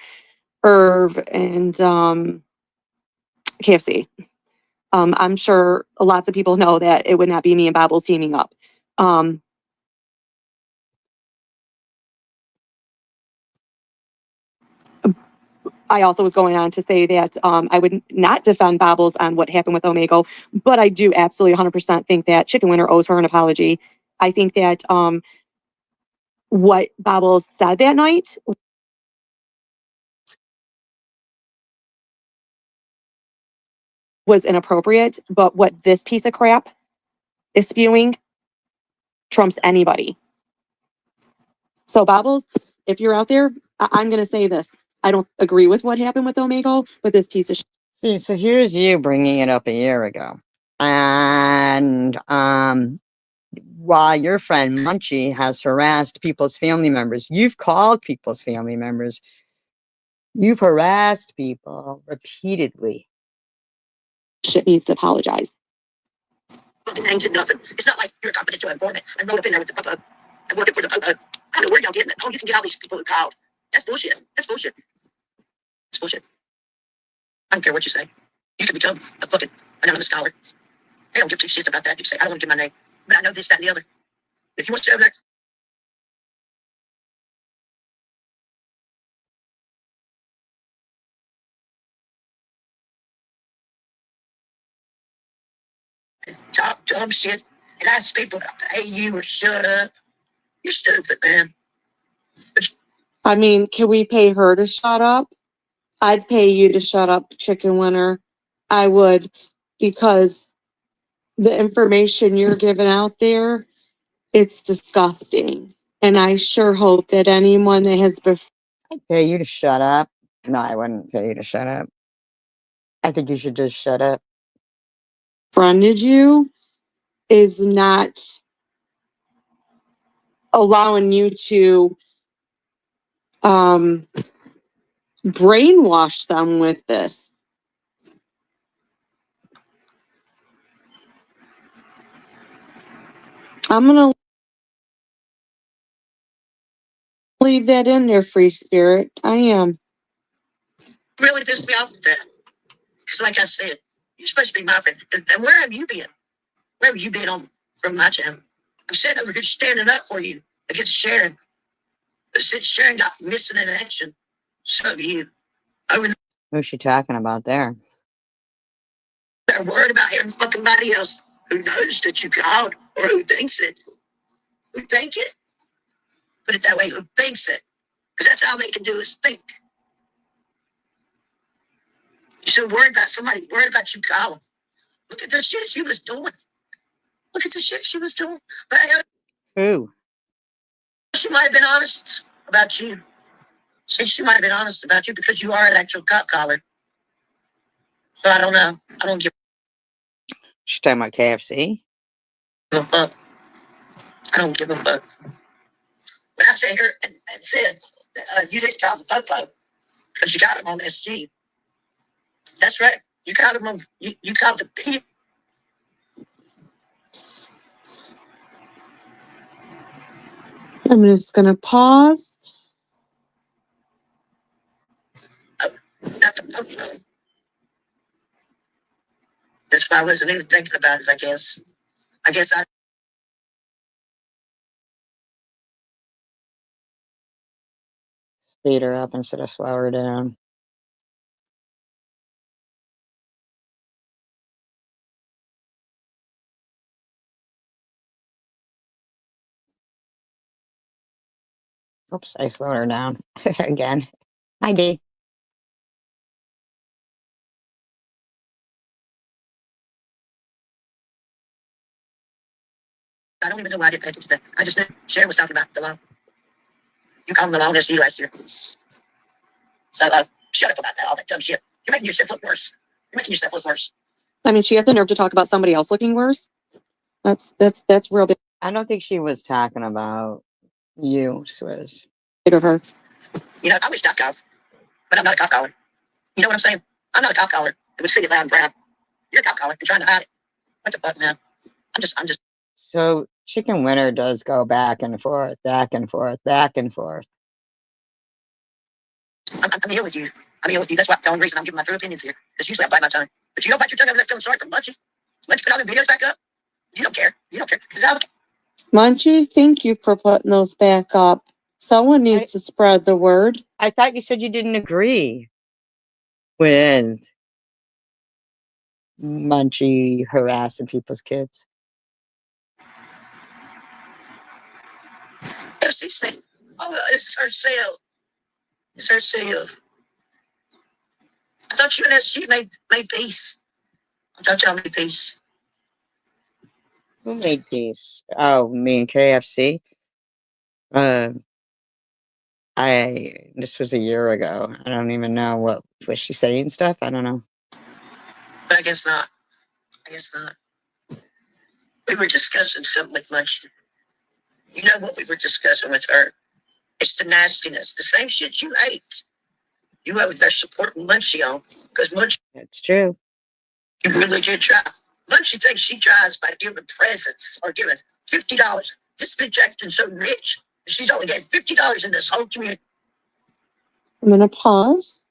Irv and KFC. I'm sure lots of people know that it would not be me and Bobbles teaming up. I also was going on to say that I would not defend Bobbles on what happened with Omegle, but I do absolutely 100% think that Chicken Winter owes her an apology. I think that what Bobbles said that night was inappropriate, but what this piece of crap is spewing trumps anybody. So Bobbles, if you're out there, I'm going to say this. I don't agree with what happened with Omegle, but this piece of See, so here's you bringing it up a year ago. And while your friend Munchie has harassed people's family members, you've called people's family members. You've harassed people repeatedly. shit needs to apologize. Names and nothing. It's not like you're a confidential informant. I wrote up in there with the I'm working for the I don't know where y'all getting it. Oh, you can get all these people who called. That's bullshit. That's bullshit. It's bullshit. I don't care what you say. You can become a fucking anonymous caller. They don't give two shits about that. You say, I don't want to give my name, but I know this, that, and the other. If you want to stay over there, talk dumb shit, and ask people to pay you or shut up. You're stupid, man. I mean, can we pay her to shut up? I'd pay you to shut up, Chicken Winter. I would, because the information you're giving out there, it's disgusting. And I sure hope that anyone that has I'd pay you to shut up. No, I wouldn't pay you to shut up. I think you should just shut up. befriended you is not allowing you to brainwash them with this. I'm going to leave that in there, free spirit. I am. Really pissed me off with that. Because, like I said, you're supposed to be my friend. And where have you been? Where have you been on from my channel? I'm sitting over here standing up for you against Sharon. But since Sharon got missing in action, so have you. Over Who's she talking about there? there, worried about everybody else who knows that you called or who thinks it. Who think it? Put it that way, who thinks it? Because that's all they can do is think. You should worry about somebody, worried about you calling. Look at the shit she was doing. Look at the shit she was doing. But Who? she might have been honest about you. She might have been honest about you because you are an actual cop caller. So I don't know. I don't give She's talking about KFC? a fuck. I don't give a fuck. When I sat here and said you didn't call the popo because you got him on SG. That's right. You called him on. You called the P. I'm just going to pause. Not the popo. That's why I wasn't even thinking about it. I guess. I Speed her up instead of slow her down. Oops, I slowed her down again. Hi, B. I don't even know why I didn't pay attention to that. I just knew Sharon was talking about the law. You called him the law SU last year. So shut up about that, all that dumb shit. You're making yourself look worse. You're making yourself look worse. I mean, she has the nerve to talk about somebody else looking worse. That's real I don't think she was talking about you, Swizz. big of her. You know, I wish cop calls, but I'm not a cop caller. You know what I'm saying? I'm not a cop caller that would say it loud and proud. You're a cop caller and trying to hide it. What the fuck, man? I'm just. So Chicken Winter does go back and forth, back and forth, back and forth. I'm here with you. I'm here with you. That's why the only reason I'm giving my true opinions here. Because usually I bite my tongue. But you don't bite your tongue over there feeling sorry for Munchie. Let's put all the videos back up. You don't care. You don't care. Because I don't care. Munchie, thank you for putting those back up. Someone needs to spread the word. I thought you said you didn't agree with Munchie harassing people's kids. FC saying, oh, it's her sale. It's her sale. I thought you and SG made peace. I thought y'all made peace. Who made peace? Oh, me and KFC. This was a year ago. I don't even know what was she saying stuff. I don't know. But I guess not. I guess not. We were discussing something with Munchie. You know what we were discussing with her? It's the nastiness. The same shit you hate. You over there supporting Munchie on. Because Munchie, It's true. you really did try. Munchie thinks she tries by giving presents or giving $50. This bitch acting so rich. She's only got $50 in this whole community. I'm going to pause.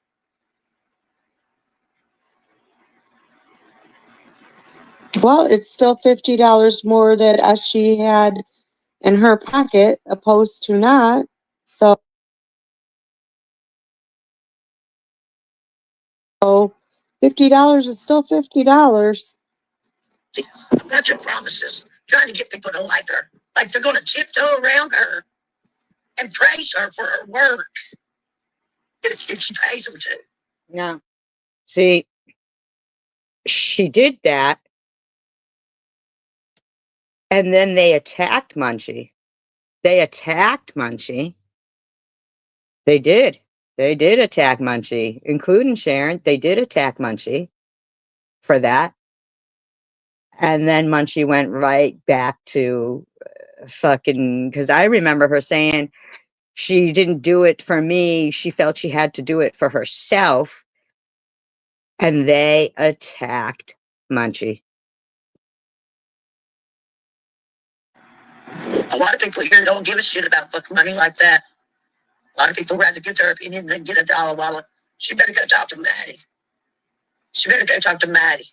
Well, it's still $50 more that SG had in her pocket, opposed to not. So $50 is still $50. About your promises. Trying to get people to like her. Like they're going to tiptoe around her and praise her for her work. If she pays them to. No. See, she did that. And then they attacked Munchie. They attacked Munchie. They did. They did attack Munchie, including Sharon. They did attack Munchie for that. And then Munchie went right back to fucking, because I remember her saying she didn't do it for me. She felt she had to do it for herself. And they attacked Munchie. A lot of people here don't give a shit about fucking money like that. A lot of people rather give their opinion than get a dollar wallet. She better go talk to Maddie. She better go talk to Maddie.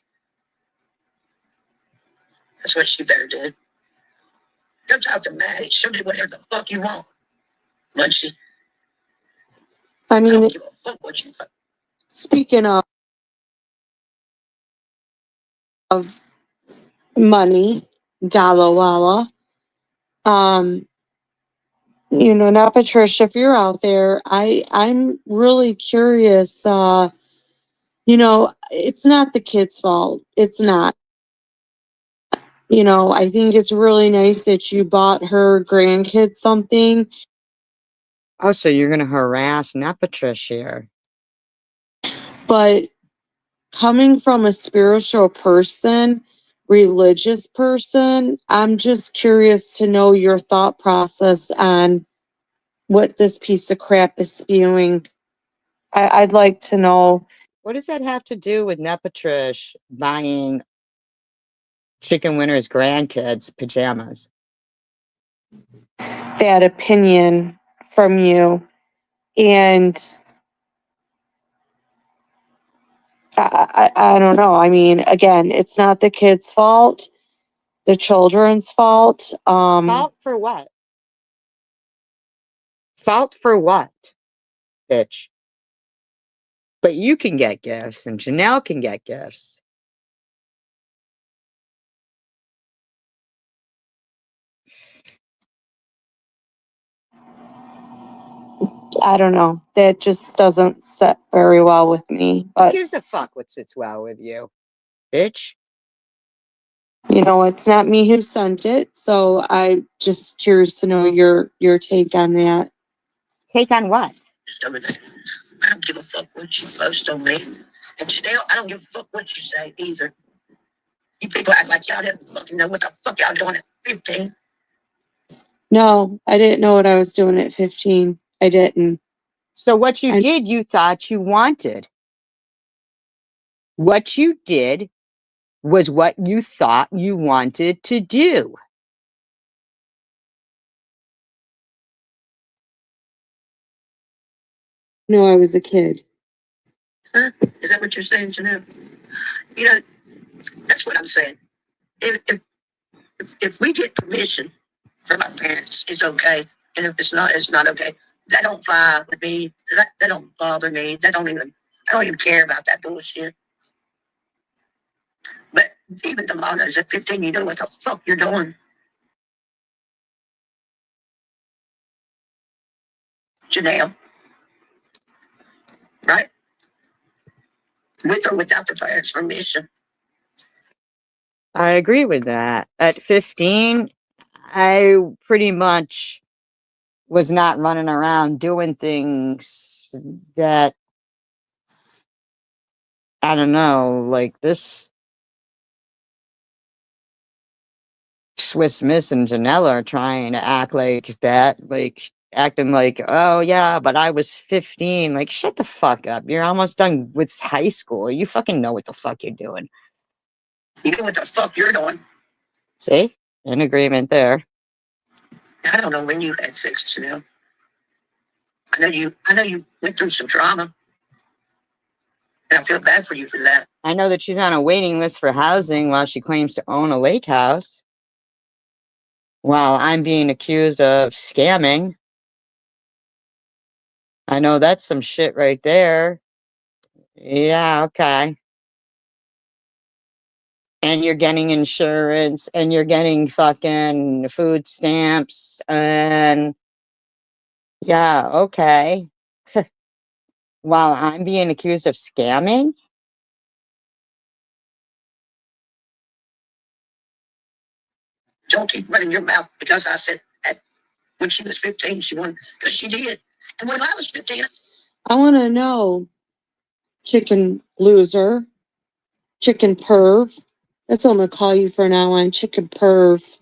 That's what she better do. Go talk to Maddie. She'll do whatever the fuck you want. Munchie. I I mean, don't give a fuck what you fuck. speaking of money, Dalawala, you know, now Patricia, if you're out there, I'm really curious. You know, it's not the kid's fault. It's not. You know, I think it's really nice that you bought her grandkids something, Oh, so you're going to harass Nepatrish here. but coming from a spiritual person, religious person, I'm just curious to know your thought process on what this piece of crap is spewing. I'd like to know. What does that have to do with Nepatrish buying Chicken Winter's grandkids pajamas? That opinion from you. And I don't know. I mean, again, it's not the kid's fault, the children's fault. Fault for what? Fault for what, bitch? But you can get gifts and Janelle can get gifts. I don't know. That just doesn't sit very well with me. Who But gives a fuck what sits well with you, bitch? you know, it's not me who sent it, so I'm just curious to know your take on that. Take on what? Just over there. I don't give a fuck what you post on me. And Chanel, I don't give a fuck what you say either. You people act like y'all didn't fucking know what the fuck y'all doing at 15. No, I didn't know what I was doing at 15. I didn't. So what you I- did, you thought you wanted. What you did was what you thought you wanted to do. No, I was a kid. Huh? Is that what you're saying, Janelle? You know, that's what I'm saying. If we get permission from our parents, it's okay. And if it's not, it's not okay. That don't fly with me. That don't bother me. I don't even care about that bullshit. But even the law knows at 15, you know what the fuck you're doing. Janelle. Right? With or without the parents' permission. I agree with that. At 15, I pretty much was not running around doing things that, I don't know, like this Swiss Miss and Janella are trying to act like that, like acting like, oh yeah, but I was 15. Like, shut the fuck up. You're almost done with high school. You fucking know what the fuck you're doing. You know what the fuck you're doing. See? In agreement there. I don't know when you had sex, Janelle. I know you went through some trauma. And I feel bad for you for that. I know that she's on a waiting list for housing while she claims to own a lake house. While I'm being accused of scamming. I know that's some shit right there. Yeah, okay. And you're getting insurance and you're getting fucking food stamps and yeah, okay. While I'm being accused of scamming? Don't keep running your mouth because I said that when she was 15, she won. Because she did. And when I was 15, I want to know, chicken loser, chicken perv. That's what I'm going to call you from now on, chicken perv.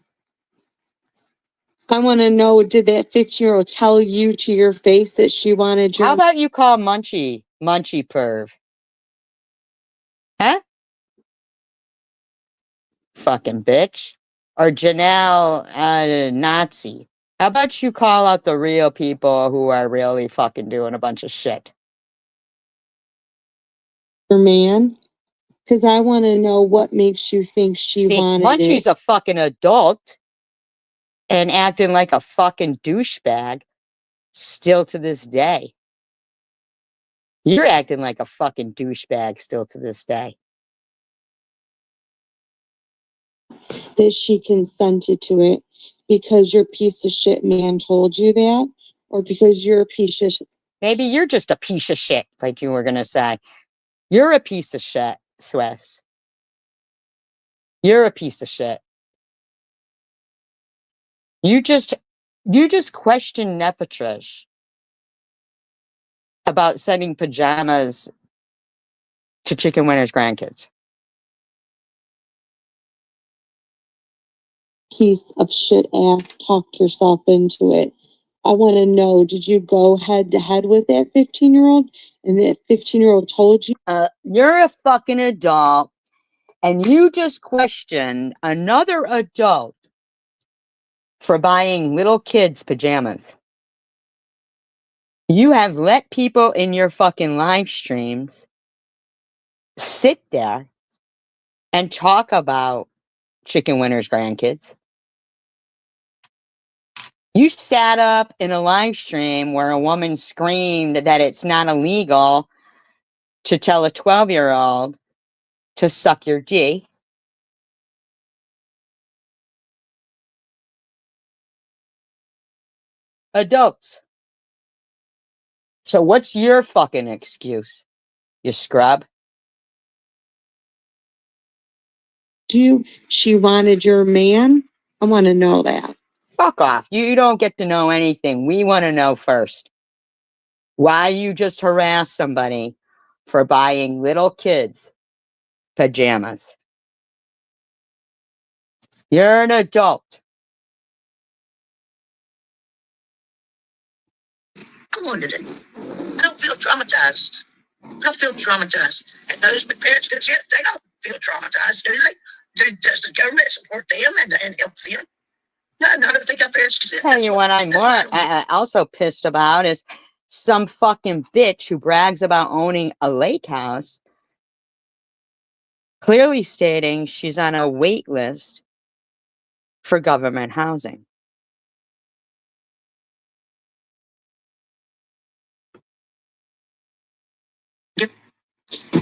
I want to know, did that 15-year-old tell you to your face that she wanted your... How about you call Munchie perv? Huh? Fucking bitch. Or Janelle Nazi. How about you call out the real people who are really fucking doing a bunch of shit? man? Because I want to know what makes you think she See, wanted Munchie's it. a fucking adult and acting like a fucking douchebag still to this day. You're acting like a fucking douchebag still to this day. That she consented to it because your piece of shit man told you that, or because you're a piece of shit. Maybe you're just a piece of shit, like you were gonna say. You're a piece of shit, Swiss. You're a piece of shit. You just questioned Nepatrish about sending pajamas to Chicken Winner's grandkids. Piece of shit ass talked yourself into it. I want to know, did you go head to head with that 15-year-old and that 15-year-old told you? You're a fucking adult and you just questioned another adult for buying little kids pajamas. You have let people in your fucking live streams sit there and talk about Chicken Winner's grandkids. You sat up in a live stream where a woman screamed that it's not illegal to tell a 12-year-old to suck your D. Adults. So what's your fucking excuse, you scrub? She wanted your man? I want to know that. Fuck off. You don't get to know anything. We want to know first. Why you just harass somebody for buying little kids pajamas? You're an adult. Come on today. I don't feel traumatized. I don't feel traumatized. And those with parents consent, they don't feel traumatized, do they? Does the government support them and help them? No, not if they got parents consent. Tell you what I'm more also pissed about is some fucking bitch who brags about owning a lake house, clearly stating she's on a wait list for government housing.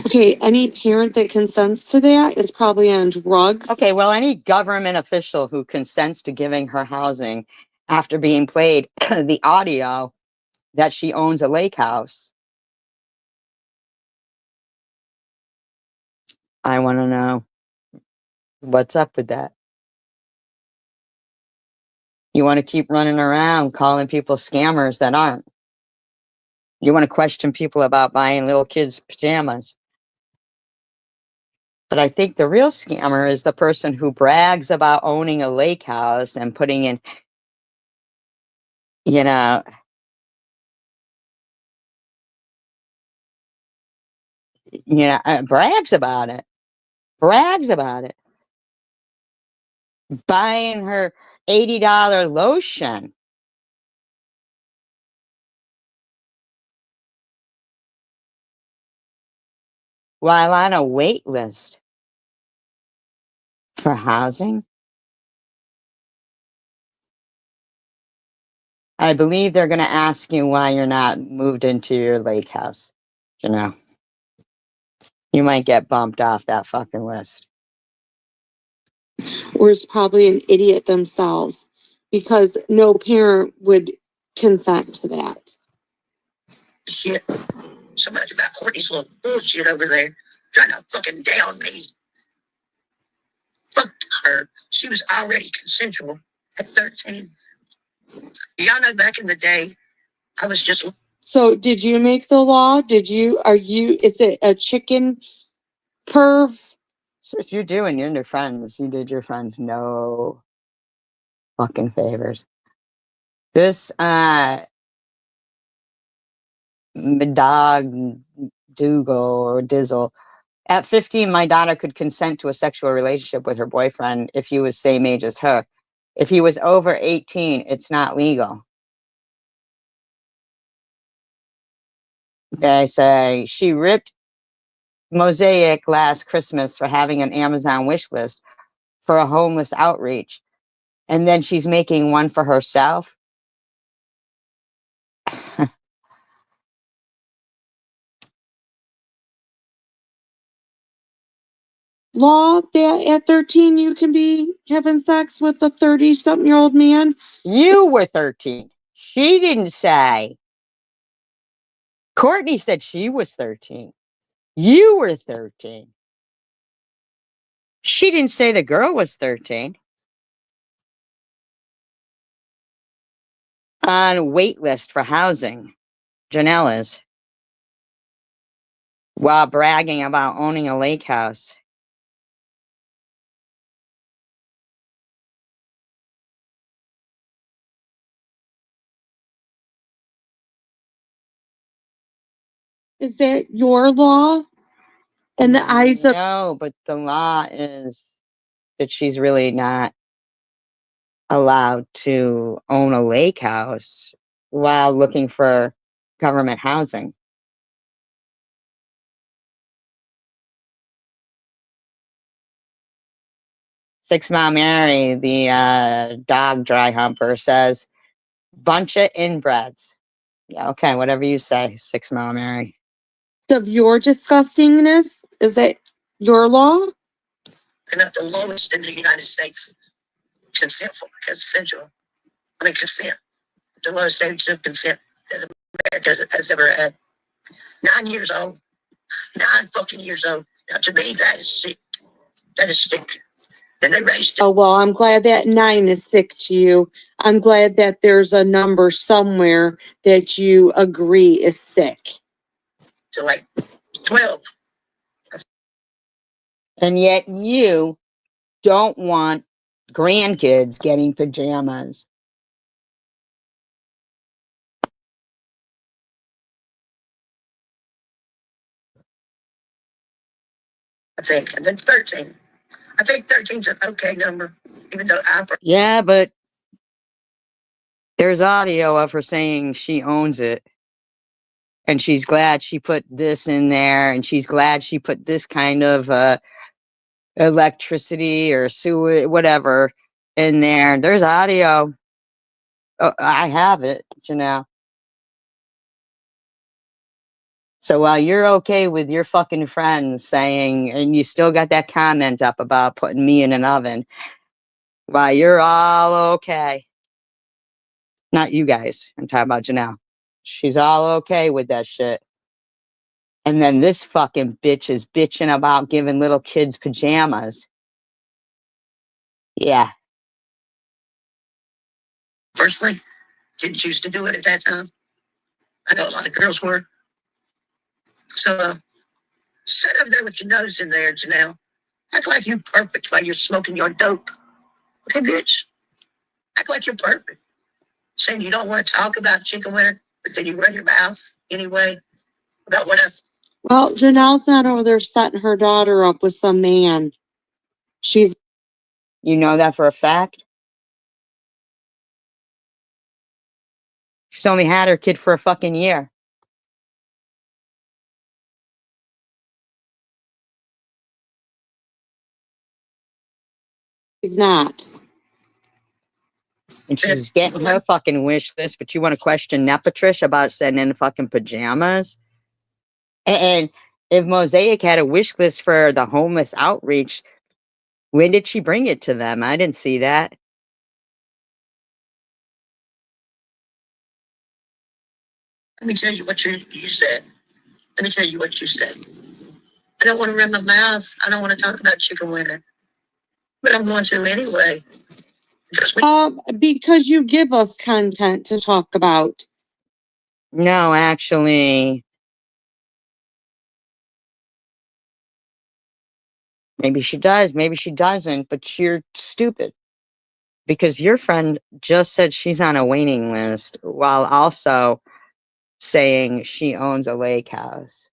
Okay, any parent that consents to that is probably on drugs. Okay, well, any government official who consents to giving her housing after being played the audio that she owns a lake house, I want to know what's up with that. You want to keep running around calling people scammers that aren't. You want to question people about buying little kids' pajamas. But I think the real scammer is the person who brags about owning a lake house and putting in, you know, brags about it. Brags about it. Buying her $80 lotion. While on a wait list for housing. I believe they're going to ask you why you're not moved into your lake house. You know, you might get bumped off that fucking list. Or is probably an idiot themselves, because no parent would consent to that. Shit. So much about Courtney's little bullshit over there trying to fucking down me. Fuck her. She was already consensual at 13. Y'all know back in the day, I was just. So did you make the law? Is it a chicken perv? So you're doing your friends. You did your friends no fucking favors. This dog Dougal or Dizzle. At 15, my daughter could consent to a sexual relationship with her boyfriend if he was same age as her. If he was over 18, it's not legal. They say she ripped Mosaic last Christmas for having an Amazon wish list for a homeless outreach. And then she's making one for herself. Law that at 13 you can be having sex with a 30-something-year-old man? You were 13. She didn't say. Courtney said she was 13. You were 13. She didn't say the girl was 13. On wait list for housing. Janelle is. While bragging about owning a lake house. Is that your law? In the eyes of... No, but the law is that she's really not allowed to own a lake house while looking for government housing. Six Mile Mary, the dog dry humper, says, bunch of inbreds. Yeah, okay, whatever you say, 6 Mile Mary. Of your disgustingness? Is that your law? And at the lowest in the United States, consensual. I mean, consent. The lowest age of consent. America has ever had. 9 years old. 9 fucking years old. Now, to me, that is sick. That is sick. And they raised it Oh, well, I'm glad that 9 is sick to you. I'm glad that there's a number somewhere that you agree is sick. to like 12. And yet you don't want grandkids getting pajamas. I think. And then 13. I think 13's an okay number, even though Yeah, but there's audio of her saying she owns it. And she's glad she put this in there. And she's glad she put this kind of electricity or sewer, whatever, in there. There's audio. Oh, I have it, you know. So while you're okay with your fucking friends saying, and you still got that comment up about putting me in an oven, while you're all okay. Not you guys. I'm talking about Janelle. She's all okay with that shit. And then this fucking bitch is bitching about giving little kids pajamas. Yeah. personally didn't choose to do it at that time. I know a lot of girls were. So sit over there with your nose in there, Janelle. Act like you're perfect while you're smoking your dope. Okay, bitch. Act like you're perfect. Saying you don't want to talk about chicken winter, but then you run your mouth anyway about what else. Well, Janelle's not over there setting her daughter up with some man. She's You know that for a fact? She's only had her kid for a fucking year. not. And she's getting her fucking wish list, but you want to question Nepatrish about sending fucking pajamas? And if Mosaic had a wish list for the homeless outreach, when did she bring it to them? I didn't see that. Let me tell you what you said. Let me tell you what you said. I don't want to run my mouth. I don't want to talk about chicken winter. But I'm going to anyway. Because you give us content to talk about. No, actually, maybe she does, maybe she doesn't, but you're stupid. Because your friend just said she's on a waiting list while also saying she owns a lake house.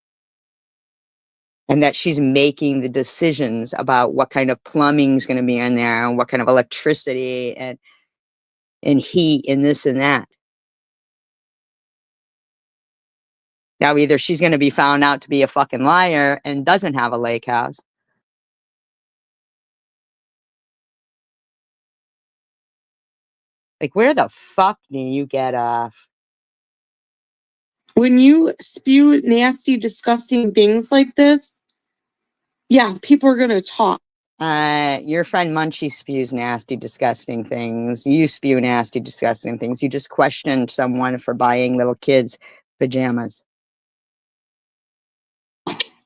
And that she's making the decisions about what kind of plumbing is going to be in there and what kind of electricity and heat and this and that. Now, either she's going to be found out to be a fucking liar and doesn't have a lake house. Like, where the fuck do you get off? When you spew nasty, disgusting things like this, yeah, people are going to talk. Your friend Munchie spews nasty, disgusting things. You spew nasty, disgusting things. You just questioned someone for buying little kids pajamas.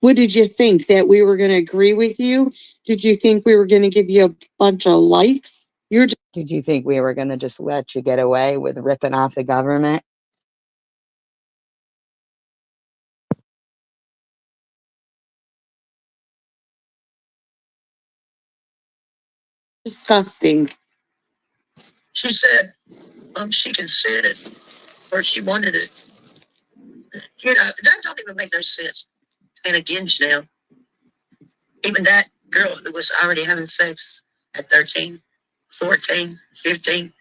What did you think? That we were going to agree with you? Did you think we were going to give you a bunch of likes? Did you think we were going to just let you get away with ripping off the government? Disgusting. She said she considered it or she wanted it. You know, that don't even make no sense. And again, Janelle, even that girl who was already having sex at 13, 14, 15,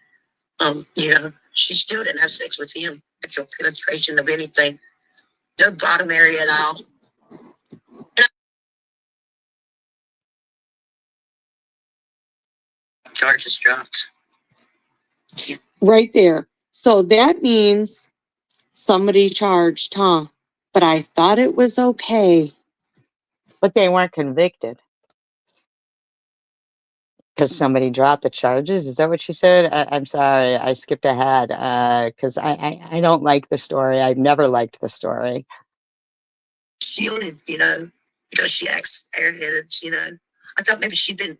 you know, she still didn't have sex with him. Actual penetration of anything. No bottom area at all. Charges dropped. Right there. So that means somebody charged, huh? But I thought it was okay. But they weren't convicted. Because somebody dropped the charges? Is that what she said? I'm sorry, I skipped ahead, because I don't like the story. I've never liked the story. Shielded, because she acts airheaded. I thought maybe she didn't.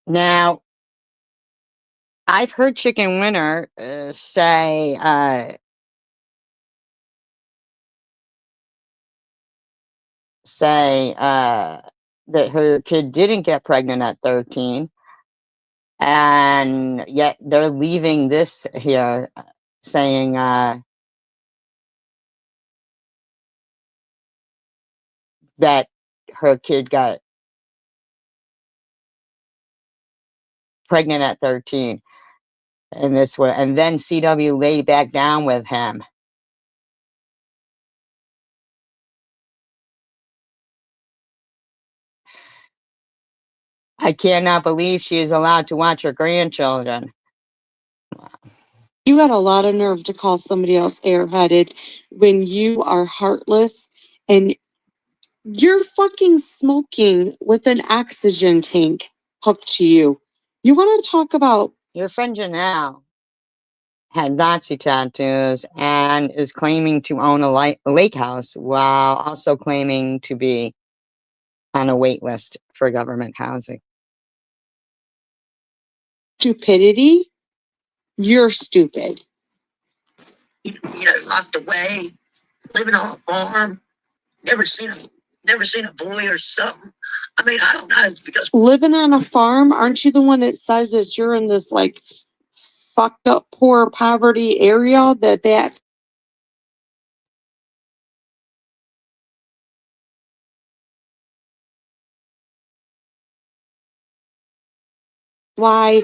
Now, I've heard Chicken Winner say that her kid didn't get pregnant at 13, and yet they're leaving this here saying that her kid got pregnant at 13. And this one, and then CW laid back down with him. I cannot believe she is allowed to watch her grandchildren. You got a lot of nerve to call somebody else airheaded when you are heartless and you're fucking smoking with an oxygen tank hooked to you. You want to talk about Your friend Janelle had Nazi tattoos and is claiming to own a lake house while also claiming to be on a wait list for government housing. stupidity? You're stupid. Locked away, living on a farm, never seen a boy or something. I mean, I don't know, because Living on a farm, aren't you the one that says that you're in this like fucked up poor poverty area that's why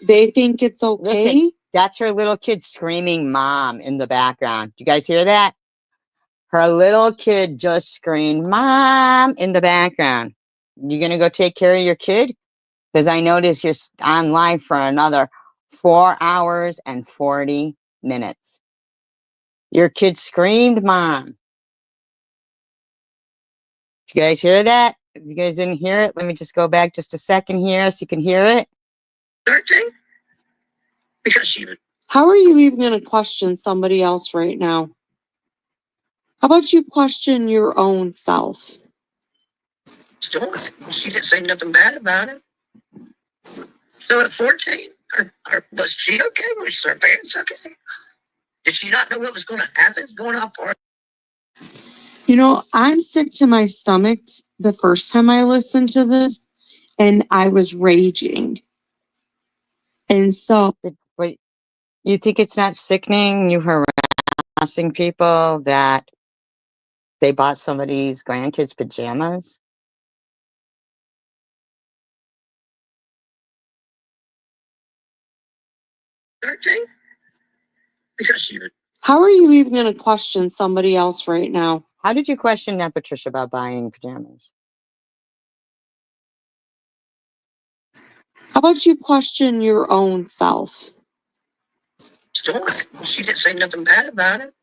they think it's okay? Listen, that's her little kid screaming mom in the background. Do you guys hear that? Her little kid just screamed mom in the background. You gonna go take care of your kid? Because I notice you're on live for another 4 hours and 40 minutes. Your kid screamed mom. Did you guys hear that? If you guys didn't hear it, let me just go back just a second here so you can hear it. 13, because she was How are you even going to question somebody else right now? How about you question your own self? doing it. She didn't say nothing bad about it. So at 14, was she okay? Was her parents okay? Did she not know what was going to happen going on for her? I'm sick to my stomach the first time I listened to this, and I was raging. And so, Wait, you think it's not sickening, you harassing people, that they bought somebody's grandkids' pajamas? Because she was. how are you even going to question somebody else right now? How did you question that, Patricia, about buying pajamas? How about you question your own self? Doing it. She didn't say nothing bad about it.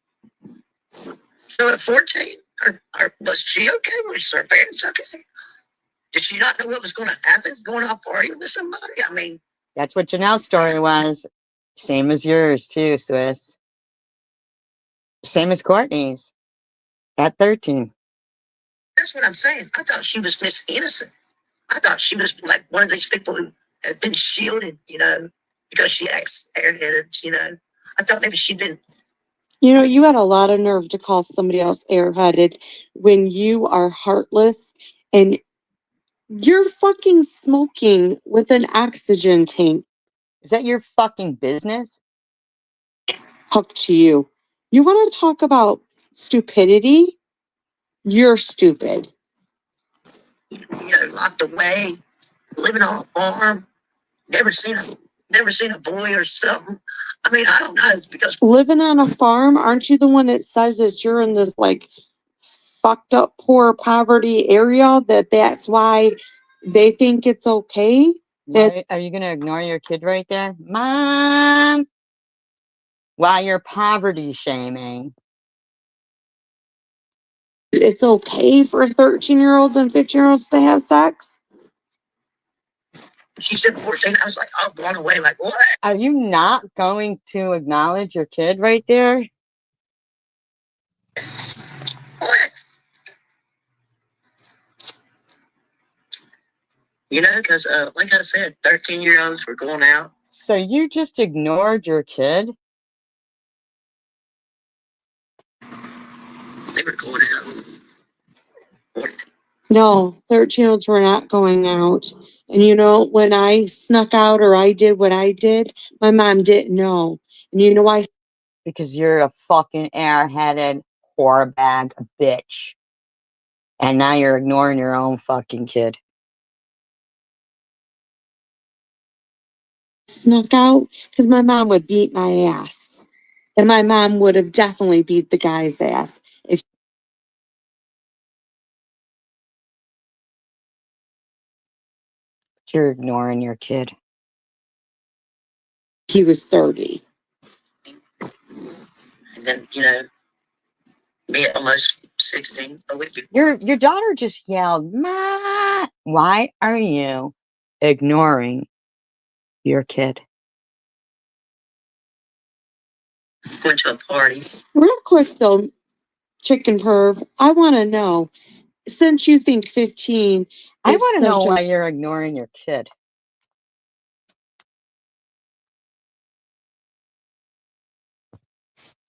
So at 14, was she okay? Was her parents okay? Did she not know what was going to happen going on partying with somebody? I mean, That's what Janelle's story was. Same as yours, too, Swiss. Same as Courtney's at 13. that's what I'm saying. I thought she was Miss Innocent. I thought she was like one of these people who had been shielded, because she acts airheaded. I thought maybe she didn't. You had a lot of nerve to call somebody else airheaded when you are heartless and you're fucking smoking with an oxygen tank Is that your fucking business? hooked to you. You want to talk about stupidity? You're stupid. Locked away, living on a farm, never seen a boy or something. I mean, I don't know, because Living on a farm, aren't you the one that says that you're in this like fucked up poor poverty area that's why they think it's okay? Are you going to ignore your kid right there? Mom! While you're poverty shaming. It's okay for 13-year-olds and 15-year-olds to have sex? She said 14. I was like, oh, blown away. Like, what? Are you not going to acknowledge your kid right there? What? You know, because like I said, 13-year-olds were going out. So you just ignored your kid? They were going out. No, 13-year-olds were not going out. And you know, when I snuck out or I did what I did, my mom didn't know. And you know why? Because you're a fucking airheaded whore bag bitch. And now you're ignoring your own fucking kid. Snuck out? Because my mom would beat my ass. And my mom would have definitely beat the guy's ass if You're ignoring your kid. he was 30. And then, you know, me at almost 16, a week before. Your daughter just yelled, "Ma, why are you ignoring your kid?" Went to a party. Real quick though, chicken perv, I want to know, since you think 15 I is want to know such why a you're ignoring your kid.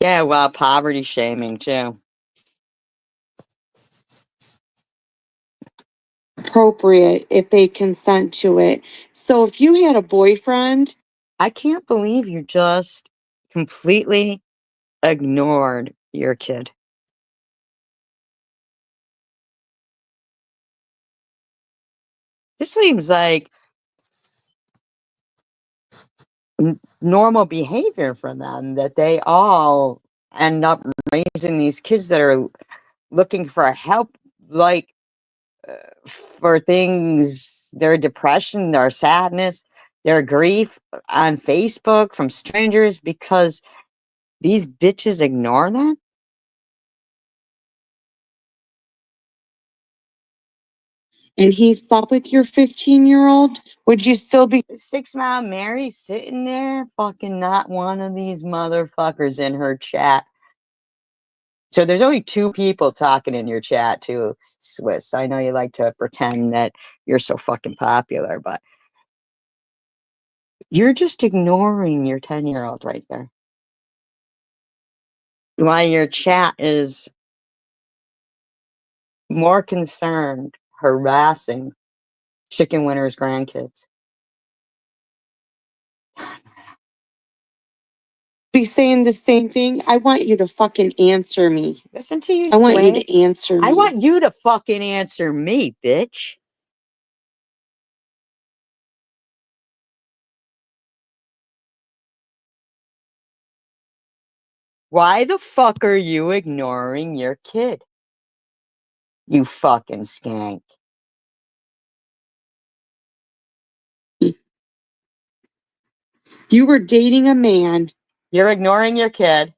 Yeah, well, poverty shaming too. appropriate if they consent to it. So if you had a boyfriend, I can't believe you just completely ignored your kid. This seems like normal behavior for them, that they all end up raising these kids that are looking for help, like for things, their depression, their sadness, their grief on Facebook from strangers because these bitches ignore them. and he slept with your 15-year-old, would you still be 6 Mile Mary sitting there, fucking not one of these motherfuckers in her chat. So there's only 2 people talking in your chat too, Swiss. I know you like to pretend that you're so fucking popular, but you're just ignoring your 10-year-old right there. While your chat is more concerned harassing chicken winners' grandkids. saying the same thing? I want you to fucking answer me. Listen to you, I want you Sway. to answer I me. want you to fucking answer me, bitch. Why the fuck are you ignoring your kid? You fucking skank. You were dating a man You're ignoring your kid.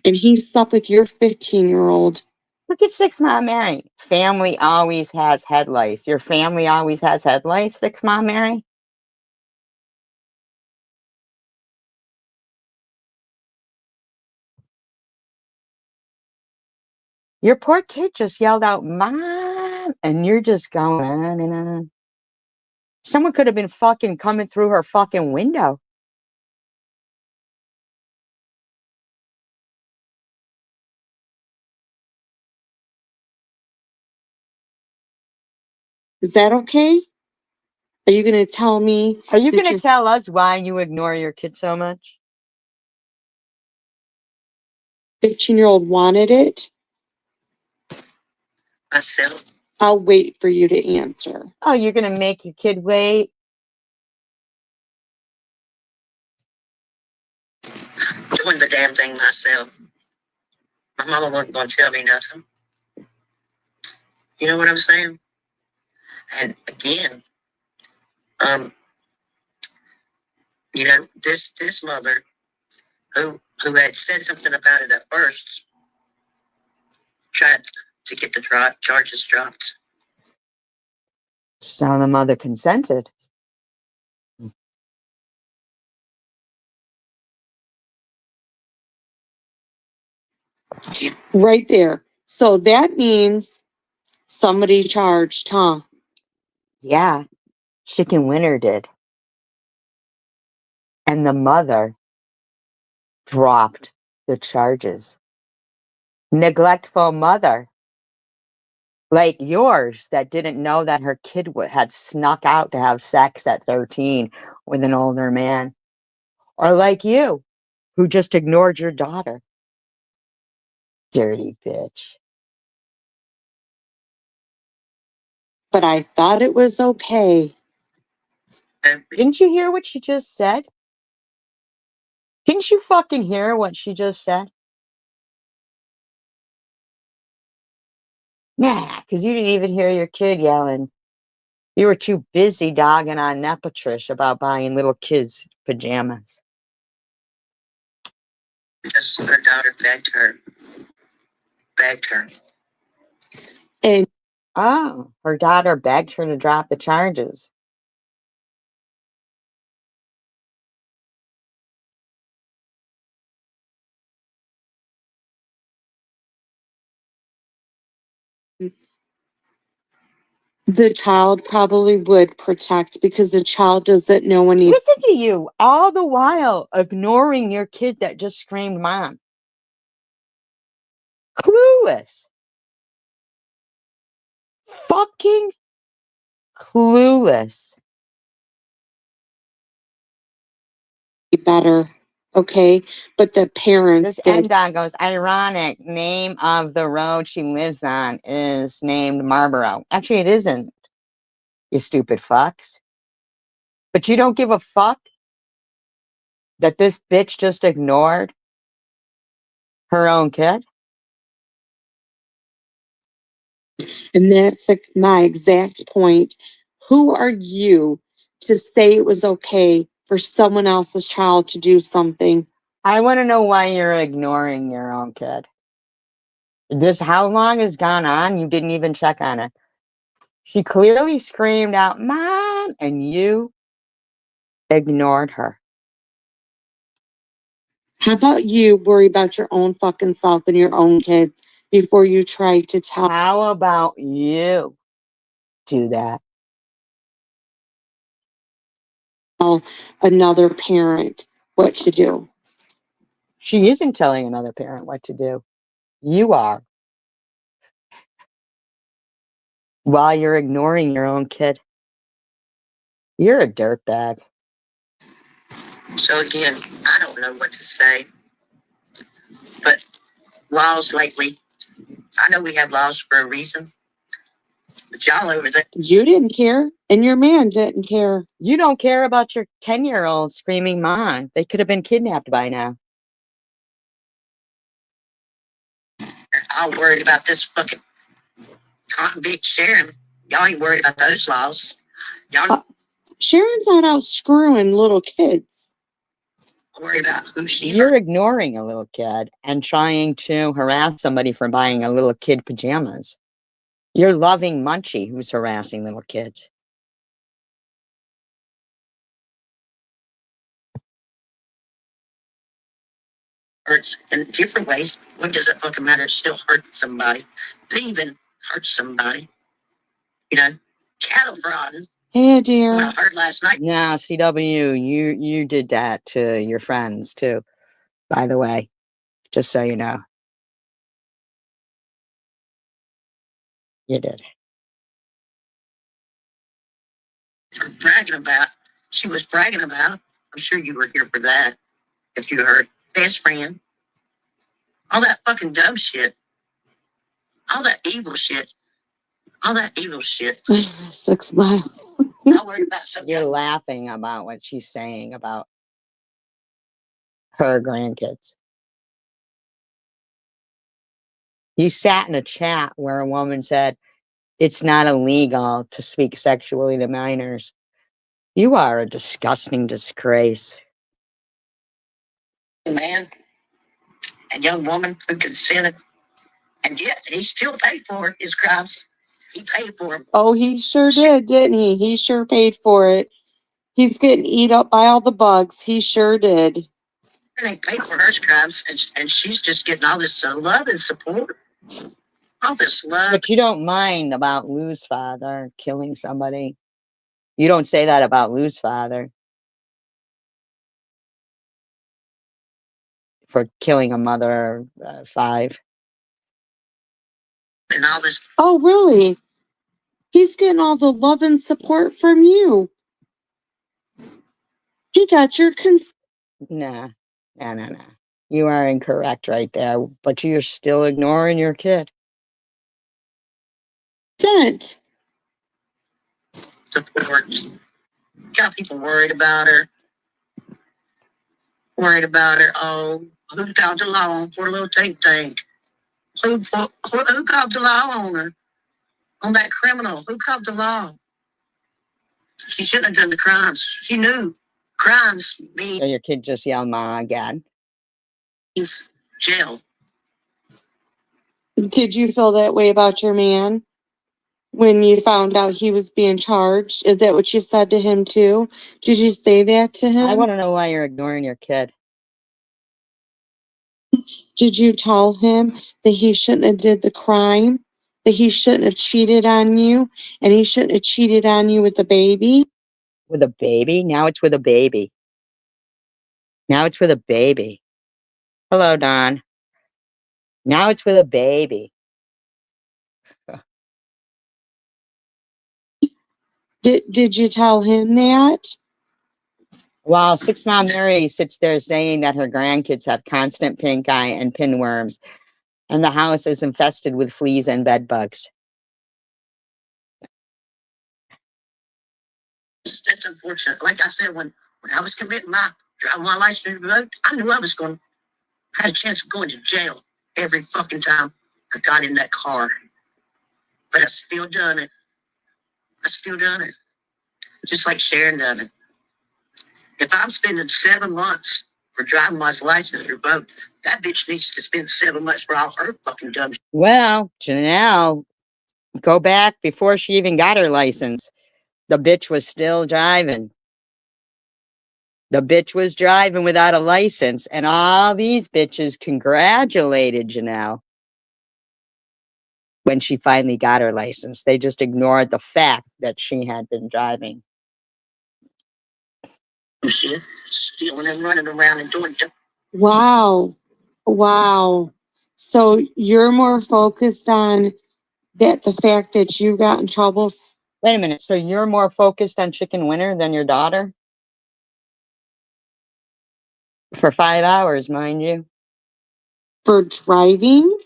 and he slept with your 15-year-old. Look at 6 Mile Mary. Family always has head lice. Your family always has head lice, 6 Mile Mary? Your poor kid just yelled out, "Mom," and you're just going on and on. Someone could have been fucking coming through her fucking window. Is that okay? Are you going to tell me Are you that going to your tell us why you ignore your kid so much? 15-year-old wanted it? Myself. I'll wait for you to answer. Oh, you're going to make your kid wait? Doing the damn thing myself. My mama wasn't going to tell me nothing. You know what I'm saying? And again, you know, this mother who had said something about it at first tried to get the charges dropped. So the mother consented. Right there. So that means somebody charged, huh? Yeah, Chicken Winner did. And the mother dropped the charges. Neglectful mother. Like yours that didn't know that her kid had snuck out to have sex at 13 with an older man. Or like you, who just ignored your daughter. Dirty bitch. But I thought it was okay. Didn't you hear what she just said? Didn't you fucking hear what she just said? Nah, because you didn't even hear your kid yelling. You were too busy dogging on Nepatrish about buying little kids' pajamas. Because her daughter begged her. And Oh, her daughter begged her to drop the charges. the child probably would protect because the child doesn't know any. Listen to you, all the while ignoring your kid that just screamed mom. Clueless. Fucking clueless. Better. Okay. But the parents This did. end dog goes, ironic. Name of the road she lives on is named Marlboro. Actually, it isn't, you stupid fucks. But you don't give a fuck that this bitch just ignored her own kid? And that's like my exact point. Who are you to say it was okay for someone else's child to do something? I want to know why you're ignoring your own kid. Just how long has gone on? You didn't even check on it. She clearly screamed out, Mom, and you ignored her. How about you worry about your own fucking self and your own kids before you try to tell How about you do that? another parent what to do? She isn't telling another parent what to do. You are. While you're ignoring your own kid. You're a dirtbag. So again, I don't know what to say. But laws lately, I know we have laws for a reason. But y'all over there, You didn't care, and your man didn't care. You don't care about your 10-year-old screaming mom. They could have been kidnapped by now. all worried about this fucking convict Sharon. Y'all ain't worried about those laws. Y'all Sharon's not out screwing little kids. worried about who she You're ignoring a little kid and trying to harass somebody for buying a little kid pajamas. You're loving Munchie who's harassing little kids. hurts in different ways. What does it fucking matter? It's still hurting somebody. They even hurt somebody. You know, cattle prodding. Hey, dear. What I heard last night. Yeah, CW, you did that to your friends too, by the way, just so you know. You did. Bragging about. She was bragging about. I'm sure you were here for that. If you heard, best friend. All that fucking dumb shit. All that evil shit. All that evil shit. 6 miles. Not worried about something. You're laughing about what she's saying about her grandkids. You sat in a chat where a woman said, it's not illegal to speak sexually to minors. You are a disgusting disgrace. Man and young woman who consented, and yet he still paid for his crimes. He paid for them. Oh, he sure did, didn't he? He sure paid for it. He's getting eat up by all the bugs. He sure did. And they paid for her crimes, and she's just getting all this love and support. All this love. But you don't mind about Lou's father killing somebody. You don't say that about Lou's father for killing a mother of 5. And all this. Oh, really? He's getting all the love and support from you. He got your consent. Nah. You are incorrect right there, but you're still ignoring your kid. Support. Got people worried about her. Oh, who called the law on for a little tank? Who called the law on her? On that criminal? Who called the law? She shouldn't have done the crimes. She knew crimes So your kid just yelled "Ma" again. means jail. Did you feel that way about your man when you found out he was being charged? Is that what you said to him too? Did you say that to him? I want to know why you're ignoring your kid. Did you tell him that he shouldn't have did the crime? That he shouldn't have cheated on you? And he shouldn't have cheated on you with the baby? With a baby? Now it's with a baby. Hello, Don. Now it's with a baby. Did you tell him that? While 6 Mom Mary sits there saying that her grandkids have constant pink eye and pinworms, and the house is infested with fleas and bed bugs. That's unfortunate. Like I said, when I was committing my driving my license revoke, I knew I was had a chance of going to jail every fucking time I got in that car. But I still done it. Just like Sharon done it. If I'm spending 7 months for driving my license revoked, that bitch needs to spend 7 months for all her fucking dumb shit. Well, Janelle, go back before she even got her license. The bitch was still driving. The bitch was driving without a license, and all these bitches congratulated Janelle when she finally got her license. They just ignored the fact that she had been driving. Shit, stealing and running around and doing stuff. Wow. So you're more focused on that the fact that you got in trouble Wait a minute. So you're more focused on Chicken Winner than your daughter? For 5 hours, mind you. for driving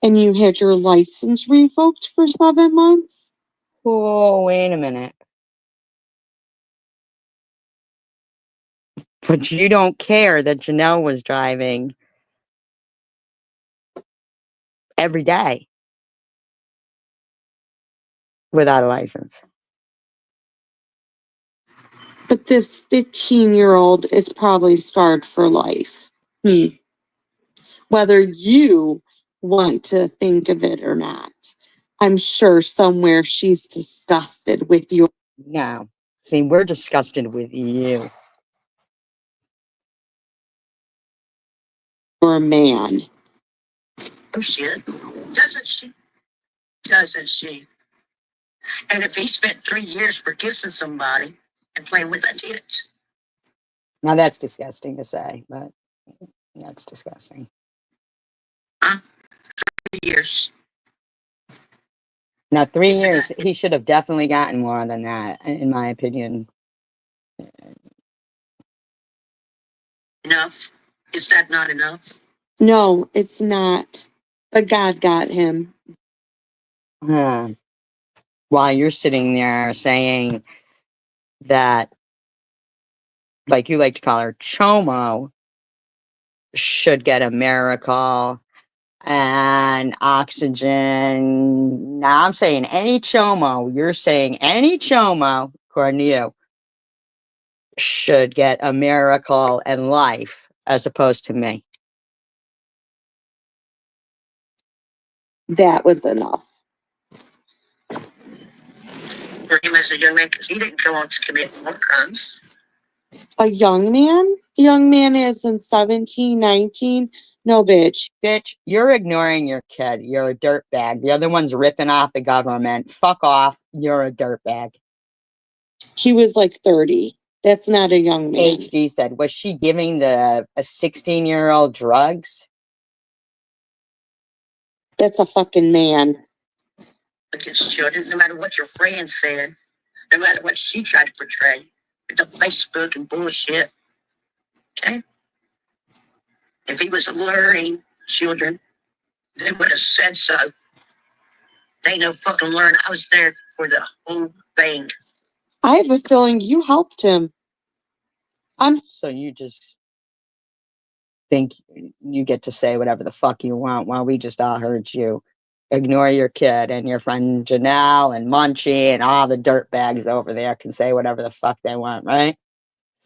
and you had your license revoked for 7 months? Oh, wait a minute. But you don't care that Janelle was driving every day without a license. But this 15-year-old is probably scarred for life. Whether you want to think of it or not. I'm sure somewhere she's disgusted with your No. See, we're disgusted with you. man. Oh shit. Doesn't she? And if he spent 3 years for kissing somebody and playing with a tit. Now that's disgusting to say, but that's disgusting. 3 years. Now 3 years, he should have definitely gotten more than that, in my opinion. Enough? Is that not enough? No, it's not. But God got him. While you're sitting there saying that, like you like to call her, Chomo should get a miracle and oxygen. Now I'm saying any Chomo, you're saying any Chomo, according to you, should get a miracle and life as opposed to me. That was enough. for him as a young man because he didn't go on to commit more crimes. A young man? Young man is in 17, 19? No, bitch. Bitch, you're ignoring your kid. You're a dirtbag. The other one's ripping off the government. Fuck off. You're a dirtbag. He was like 30. That's not a young man. HD said, was she giving a 16-year-old drugs? That's a fucking man. Against children, no matter what your friend said, no matter what she tried to portray, with the Facebook and bullshit. Okay? If he was luring children, they would have said so. They ain't no fucking learn. I was there for the whole thing. I have a feeling you helped him. So you just think you get to say whatever the fuck you want while we just all heard you ignore your kid, and your friend Janelle and Munchie and all the dirtbags over there can say whatever the fuck they want, right?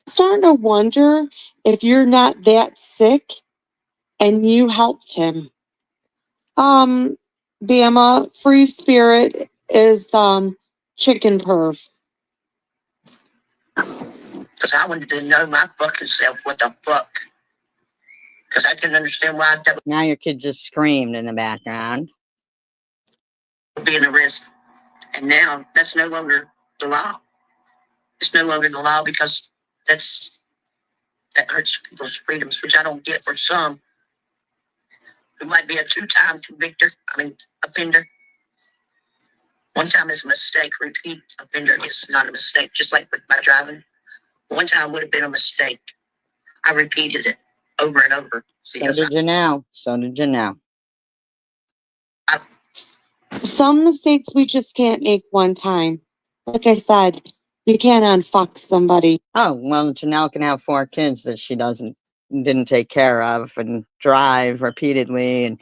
Starting to wonder if you're not that sick and you helped him. Bama, free spirit is chicken perv. Because I wanted to know my fucking self what the fuck. Because I didn't understand why that Now your kid just screamed in the background. would be an arrest. And now that's no longer the law. It's no longer the law because that hurts people's freedoms, which I don't get for some who might be a two-time offender. One time is a mistake. Repeat offender is not a mistake. Just like with my driving. One time would have been a mistake. I repeated it over and over. So did Janelle. Some mistakes we just can't make one time. Like I said, you can't unfuck somebody. Oh, well, Janelle can have 4 kids that she didn't take care of and drive repeatedly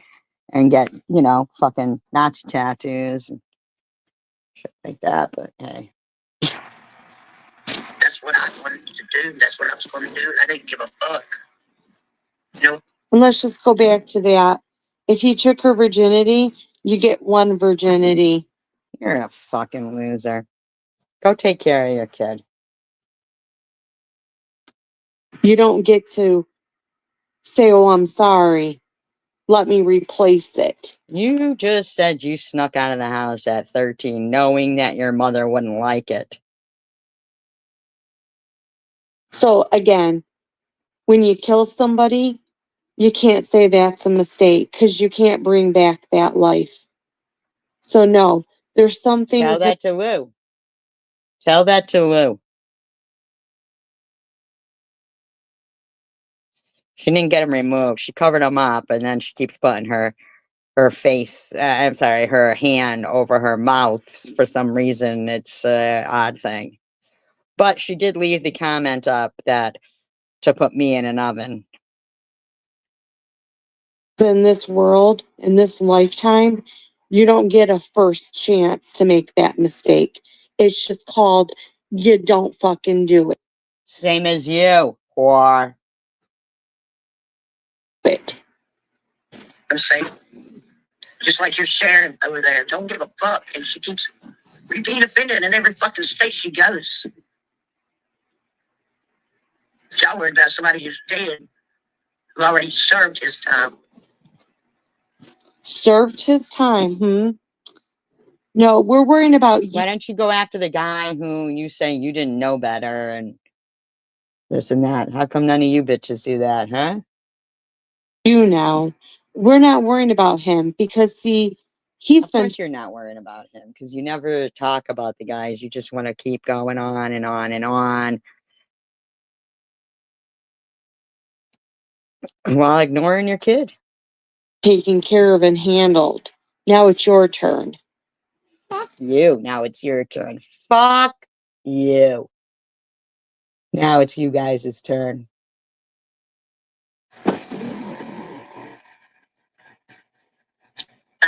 and get, fucking Nazi tattoos and shit like that. But hey. That's what I wanted to do. That's what I was going to do. I didn't give a fuck. And let's just go back to that. If he took her virginity, you get 1 virginity. You're a fucking loser. Go take care of your kid. You don't get to say, oh, I'm sorry. Let me replace it. You just said you snuck out of the house at 13, knowing that your mother wouldn't like it. So again, when you kill somebody, you can't say that's a mistake because you can't bring back that life. So no, there's some things Tell that to Lou. Tell that to Lou. She didn't get him removed. She covered him up, and then she keeps putting her hand over her mouth for some reason. It's an odd thing. But she did leave the comment up that to put me in an oven. in this world, in this lifetime, you don't get a first chance to make that mistake. It's just called you don't fucking do it. Same as you, whore. I'm saying, just like you're sharing over there, don't give a fuck. And she keeps repeat offending in every fucking state she goes. Y'all worried about somebody who's dead, who already served his time. Served his time, No, we're worrying about you. Why don't you go after the guy who you say you didn't know better and this and that? How come none of you bitches do that, huh? You now. We're not worrying about him because see, Of course you're not worrying about him because you never talk about the guys. You just want to keep going on and on and on while ignoring your kid. taken care of and handled. Now it's your turn. Fuck you. Now it's your turn. Fuck you. Now it's you guys' turn. I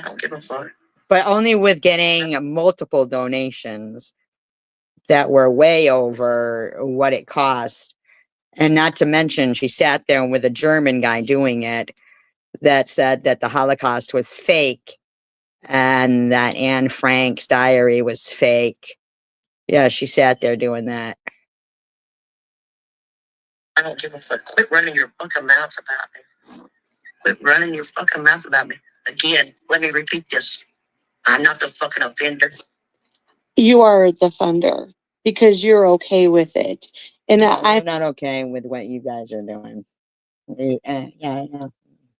don't give a fuck. But only with getting multiple donations that were way over what it cost. And not to mention, she sat there with a German guy doing it that said that the Holocaust was fake and that Anne Frank's diary was fake. Yeah, she sat there doing that. I don't give a fuck. Quit running your fucking mouth about me. Quit running your fucking mouth about me. Again, let me repeat this. I'm not the fucking offender. You are the offender because you're okay with it. And No, I'm I'm not okay with what you guys are doing. Yeah, I know.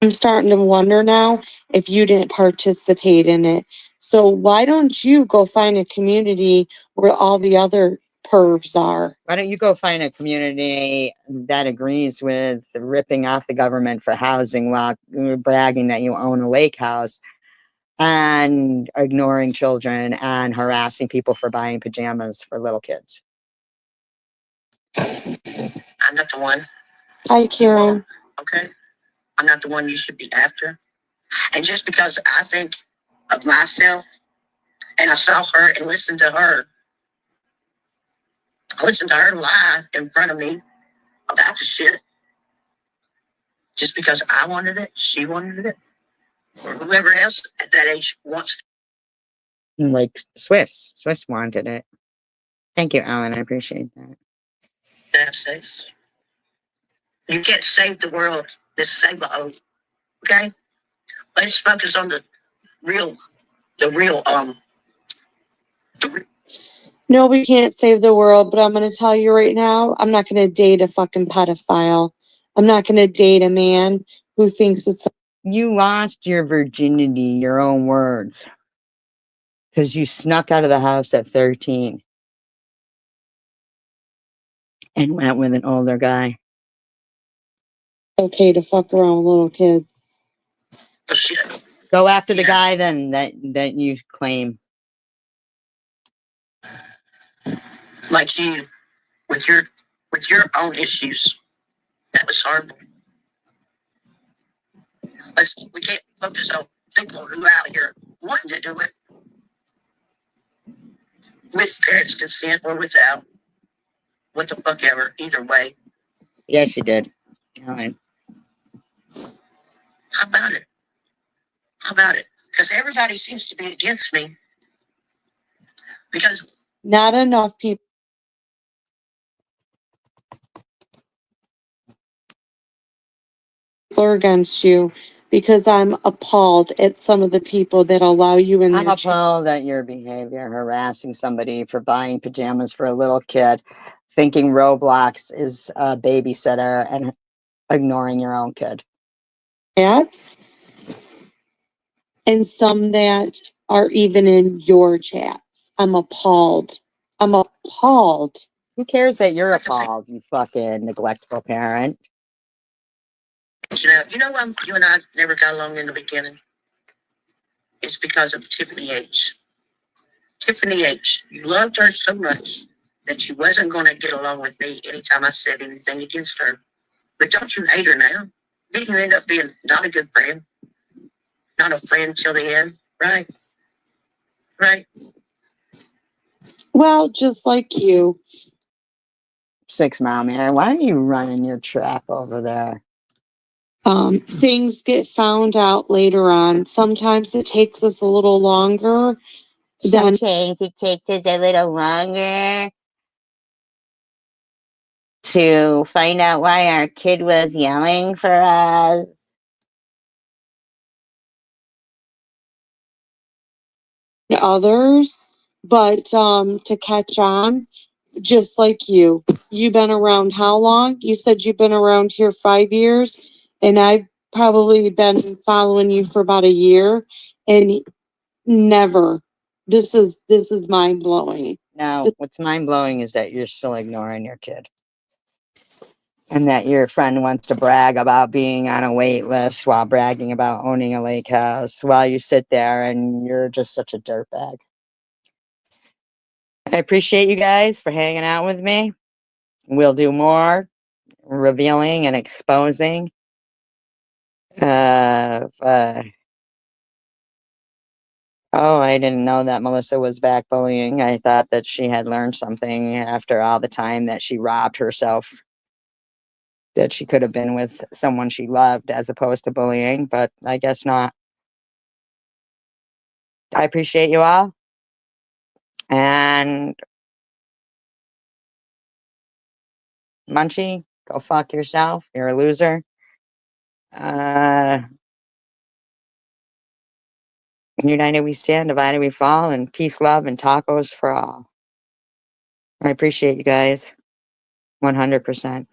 I'm starting to wonder now if you didn't participate in it. So why don't you go find a community where all the other pervs are? Why don't you go find a community that agrees with ripping off the government for housing while bragging that you own a lake house and ignoring children and harassing people for buying pajamas for little kids? I'm not the one. Hi, Karen. Okay? I'm not the one you should be after. And just because I think of myself and I saw her and listened to her, I listened to her lie in front of me about the shit. Just because I wanted it, she wanted it, or whoever else at that age wants Like Swiss wanted it. Thank you, Alan. I appreciate that. to have sex. You can't save the world. Just save the oath. Okay? Let's focus on the real, the real, the real. No, we can't save the world, but I'm going to tell you right now, I'm not going to date a fucking pedophile. I'm not going to date a man who thinks it's. You lost your virginity, your own words, because you snuck out of the house at 13 and went with an older guy. Okay to fuck around with little kids. Oh, shit. Go after the guy then that you claim. Like you, with your own issues. That was horrible. We can't focus on people who out here wanting to do it with parents' consent or without. What the fuck ever. Either way. Yes, you did. Alan. How about it? How about it? Because everybody seems to be against me. Because Not enough people are against you because I'm appalled at some of the people that allow you in I'm their chat. appalled at your behavior, harassing somebody for buying pajamas for a little kid, thinking Roblox is a babysitter, and ignoring your own kid. Chats and some that are even in your chats. I'm appalled. I'm appalled. Who cares that you're appalled, you fucking neglectful parent? you know why you and I never got along in the beginning? It's because of Tiffany H. Tiffany H. You loved her so much that you wasn't going to get along with me anytime I said anything against her. But don't you hate her now? Didn't you end up being not a good friend? Not a friend till the end, right? Right? Well, just like you. 6 Mile Man, why are you running your trap over there? Things get found out later on. Sometimes it takes us a little longer than Sometimes it takes us a little longer to find out why our kid was yelling for us. others, but to catch on, just like you. You've been around how long? You said you've been around here 5 years, and I've probably been following you for about a year, and never. This is mind blowing. Now, what's mind blowing is that you're still ignoring your kid. And that your friend wants to brag about being on a wait list while bragging about owning a lake house while you sit there and you're just such a dirtbag. I appreciate you guys for hanging out with me. We'll do more revealing and exposing of oh, I didn't know that Melissa was back bullying. I thought that she had learned something after all the time that she robbed herself, that she could have been with someone she loved as opposed to bullying, but I guess not. I appreciate you all. And Munchie, go fuck yourself. You're a loser. United we stand, divided we fall, and peace, love, and tacos for all. I appreciate you guys. 100%.